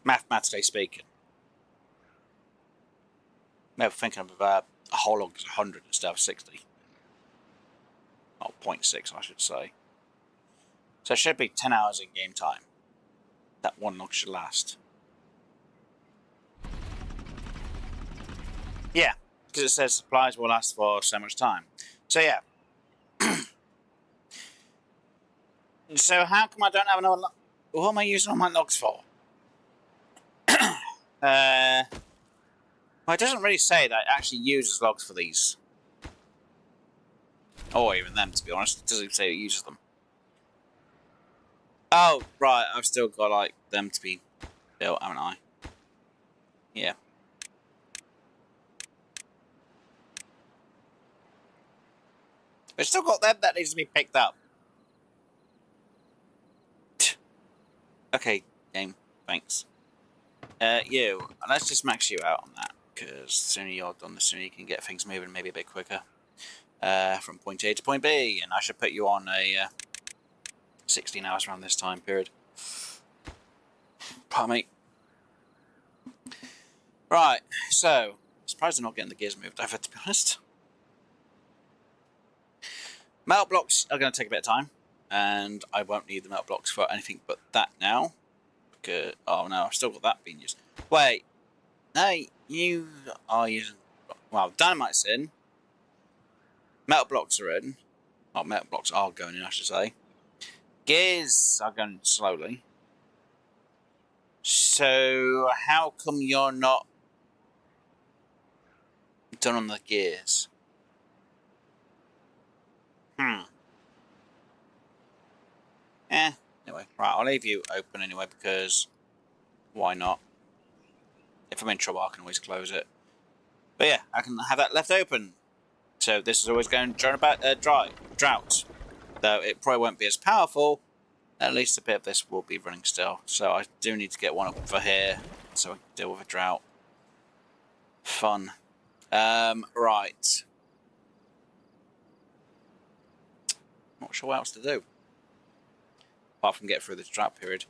Mathematically speaking. Maybe thinking of a whole log is 100 instead of 60. Oh, 0.6 I should say. So it should be 10 hours in game time. That 1 log should last. Yeah, because it says supplies will last for so much time. So yeah. So how come I don't have another log? What am I using all my logs for? Well, it doesn't really say that it actually uses logs for these. Or even them, to be honest. It doesn't say it uses them. Oh, right, I've still got, like, them to be built, haven't I? Yeah. We've still got them that needs to be picked up. Okay, game, thanks. You, let's just max you out on that, because the sooner you're done, the sooner you can get things moving maybe a bit quicker. From point A to point B, and I should put you on a 16 hours around this time period. Pardon me. Right, so, I'm surprised I'm not getting the gears moved over, to be honest. Metal blocks are going to take a bit of time. and I won't need the metal blocks for anything but that now. Because, oh no, I've still got that being used. Wait, no, you are using. Well, dynamite's in. Metal blocks are in. Oh, metal blocks are going in, I should say. Gears are going slowly. So, how come you're not done on the gears? Anyway, right, I'll leave you open anyway, because why not? If I'm in trouble, I can always close it. But yeah, I can have that left open. So this is always going during about drought. Though it probably won't be as powerful, at least a bit of this will be running still. So I do need to get one up for here, so I can deal with a drought. Fun. Right. Not sure what else to do, apart from get through this drought period.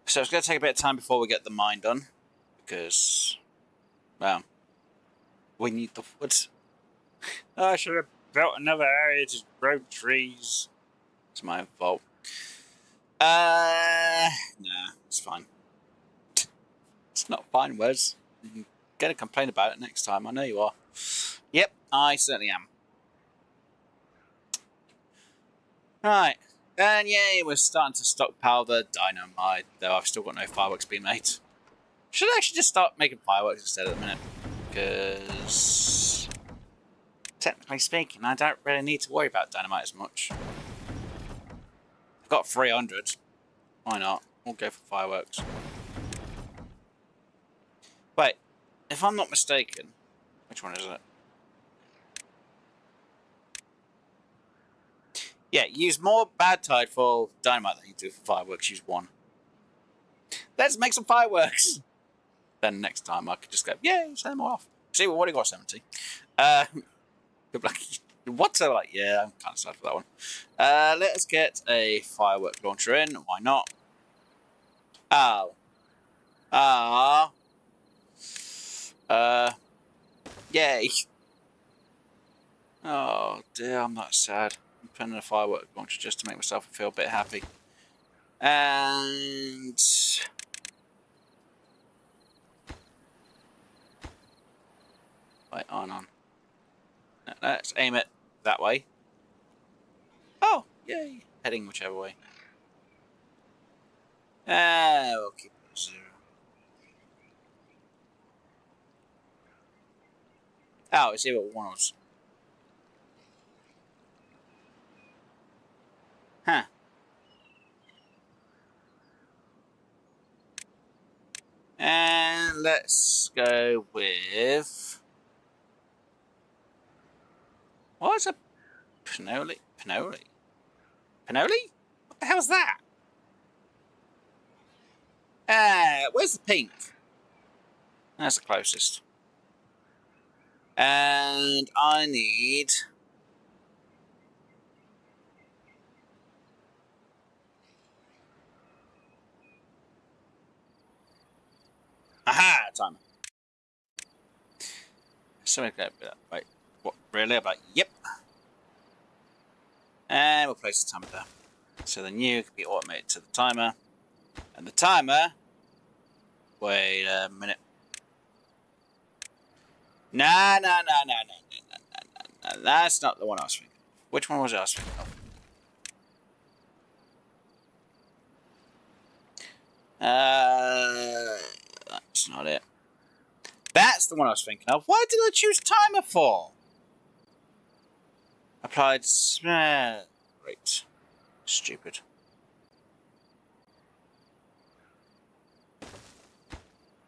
So it's going to take a bit of time before we get the mine done, because, well, we need the wood. Oh, I should have built another area to grow trees. It's my own fault. Nah, it's fine. It's not fine, Wes. You're going to complain about it next time. I know you are. Yep, I certainly am. Right. And yay, we're starting to stockpile the dynamite, though I've still got no fireworks being made. Should I actually just start making fireworks instead at the minute? Because, technically speaking, I don't really need to worry about dynamite as much. I've got 300. Why not? We'll go for fireworks. Wait, if I'm not mistaken, which one is it? Yeah, use more bad tide for dynamite than you do for fireworks. Use 1. Let's make some fireworks! Then next time I could just go, yay, send them off. See, we've already got 70. Good luck. What? So like, yeah, I'm kind of sad for that one. Let us get a firework launcher in. Why not? Oh. Ah. Yay. Oh dear, I'm that sad. I'm putting a firework launcher just to make myself feel a bit happy. And wait, on. Let's aim it that way. Oh, yay! Heading whichever way. We'll keep it at 0. Oh, it's here what 1 was. Huh. And let's go with... What is a Pinoli? Pinoli? Pinoli? What the hell's that? Where's the pink? That's the closest. And I need... Aha! Timer. So we go. Wait, what? Really? I'm like, yep. And we'll place the timer there. So the new can be automated to the timer. And the timer... Wait a minute. No. That's not the one I was thinking of. Which one was I thinking of? That's not it. That's the one I was thinking of. Why did I choose timer for? Applied... Great. Stupid.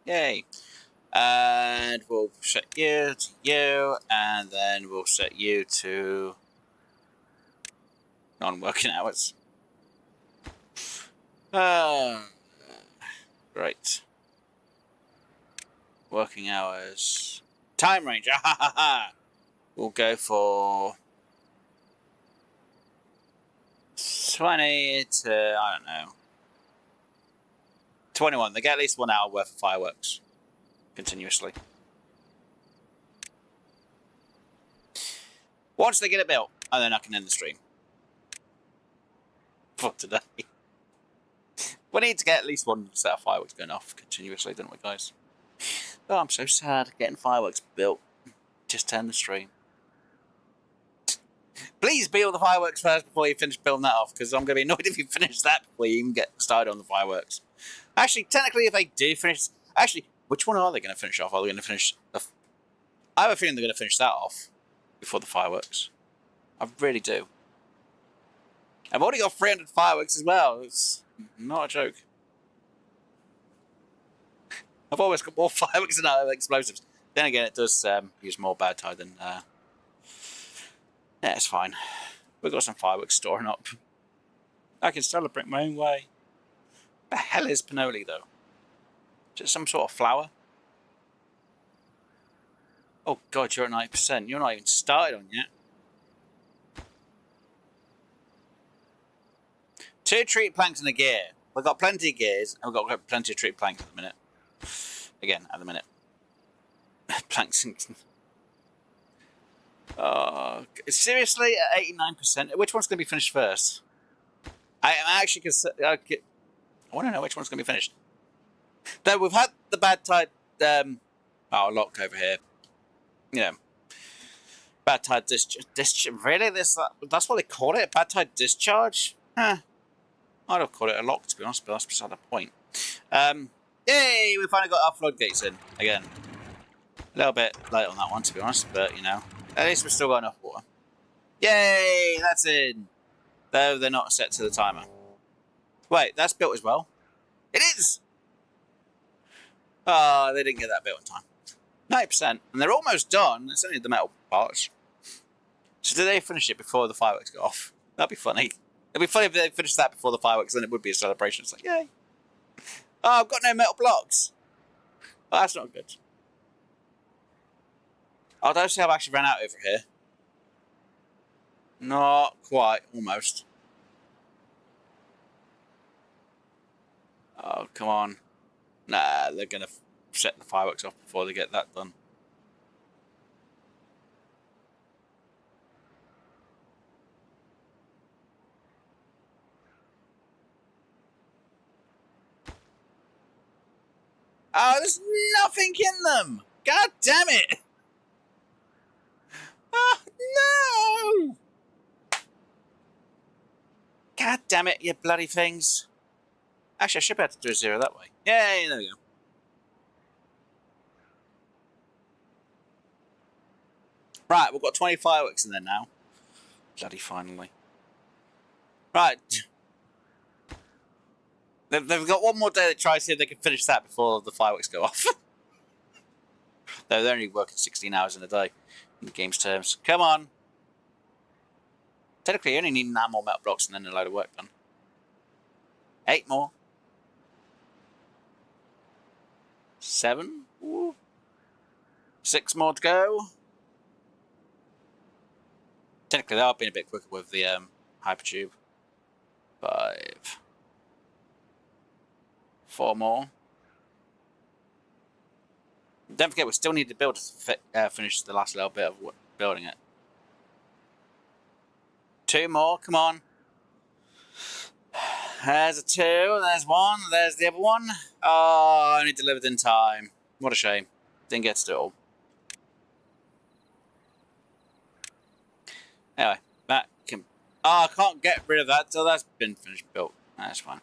Yay. And we'll set you to you, and then we'll set you to non-working hours. Great. Working hours. Time range. We'll go for 20 to, I don't know, 21. They get at least 1 hour worth of fireworks continuously. Once they get it built, and then I can end the stream. for today. We need to get at least one set of fireworks going off continuously, don't we, guys? Oh, I'm so sad getting fireworks built. Just turn the stream. Please build the fireworks first before you finish building that off, because I'm going to be annoyed if you finish that before you even get started on the fireworks. Actually, technically, if they do finish... Actually, which one are they going to finish off? Are they going to finish... I have a feeling they're going to finish that off before the fireworks. I really do. I've already got 300 fireworks as well. It's not a joke. I've always got more fireworks than other explosives. Then again, it does use more bad tide than... Yeah, it's fine. We've got some fireworks storing up. I can celebrate my own way. The hell is Pinoli, though? Is it some sort of flower? Oh god, you're at 90%. You're not even started on yet. 2 treat planks and a gear. We've got plenty of gears, and we've got plenty of treat planks at the minute. Again, at the minute. Planks and... seriously, at 89%? Which one's going to be finished first? I actually I want to know which one's going to be finished. Though we've had the bad tide... locked over here. Yeah. Bad tide discharge. Really? That's what they call it? Bad tide discharge? Huh. I'd have called it a lock, to be honest, but that's beside the point. Yay! We finally got our floodgates in again. A little bit late on that one, to be honest, but you know, at least we've still got enough water. Yay! That's in. Though they're not set to the timer. Wait, that's built as well. It is. Oh, they didn't get that built in time. 90%, and they're almost done. It's only the metal parts. So did they finish it before the fireworks go off? That'd be funny. It'd be funny if they finished that before the fireworks, then it would be a celebration. It's like, yay. Oh, I've got no metal blocks. Oh, that's not good. Oh, don't see I've actually ran out over here. Not quite, almost. Oh, come on. Nah, they're going to set the fireworks off before they get that done. Oh, there's nothing in them! God damn it! Oh, no! God damn it, you bloody things. Actually, I should be able to do a 0 that way. Yay, there we go. Right, we've got 20 fireworks in there now. Bloody finally. Right. They've got one more day to try to see if they can finish that before the fireworks go off. They're only working 16 hours in a day in the game's terms. Come on. Technically, you only need 9 more metal blocks and then a load of work done. 8 more. 7. Ooh. 6 more to go. Technically, they are being a bit quicker with the hypertube. 5. 4 more. Don't forget, we still need to build to finish the last little bit of building it. 2 more, come on. There's a 2, there's 1, there's the other one. Oh, only delivered in time. What a shame. Didn't get to do it all. Anyway, that can... Oh, I can't get rid of that till that's been finished built. That's fine.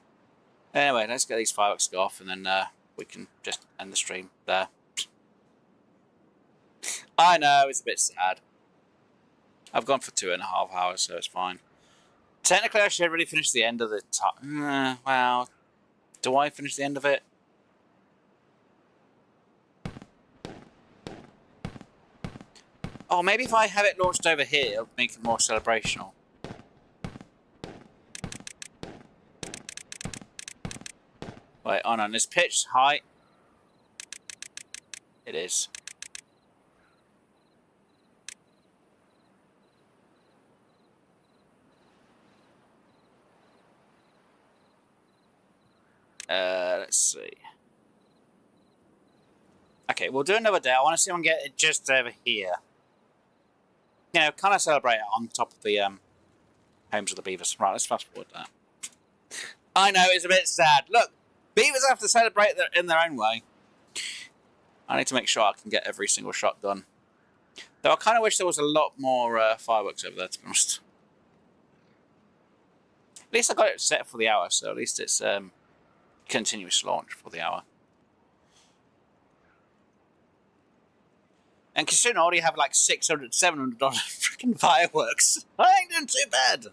Anyway, let's get these fireworks to go off and then we can just end the stream there. I know, it's a bit sad. I've gone for 2.5 hours, so it's fine. Technically, I should have really finished the end of the time. Wow. Do I finish the end of it? Oh, maybe if I have it launched over here, it'll make it more celebrational. Wait, on this pitch height. It is. Let's see. Okay, we'll do another day. I want to see if I can get it just over here. You know, kind of celebrate it on top of the homes of the beavers. Right, let's fast forward that. I know, it's a bit sad. Look, beavers have to celebrate in their own way. I need to make sure I can get every single shot done. Though I kind of wish there was a lot more fireworks over there, to be honest. At least I got it set for the hour, so at least it's continuous launch for the hour. And considering I already have like $600, $700 freaking fireworks, I ain't doing too bad.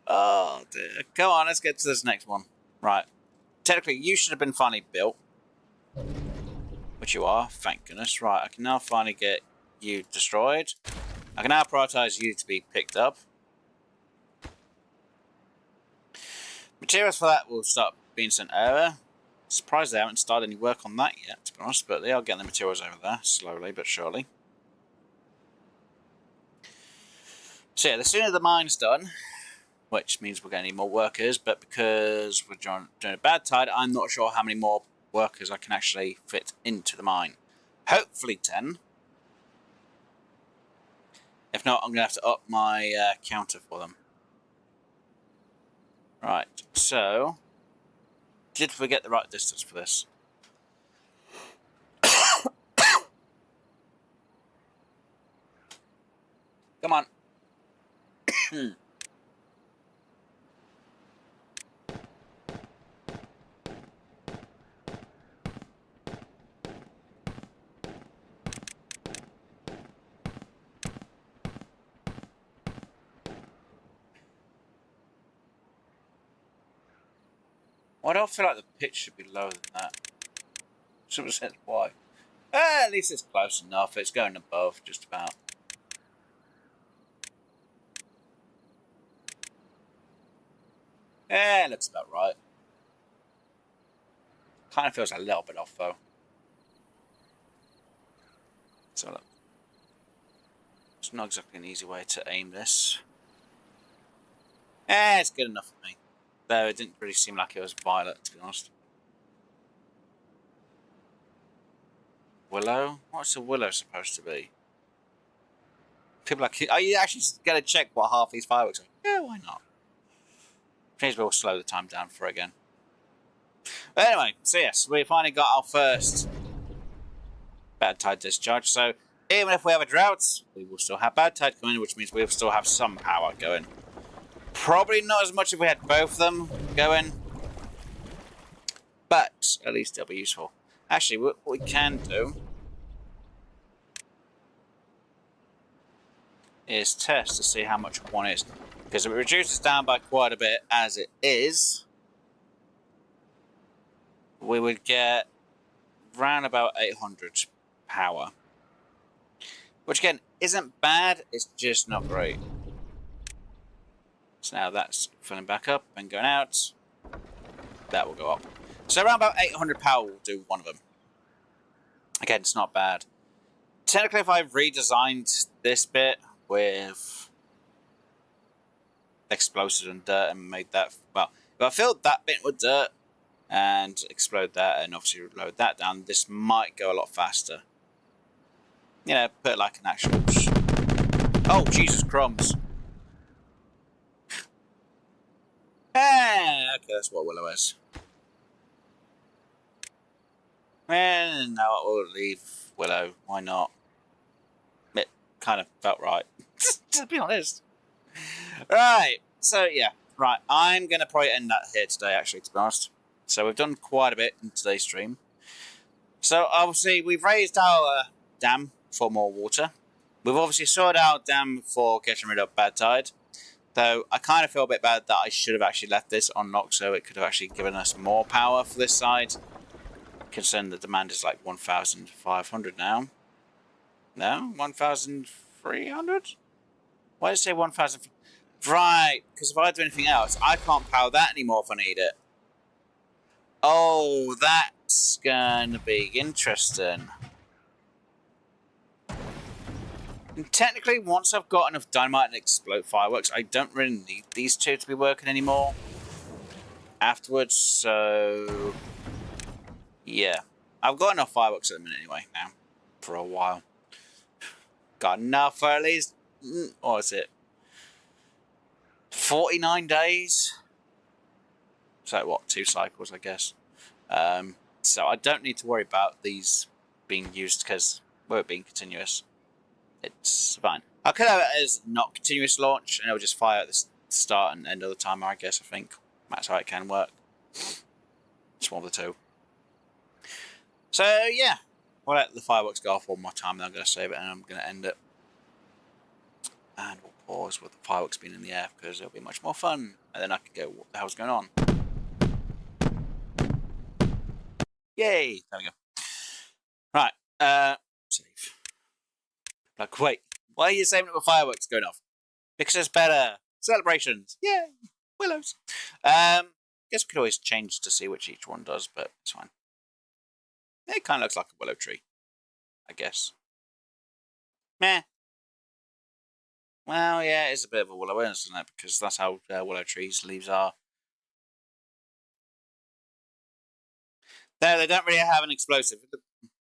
Oh dear. Go on, let's get to this next one. Right. Technically, you should have been finally built. Which you are, thank goodness. Right, I can now finally get you destroyed. I can now prioritize you to be picked up. Materials for that will start being sent over. Surprised they haven't started any work on that yet, to be honest, but they are getting the materials over there, slowly but surely. So yeah, the sooner the mine's done, which means we're going to need more workers, but because we're doing a bad tide, I'm not sure how many more workers I can actually fit into the mine. Hopefully 10. If not, I'm going to have to up my counter for them. Right, so did we get the right distance for this? Come on. Why do I feel like the pitch should be lower than that? Someone said why. At least it's close enough. It's going above, just about. Yeah, it looks about right. Kind of feels a little bit off, though. So look. It's not exactly an easy way to aim this. It's good enough for me. Though it didn't really seem like it was violet, to be honest. Willow? What's a willow supposed to be? People are like, are you actually going to check what half these fireworks are? Yeah, why not? Maybe we'll slow the time down for it again. But anyway, so yes, we finally got our first bad tide discharge. So even if we have a drought, we will still have bad tide coming, which means we'll still have some power going. Probably not as much if we had both of them going, but at least it'll be useful. Actually, what we can do is test to see how much one is. Because if it reduces down by quite a bit as it is, we would get around about 800 power. Which again, isn't bad, it's just not great. So now that's filling back up and going out. That will go up. So around about 800 power will do one of them. Again, it's not bad. Technically, if I redesigned this bit with explosives and dirt and made that, well, if I filled that bit with dirt and explode that and obviously load that down, this might go a lot faster. You know, put like an actual... Oh, Jesus crumbs. Okay, that's what Willow is. And now I will leave Willow. Why not? It kind of felt right, to be honest. Right, so yeah, right. I'm going to probably end that here today, actually, to be honest. So we've done quite a bit in today's stream. So obviously we've raised our dam for more water. We've obviously sorted out dam for getting rid of bad tide. Though I kind of feel a bit bad that I should have actually left this unlocked so it could have actually given us more power for this side. Considering the demand is like 1,500 now. No? 1,300? Why did it say 1,000? Right, because if I do anything else, I can't power that anymore if I need it. Oh, that's going to be interesting. And technically, once I've got enough dynamite and explode fireworks, I don't really need these two to be working anymore afterwards, so yeah. I've got enough fireworks at the minute anyway, now, for a while. Got enough for at least, what is it, 49 days? So what, 2 cycles, I guess. So I don't need to worry about these being used because we're being continuous. It's fine. I could have it as not continuous launch, and it'll just fire at the start and end of the timer, I guess. I think that's how it can work. It's one of the two. So yeah, we'll let the fireworks go off one more time, then I'm going to save it and I'm going to end it. And we'll pause with the fireworks being in the air because it'll be much more fun. And then I can go, what the hell's going on? Yay! There we go. Right, save. Like, wait, why are you saving it with fireworks going off? Because it's better. Celebrations! Yay! Willows! Guess we could always change to see which each one does, but it's fine. It kind of looks like a willow tree, I guess. Meh. Well, yeah, it's a bit of a willow, isn't it? Because that's how willow trees' leaves are. They don't really have an explosive.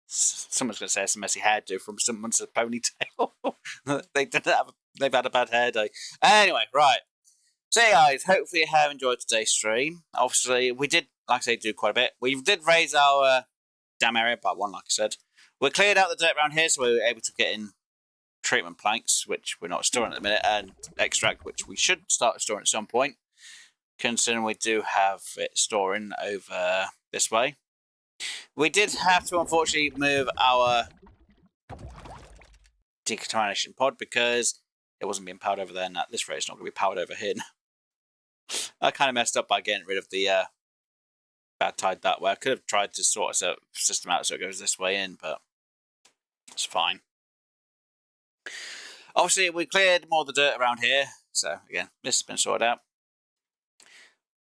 Someone's going to say it's a messy hairdo from someone's ponytail. They've had a bad hair day. Anyway, right. So, guys, hopefully you have enjoyed today's stream. Obviously, we did, like I say, do quite a bit. We did raise our dam area by 1, like I said. We cleared out the dirt around here, so we were able to get in treatment planks, which we're not storing at the minute, and extract, which we should start storing at some point, considering we do have it storing over this way. We did have to, unfortunately, move our decontamination pod because it wasn't being powered over there, and at this rate, it's not going to be powered over here. I kind of messed up by getting rid of the bad tide that way. I could have tried to sort a system out so it goes this way in, but it's fine. Obviously, we cleared more of the dirt around here, so again, this has been sorted out.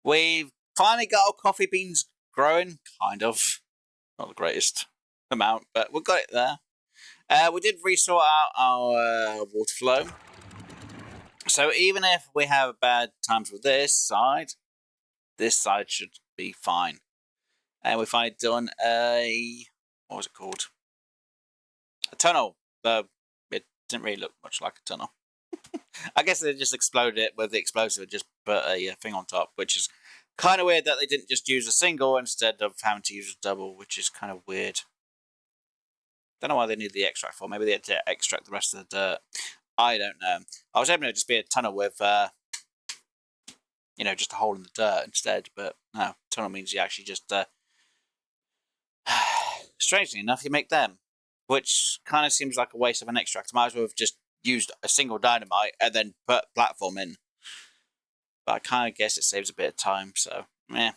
We've finally got our coffee beans growing, kind of. Not the greatest amount, but we've got it there. We did resort out our water flow. So even if we have bad times with this side should be fine. And we finally done a, what was it called? A tunnel. It didn't really look much like a tunnel. I guess they just exploded it with the explosive and just put a thing on top, which is kind of weird that they didn't just use a single instead of having to use a double, which is kind of weird. Don't know why they need the extract for. Maybe they had to extract the rest of the dirt. I don't know. I was hoping it would just be a tunnel with, just a hole in the dirt instead, but no. Tunnel means you actually just, strangely enough, you make them, which kind of seems like a waste of an extract. I might as well have just used a single dynamite and then put platform in. But I kind of guess it saves a bit of time, so, meh.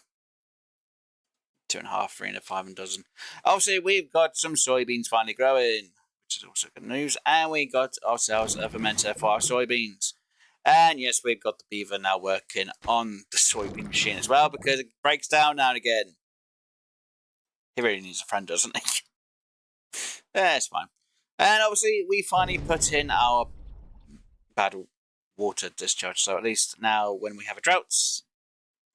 2.5, 3 and a 5 and dozen. Obviously, we've got some soybeans finally growing, which is also good news. And we got ourselves a fermenter for our soybeans. And yes, we've got the beaver now working on the soybean machine as well, because it breaks down now and again. He really needs a friend, doesn't he? Yeah, it's fine. And obviously, we finally put in our bad water discharge. So at least now, when we have a droughts,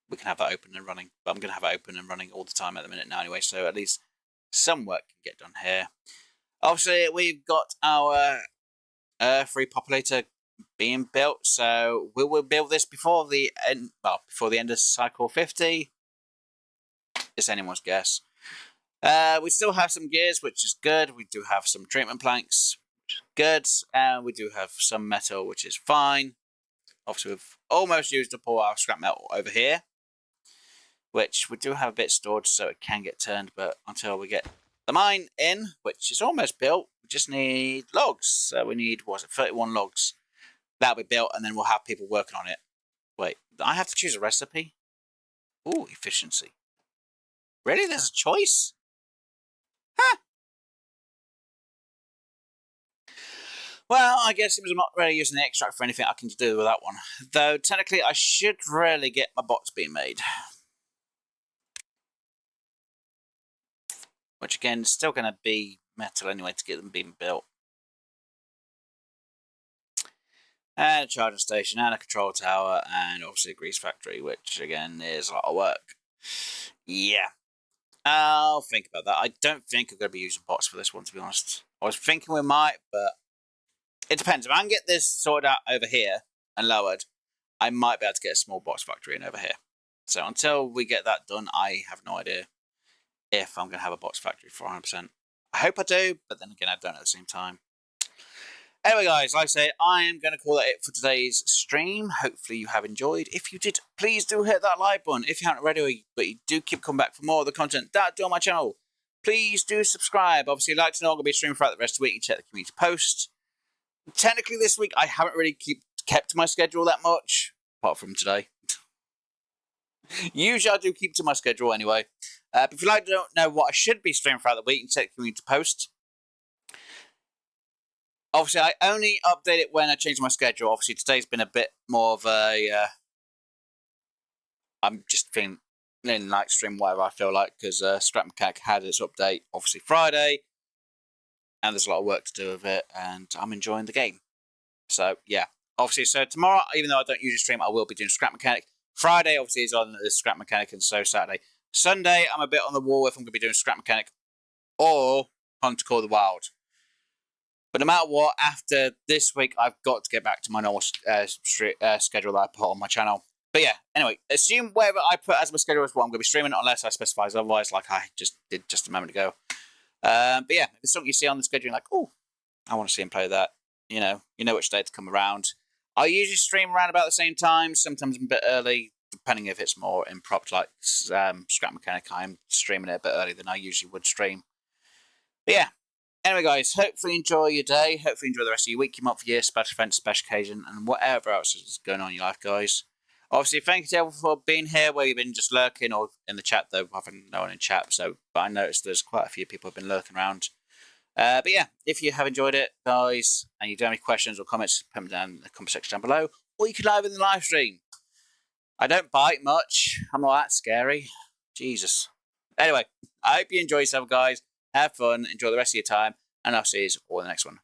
we can have that open and running. But I'm going to have it open and running all the time at the minute now anyway. So at least some work can get done here. Obviously, we've got our free populator being built. So we will build this before the end. Well, before the end of cycle 50. It's anyone's guess. We still have some gears, which is good. We do have some treatment planks, which is good. And we do have some metal, which is fine. Obviously, we've almost used up all our scrap metal over here, which we do have a bit stored so it can get turned. But until we get the mine in, which is almost built, we just need logs. So we need, 31 logs. That'll be built, and then we'll have people working on it. Wait, I have to choose a recipe? Ooh, efficiency. Really? There's a choice? Huh. Well, I guess I'm not really using the extract for anything I can do with that one. Though, technically, I should really get my bots being made. Which, again, is still going to be metal anyway to get them being built. And a charging station, and a control tower, and obviously a grease factory, which, again, is a lot of work. Yeah. I'll think about that. I don't think I'm going to be using bots for this one, to be honest. I was thinking we might, but it depends. If I can get this sorted out over here and lowered, I might be able to get a small box factory in over here. So until we get that done, I have no idea if I'm going to have a box factory for 100%. I hope I do, but then again, I don't at the same time. Anyway, guys, like I say, I am going to call it for today's stream. Hopefully you have enjoyed. If you did, please do hit that like button. If you haven't already, but you do keep coming back for more of the content that I do on my channel, please do subscribe. Obviously, like to know I'm going to be streaming throughout the rest of the week. You check the community post. Technically, this week, I haven't really kept to my schedule that much, apart from today. Usually, I do keep to my schedule anyway. But if you like to know what I should be streaming throughout the week, you check the community post. Obviously, I only update it when I change my schedule. Obviously, today's been a bit more of a... I'm just feeling like stream whatever I feel like, because Scrap Mechanic had its update, obviously, Friday. And there's a lot of work to do with it, and I'm enjoying the game. So, yeah. Obviously, so tomorrow, even though I don't usually stream, I will be doing Scrap Mechanic. Friday, obviously, is on the Scrap Mechanic, and so Saturday. Sunday, I'm a bit on the wall if I'm going to be doing Scrap Mechanic or Hunt to Call the Wild. But no matter what, after this week, I've got to get back to my normal schedule that I put on my channel. But yeah, anyway, assume whatever I put as my schedule is what I'm going to be streaming, unless I specify otherwise, like I just did just a moment ago. But yeah, if it's something you see on the schedule, you're like, oh, I want to see him play that. You know which day to come around. I usually stream around about the same time, sometimes a bit early, depending if it's more impromptu, like Scrap Mechanic. I'm streaming it a bit earlier than I usually would stream. But yeah. Anyway, guys, hopefully enjoy your day. Hopefully enjoy the rest of your week, your month, your year, special event, special occasion, and whatever else is going on in your life, guys. Obviously, thank you to everyone for being here, where you've been just lurking, or in the chat, though. I haven't no one in chat, but I noticed there's quite a few people who have been lurking around. But yeah, if you have enjoyed it, guys, and you do have any questions or comments, put them down in the comment section down below, or you can live in the live stream. I don't bite much. I'm not that scary. Jesus. Anyway, I hope you enjoy yourself, guys. Have fun, enjoy the rest of your time, and I'll see you all in the next one.